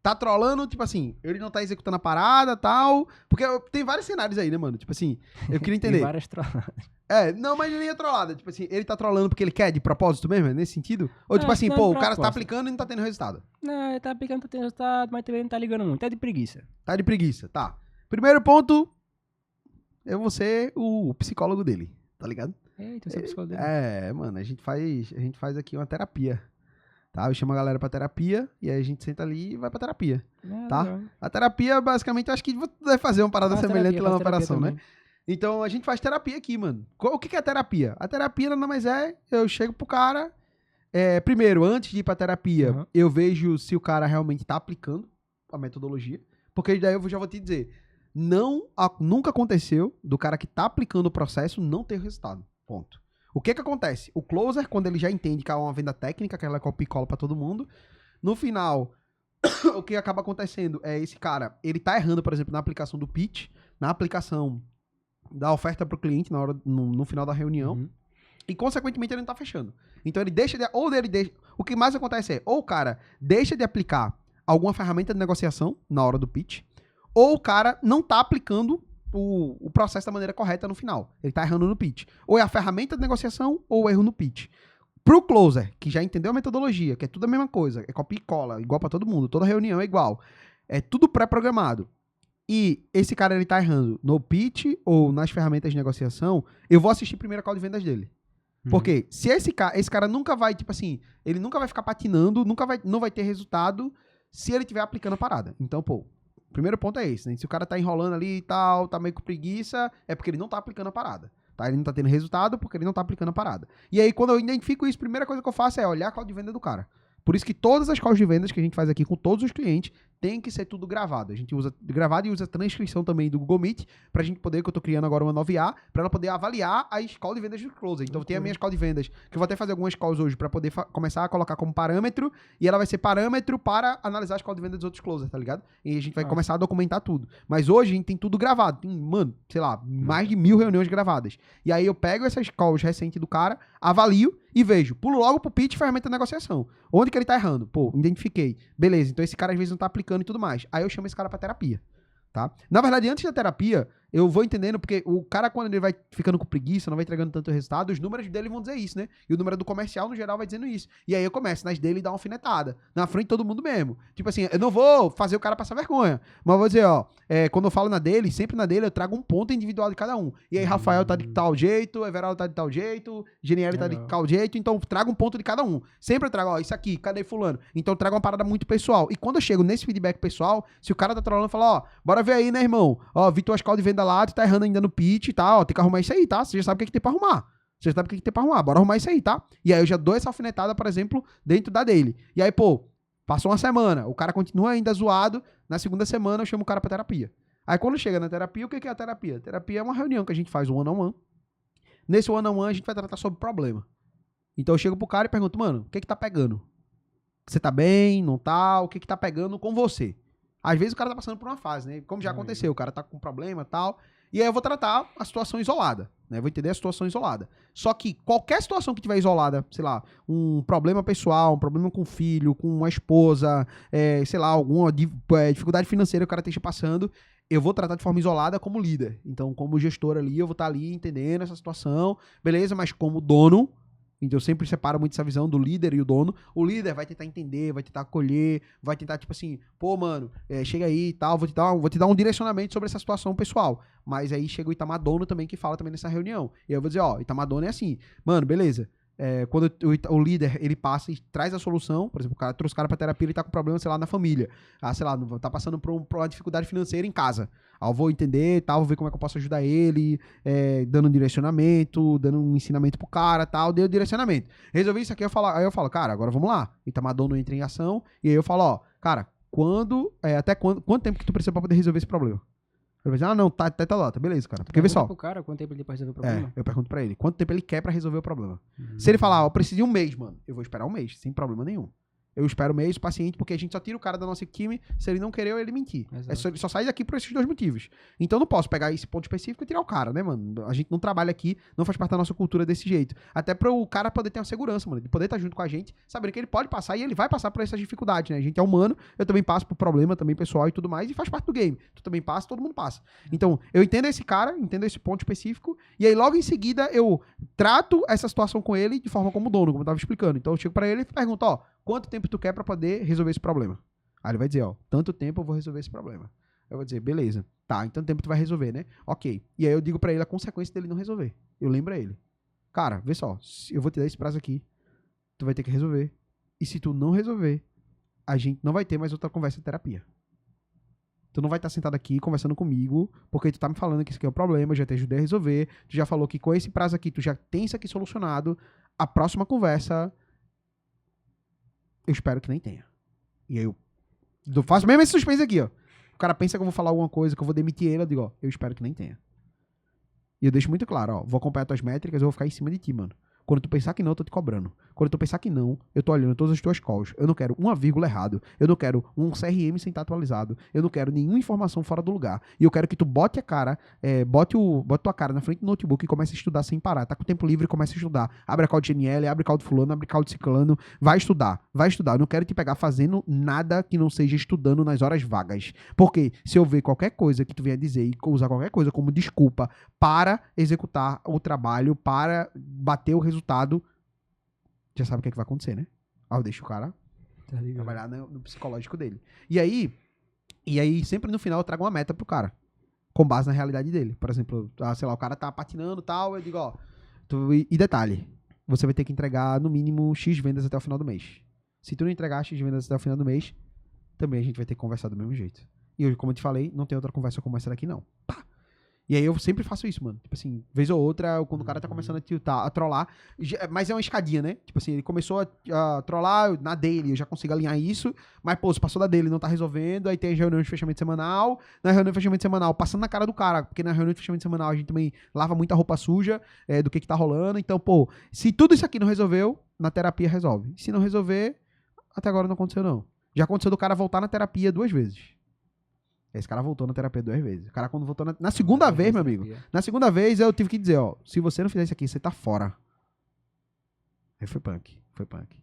Tá trolando, tipo assim, ele não tá executando a parada e tal. Porque tem vários cenários aí, né, mano? Tipo assim, eu queria Tem entender. várias troladas. Não, mas nem é trollada. Tipo assim, ele tá trolando porque ele quer de propósito mesmo, é nesse sentido? Ou tipo Acho assim, que não pô, de o cara tá propósito. aplicando e não tá tendo resultado. Não, ele tá aplicando, tá tendo resultado, mas também não tá ligando muito. É de preguiça. Tá de preguiça, tá. Primeiro ponto, eu vou ser o psicólogo dele, tá ligado? Eita, você é o psicólogo dele. Mano, a gente faz aqui uma terapia, tá? Eu chamo a galera pra terapia e aí a gente senta ali e vai pra terapia, tá? Legal. A terapia, basicamente, eu acho que você deve fazer uma parada Faz semelhante terapia, lá na faz terapia operação, né? também. Então, a gente faz terapia aqui, mano. O que é terapia? A terapia nada mais eu chego pro cara, primeiro, antes de ir pra terapia, Uhum. eu vejo se o cara realmente tá aplicando a metodologia, porque daí eu já vou te dizer, nunca aconteceu do cara que tá aplicando o processo não ter resultado, ponto. O que acontece? O closer, quando ele já entende que é uma venda técnica, que ela é copia e cola pra todo mundo, no final, o que acaba acontecendo é esse cara, ele tá errando, por exemplo, na aplicação do pitch, na aplicação da oferta pro cliente no final da reunião, Uhum. e consequentemente ele não tá fechando. Então ele deixa o que mais acontece ou o cara deixa de aplicar alguma ferramenta de negociação na hora do pitch, ou o cara não tá aplicando o processo da maneira correta no final. Ele tá errando no pitch. Ou é a ferramenta de negociação ou o erro no pitch. Pro closer, que já entendeu a metodologia, que é tudo a mesma coisa, é copia e cola, igual pra todo mundo, toda reunião é igual, é tudo pré-programado, e esse cara ele tá errando no pitch ou nas ferramentas de negociação, eu vou assistir primeiro a call de vendas dele. Porque se esse cara nunca vai, tipo assim, ele nunca vai ficar patinando, não vai ter resultado se ele estiver aplicando a parada. Então, pô, o primeiro ponto é esse, né? Se o cara tá enrolando ali e tal, tá meio com preguiça, é porque ele não tá aplicando a parada. Tá? Ele não tá tendo resultado porque ele não tá aplicando a parada. E aí, quando eu identifico isso, a primeira coisa que eu faço é olhar a call de venda do cara. Por isso que todas as calls de vendas que a gente faz aqui com todos os clientes tem que ser tudo gravado. A gente usa gravado e usa transcrição também do Google Meet pra gente poder, que eu tô criando agora uma nova IA, pra ela poder avaliar as calls de vendas do Closer. Então tem as minhas calls de vendas, que eu vou até fazer algumas calls hoje pra poder começar a colocar como parâmetro, e ela vai ser parâmetro para analisar as calls de vendas dos outros Closers, tá ligado? E a gente vai começar a documentar tudo. Mas hoje a gente tem tudo gravado. Tem, mano, sei lá, mais de 1000 reuniões gravadas. E aí eu pego essas calls recentes do cara, avalio e vejo. Pulo logo pro pitch, ferramenta de negociação. Onde que ele tá errando? Pô, identifiquei. Beleza, então esse cara às vezes não tá aplicando e tudo mais. Aí eu chamo esse cara pra terapia, tá? Na verdade, antes da terapia, eu vou entendendo, porque o cara, quando ele vai ficando com preguiça, não vai entregando tanto resultado, os números dele vão dizer isso, né? E o número do comercial, no geral, vai dizendo isso. E aí eu começo, nas dele, dar uma alfinetada. Na frente de todo mundo mesmo. Tipo assim, eu não vou fazer o cara passar vergonha, mas eu vou dizer, ó, quando eu falo na dele, sempre na dele, eu trago um ponto individual de cada um. E aí, Rafael tá de tal jeito, Everaldo tá de tal jeito, Geniele tá de tal jeito, então trago um ponto de cada um. Sempre eu trago, ó, isso aqui, cadê fulano? Então eu trago uma parada muito pessoal. E quando eu chego nesse feedback pessoal, se o cara tá trolando, eu falo, ó, bora ver aí, né, irmão? Ó, vi tuas calls de venda lá, tu tá errando ainda no pitch e tal, ó, tem que arrumar isso aí, tá? Você já sabe o que, é que tem pra arrumar. Você já sabe o que, é que tem pra arrumar, bora arrumar isso aí, tá? E aí eu já dou essa alfinetada, por exemplo, dentro da dele. E aí, pô, passou uma semana, o cara continua ainda zoado, na segunda semana eu chamo o cara pra terapia. Aí quando chega na terapia, o que é a terapia? Terapia é uma reunião que a gente faz one-on-one. Nesse one-on-one a gente vai tratar sobre problema. Então eu chego pro cara e pergunto, mano, o que é que tá pegando? Você tá bem, não tá? O que é que tá pegando com você? Às vezes o cara tá passando por uma fase, né? Como já aconteceu, o cara tá com problema e tal. E aí eu vou tratar a situação isolada, né? Vou entender a situação isolada. Só que qualquer situação que tiver isolada, sei lá, um problema pessoal, um problema com o filho, com uma esposa, sei lá, alguma dificuldade financeira que o cara esteja passando, eu vou tratar de forma isolada como líder. Então, como gestor ali, eu vou estar ali entendendo essa situação, beleza? Mas como dono, então eu sempre separo muito essa visão do líder e o dono. O líder vai tentar entender, vai tentar acolher, vai tentar, tipo assim, pô, mano, chega aí e tal, vou te dar um direcionamento sobre essa situação pessoal. Mas aí chega o Itamar Dono também, que fala também nessa reunião. E eu vou dizer, ó, Itamar Dono é assim, mano, beleza. Quando o líder, ele passa e traz a solução, por exemplo, o cara trouxe o cara pra terapia, ele tá com problema, sei lá, na família. Sei lá, tá passando por uma dificuldade financeira em casa. Aí eu vou entender, tal, vou ver como é que eu posso ajudar ele, dando um direcionamento, dando um ensinamento pro cara, tal, dei o direcionamento. Resolvi isso aqui, aí eu falo, cara, agora vamos lá. Itamar Dono entra em ação, e aí eu falo, ó, cara, quanto tempo que tu precisa pra poder resolver esse problema? Ele vai dizer, não, tá lá, tá beleza, cara. Porque vê só. Pro cara, quanto tempo ele tem pra resolver o problema? Eu pergunto pra ele, quanto tempo ele quer pra resolver o problema. Se ele falar, eu preciso de um mês, mano, eu vou esperar um mês, sem problema nenhum. Eu espero um mês, paciente, porque a gente só tira o cara da nossa time se ele não querer ou ele mentir. Ele só sai daqui por esses dois motivos. Então eu não posso pegar esse ponto específico e tirar o cara, né, mano? A gente não trabalha aqui, não faz parte da nossa cultura desse jeito. Até para o cara poder ter uma segurança, mano, de poder estar junto com a gente, sabendo que ele pode passar e ele vai passar por essas dificuldades, né? A gente é humano, eu também passo por problema também pessoal e tudo mais, e faz parte do game. Tu também passa, todo mundo passa. Então, eu entendo esse cara, entendo esse ponto específico, e aí logo em seguida eu trato essa situação com ele de forma como dono, como eu tava explicando. Então eu chego pra ele e pergunto, ó, quanto tempo tu quer pra poder resolver esse problema? Aí ele vai dizer, ó, tanto tempo eu vou resolver esse problema. Eu vou dizer, beleza. Tá, em tanto tempo tu vai resolver, né? Ok. E aí eu digo pra ele a consequência dele não resolver. Eu lembro a ele. Cara, vê só, eu vou te dar esse prazo aqui, tu vai ter que resolver. E se tu não resolver, a gente não vai ter mais outra conversa de terapia. Tu não vai estar sentado aqui conversando comigo, porque tu tá me falando que isso aqui é um problema, eu já te ajudei a resolver, tu já falou que com esse prazo aqui tu já tem isso aqui solucionado, a próxima conversa eu espero que nem tenha. E aí eu faço mesmo esse suspense aqui, ó. O cara pensa que eu vou falar alguma coisa, que eu vou demitir ele, eu digo, ó, eu espero que nem tenha. E eu deixo muito claro, ó, vou acompanhar tuas métricas, eu vou ficar em cima de ti, mano. Quando tu pensar que não, eu tô te cobrando. Quando tu pensar que não, eu tô olhando todas as tuas calls. Eu não quero uma vírgula errado. Eu não quero um CRM sem estar atualizado. Eu não quero nenhuma informação fora do lugar. E eu quero que tu bote a cara, bote tua cara na frente do notebook e comece a estudar sem parar. Tá com tempo livre, comece a estudar. Abre a call de GNL, abre a call de fulano, abre a call de ciclano. Vai estudar, vai estudar. Eu não quero te pegar fazendo nada que não seja estudando nas horas vagas. Porque se eu ver qualquer coisa que tu venha dizer e usar qualquer coisa como desculpa para executar o trabalho, para bater o resultado, já sabe o que é que vai acontecer, né? Aí eu deixo o cara trabalhar no psicológico dele. E aí, sempre no final eu trago uma meta pro cara, com base na realidade dele. Por exemplo, sei lá, o cara tá patinando e tal, eu digo, ó, e detalhe, você vai ter que entregar no mínimo X vendas até o final do mês. Se tu não entregar X vendas até o final do mês, também a gente vai ter que conversar do mesmo jeito. E eu, como eu te falei, não tem outra conversa como essa daqui, não. Pá! E aí eu sempre faço isso, mano. Tipo assim, vez ou outra, quando o cara tá começando a tiltar, a trollar. Mas é uma escadinha, né? Tipo assim, ele começou a trollar na dele, eu já consigo alinhar isso. Mas, pô, se passou da dele, não tá resolvendo. Aí tem as reuniões de fechamento semanal. Na reunião de fechamento semanal, passando na cara do cara. Porque na reunião de fechamento semanal a gente também lava muita roupa suja do que tá rolando. Então, pô, se tudo isso aqui não resolveu, na terapia resolve. Se não resolver, até agora não aconteceu, não. Já aconteceu do cara voltar na terapia 2 vezes. Esse cara voltou na terapia 2 vezes. O cara, quando voltou na segunda vez, meu amigo. Na segunda vez, eu tive que dizer, ó, se você não fizer isso aqui, você tá fora. Aí foi punk. Foi punk.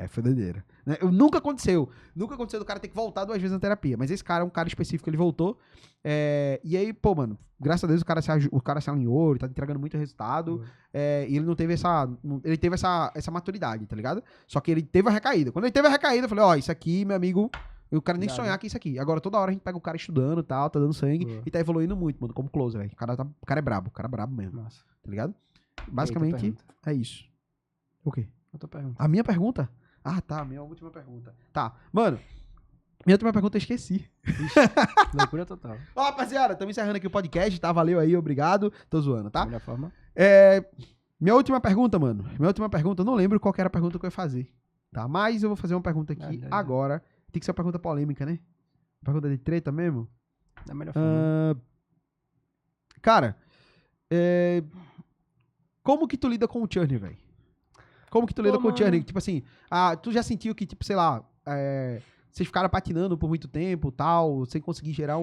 Foi doideira. Nunca aconteceu. Nunca aconteceu do cara ter que voltar 2 vezes na terapia. Mas esse cara é um cara específico, ele voltou. E aí, pô, mano, graças a Deus o cara se alinhou, ele tá entregando muito resultado. E ele não teve essa. Ele teve essa maturidade, tá ligado? Só que ele teve a recaída. Quando ele teve a recaída, eu falei, ó, isso aqui, meu amigo. Eu quero nem sonhar com isso aqui. Agora, toda hora a gente pega o cara estudando e tal, tá dando sangue. E tá evoluindo muito, mano, como closer, velho. O cara é brabo. O cara é brabo mesmo. Massa. Tá ligado? Basicamente, é isso. O quê? Outra pergunta. A minha pergunta? Ah, tá. Minha última pergunta. Tá. Mano, minha última pergunta eu esqueci. Loucura total. Ó, rapaziada, estamos encerrando aqui o podcast, tá? Valeu aí, obrigado. Tô zoando, tá? Da melhor forma. Minha última pergunta, mano. Minha última pergunta, eu não lembro qual que era a pergunta que eu ia fazer. Tá? Mas eu vou fazer uma pergunta aqui agora. Tem que ser uma pergunta polêmica, né? Pergunta de treta mesmo? Da melhor forma. Cara, como que tu lida com o churn, velho? Como que tu lida com o churn? Tipo assim, tu já sentiu que, tipo, sei lá, vocês ficaram patinando por muito tempo, tal, sem conseguir gerar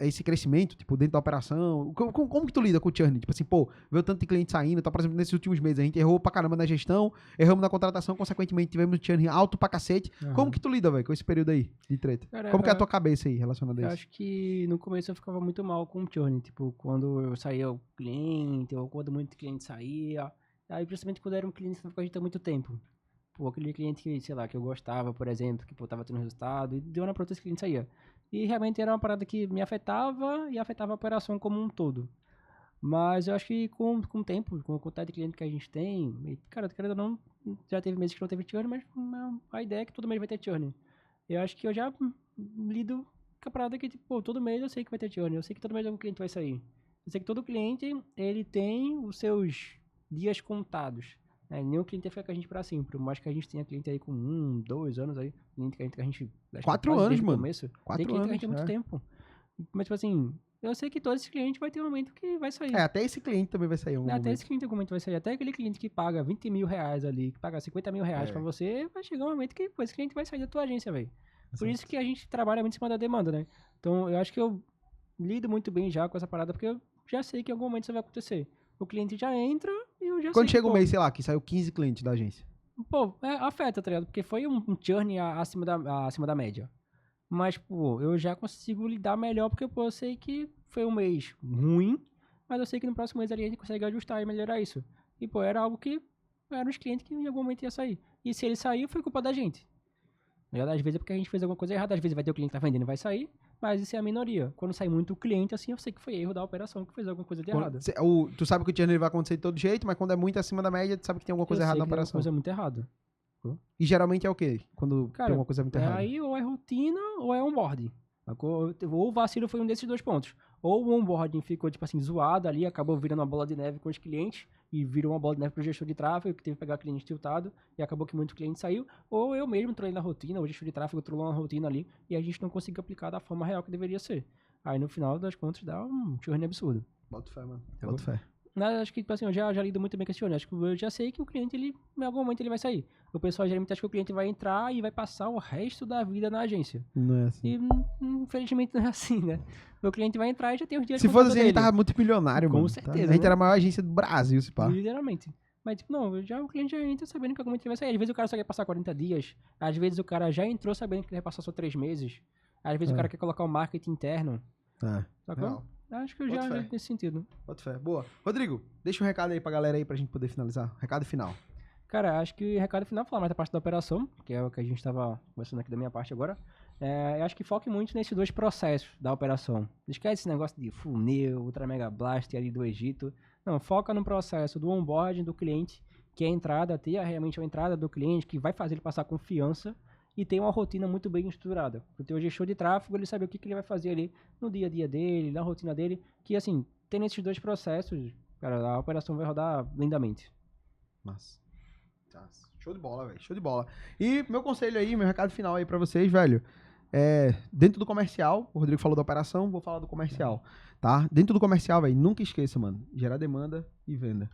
esse crescimento, tipo, dentro da operação? Como que tu lida com o churn? Tipo assim, pô, veio tanto de cliente saindo, tá, por exemplo, nesses últimos meses, a gente errou pra caramba na gestão, erramos na contratação, consequentemente tivemos churn alto pra cacete. Uhum. Como que tu lida, velho, com esse período aí de treta? Cara, como que é a tua cabeça aí relacionada a isso? Eu acho que no começo eu ficava muito mal com o churn, tipo, quando eu saía o cliente, ou quando muito cliente saía, aí principalmente quando era um cliente que estava com a gente há muito tempo. Pô, aquele cliente que, sei lá, que eu gostava, por exemplo, que, pô, tava tendo resultado, e deu uma pra outro esse cliente saía. E realmente era uma parada que me afetava e afetava a operação como um todo. Mas eu acho que com o tempo, com a quantidade de cliente que a gente tem, e, cara, querendo ou não, já teve meses que não teve churn, mas a ideia é que todo mês vai ter churn. Eu acho que eu já lido com a parada que, tipo, pô, todo mês eu sei que vai ter churn, eu sei que todo mês algum cliente vai sair. Eu sei que todo cliente, ele tem os seus dias contados. Nenhum cliente fica com a gente pra sempre. Por mais que a gente tenha cliente aí com 1, 2 anos aí. Cliente que a gente 4 anos, mano. Começo, 4 tem cliente anos, que a gente tem muito tempo. Mas, tipo assim, eu sei que todo esse cliente vai ter um momento que vai sair. Até esse cliente também vai sair um momento. Até esse cliente em algum momento vai sair. Até aquele cliente que paga 20 mil reais ali, que paga 50 mil reais pra você, vai chegar um momento que, pô, esse cliente vai sair da tua agência, velho. Por isso que a gente trabalha muito em cima da demanda, né? Então, eu acho que eu lido muito bem já com essa parada, porque eu já sei que em algum momento isso vai acontecer. O cliente já entra e eu já sei. Quando chega um mês, sei lá, que saiu 15 clientes da agência. Pô, afeta, tá ligado? Porque foi um churn acima da média. Mas, pô, eu já consigo lidar melhor, porque, pô, eu sei que foi um mês ruim, mas eu sei que no próximo mês ali a gente consegue ajustar e melhorar isso. E, pô, era algo que eram os clientes que em algum momento ia sair. E se ele saiu, foi culpa da gente. Às vezes é porque a gente fez alguma coisa errada, às vezes vai ter o cliente que tá vendendo e vai sair, mas isso é a minoria. Quando sai muito cliente, assim, eu sei que foi erro da operação, que fez alguma coisa de errada. Tu sabe que o churn vai acontecer de todo jeito, mas quando é muito acima da média, tu sabe que tem alguma coisa errada na operação. Tem alguma coisa muito errada. E geralmente é o quê? Quando tem alguma coisa muito errada? Aí ou é rotina ou é onboarding. Ou o vacilo foi um desses 2 pontos. Ou o onboarding ficou, tipo assim, zoado ali, acabou virando uma bola de neve com os clientes, e virou uma bola de neve pro gestor de tráfego, que teve que pegar cliente tiltado, e acabou que muito cliente saiu. Ou eu mesmo trolei na rotina, o gestor de tráfego trollou na rotina ali, e a gente não conseguiu aplicar da forma real que deveria ser. Aí no final das contas dá um churn absurdo. Bota fé, mano. Bota fé. Acho que, tipo assim, eu já lido muito bem com esse churn. Acho que eu já sei que o cliente, ele, em algum momento, ele vai sair. O pessoal geralmente acha que o cliente vai entrar e vai passar o resto da vida na agência. Não é assim. E, infelizmente, não é assim, né? O cliente vai entrar e já tem os dias de Se fosse assim, a gente tava muito milionário, mano. Com certeza. Tá? A gente era a maior agência do Brasil, se pá. Literalmente. Mas, tipo, não, o cliente já entra sabendo que em algum momento ele vai sair. Às vezes o cara só quer passar 40 dias. Às vezes o cara já entrou sabendo que ele vai passar só 3 meses. Às vezes o cara quer colocar o marketing interno. Sacou? Acho que eu já lido nesse sentido. Bota fé. Boa. Rodrigo, deixa um recado aí pra galera aí pra gente poder finalizar. Recado final. Cara, acho que o recado final falar mais da parte da operação, que é o que a gente tava conversando aqui da minha parte agora. Eu acho que foque muito nesses 2 processos da operação. Esquece esse negócio de funil, Ultra Mega Blast ali do Egito. Não, foca no processo do onboarding do cliente, que é a entrada, ter realmente a entrada do cliente, que vai fazer ele passar confiança e ter uma rotina muito bem estruturada. O teu gestor de tráfego, ele sabe o que ele vai fazer ali no dia a dia dele, na rotina dele, que assim, tendo esses dois processos, cara, a operação vai rodar lindamente. Massa. Show de bola, velho. Show de bola. E meu conselho aí, meu recado final aí pra vocês, velho. Dentro do comercial, o Rodrigo falou da operação, vou falar do comercial, tá? Dentro do comercial, velho, nunca esqueça, mano, gerar demanda e venda.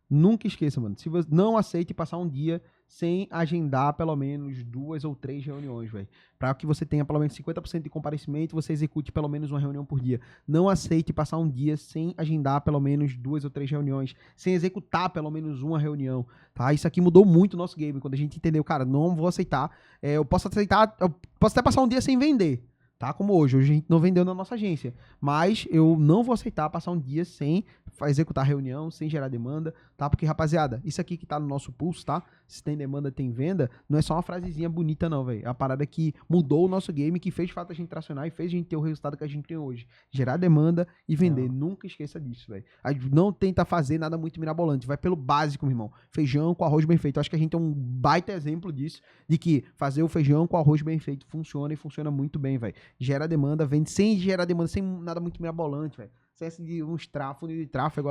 Nunca esqueça, mano. Se você não aceite passar um dia sem agendar pelo menos 2 ou 3 reuniões, velho. Para que você tenha pelo menos 50% de comparecimento, você execute pelo menos uma reunião por dia. Não aceite passar um dia sem agendar pelo menos 2 ou 3 reuniões, sem executar pelo menos uma reunião, tá? Isso aqui mudou muito o nosso game, quando a gente entendeu, cara, não vou aceitar. Eu posso até passar um dia sem vender, tá? Como hoje a gente não vendeu na nossa agência, mas eu não vou aceitar passar um dia sem executar reunião, sem gerar demanda, tá? Porque, rapaziada, isso aqui que tá no nosso pulso, tá? Se tem demanda, tem venda, não é só uma frasezinha bonita não, velho. É uma parada que mudou o nosso game, que fez de fato a gente tracionar e fez a gente ter o resultado que a gente tem hoje. Gerar demanda e vender. Nunca esqueça disso, velho. Não tenta fazer nada muito mirabolante, vai pelo básico, meu irmão. Feijão com arroz bem feito. Eu acho que a gente é um baita exemplo disso, de que fazer o feijão com arroz bem feito funciona e funciona muito bem, velho. Gera demanda, vende sem gerar demanda, sem nada muito mirabolante, velho. Sem de uns funil de tráfego,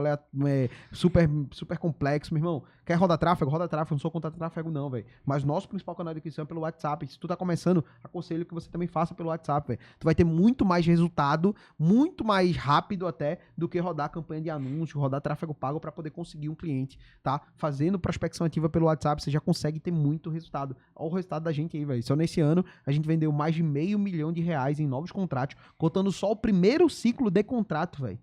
super complexo, meu irmão. Quer rodar tráfego? Roda tráfego, não sou contra tráfego não, velho. Mas nosso principal canal de aquisição é pelo WhatsApp. Se tu tá começando, aconselho que você também faça pelo WhatsApp, velho. Tu vai ter muito mais resultado, muito mais rápido até, do que rodar campanha de anúncio, rodar tráfego pago para poder conseguir um cliente, tá? Fazendo prospecção ativa pelo WhatsApp, você já consegue ter muito resultado. Olha o resultado da gente aí, velho. Só nesse ano, a gente vendeu mais de R$500 mil em novos contratos, contando só o primeiro ciclo de contrato, velho.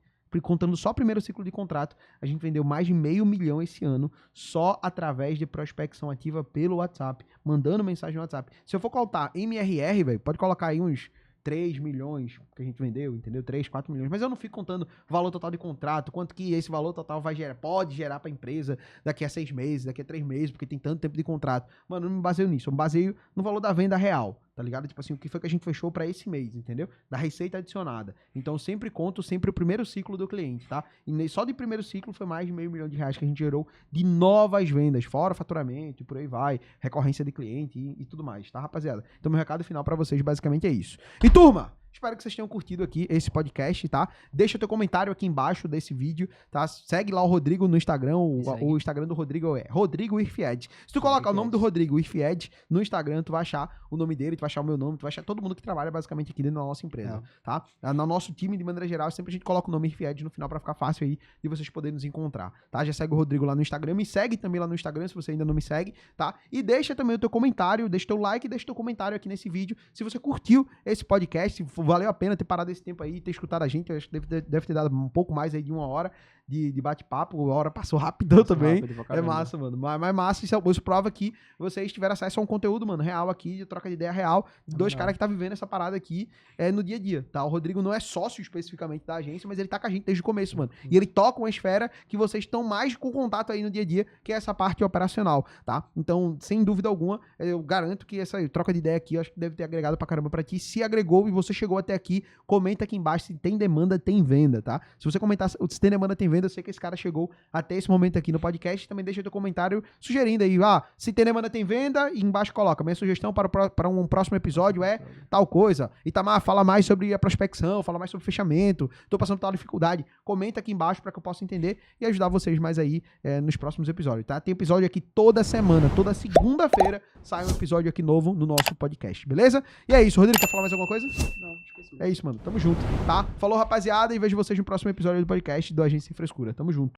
Contando só o primeiro ciclo de contrato, a gente vendeu mais de R$500 mil esse ano, só através de prospecção ativa pelo WhatsApp, mandando mensagem no WhatsApp. Se eu for colocar MRR, velho, pode colocar aí uns 3 milhões que a gente vendeu, entendeu? 3, 4 milhões. Mas eu não fico contando o valor total de contrato, quanto que esse valor total vai gerar, pode gerar pra empresa daqui a 6 meses, daqui a 3 meses, porque tem tanto tempo de contrato. Mano, eu não me baseio nisso, eu me baseio no valor da venda real, tá ligado? Tipo assim, o que foi que a gente fechou pra esse mês, entendeu? Da receita adicionada. Então, eu sempre conto o primeiro ciclo do cliente, tá? E só de primeiro ciclo foi mais de R$500 mil que a gente gerou de novas vendas, fora faturamento e por aí vai, recorrência de cliente e tudo mais, tá, rapaziada? Então, meu recado final pra vocês basicamente é isso. E turma, espero que vocês tenham curtido aqui esse podcast, tá? Deixa o teu comentário aqui embaixo desse vídeo, tá? Segue lá o Rodrigo no Instagram, o Instagram do Rodrigo é Rodrigo Irfied. Se tu colocar o nome do Rodrigo Irfied no Instagram, tu vai achar o nome dele, tu vai achar o meu nome, tu vai achar todo mundo que trabalha basicamente aqui dentro da nossa empresa, tá? No nosso time, de maneira geral, sempre a gente coloca o nome Irfied no final pra ficar fácil aí de vocês poderem nos encontrar, tá? Já segue o Rodrigo lá no Instagram, me segue também lá no Instagram se você ainda não me segue, tá? E deixa também o teu comentário, deixa teu like, deixa teu comentário aqui nesse vídeo, se você curtiu esse podcast, se valeu a pena ter parado esse tempo aí e ter escutado a gente. Eu acho que deve ter dado um pouco mais aí de 1 hora de bate-papo. A hora passou rapidão também. É massa, mano. Mas massa, isso prova que vocês tiveram acesso a um conteúdo, mano, real aqui, de troca de ideia real. Dois caras que tá vivendo essa parada aqui no dia a dia, tá? O Rodrigo não é sócio especificamente da agência, mas ele tá com a gente desde o começo, mano. E ele toca uma esfera que vocês estão mais com contato aí no dia a dia, que é essa parte operacional, tá? Então, sem dúvida alguma, eu garanto que essa troca de ideia aqui, eu acho que deve ter agregado pra caramba pra ti. Se agregou e você chegou até aqui, comenta aqui embaixo se tem demanda, tem venda, tá? Se você comentar se tem demanda, tem venda, eu sei que esse cara chegou até esse momento aqui no podcast. Também deixa teu comentário sugerindo aí, se tem demanda, tem venda, e embaixo coloca, minha sugestão para um próximo episódio é tal coisa. Itamar, fala mais sobre a prospecção, fala mais sobre fechamento, tô passando por tal dificuldade. Comenta aqui embaixo para que eu possa entender e ajudar vocês mais aí nos próximos episódios, tá? Tem episódio aqui toda semana, toda segunda-feira sai um episódio aqui novo no nosso podcast, beleza? E é isso, Rodrigo, quer falar mais alguma coisa? Não, esqueci. É isso, mano. Tamo junto, tá? Falou, rapaziada, e vejo vocês no próximo episódio do podcast do Agência Sem Frescura. Tamo junto.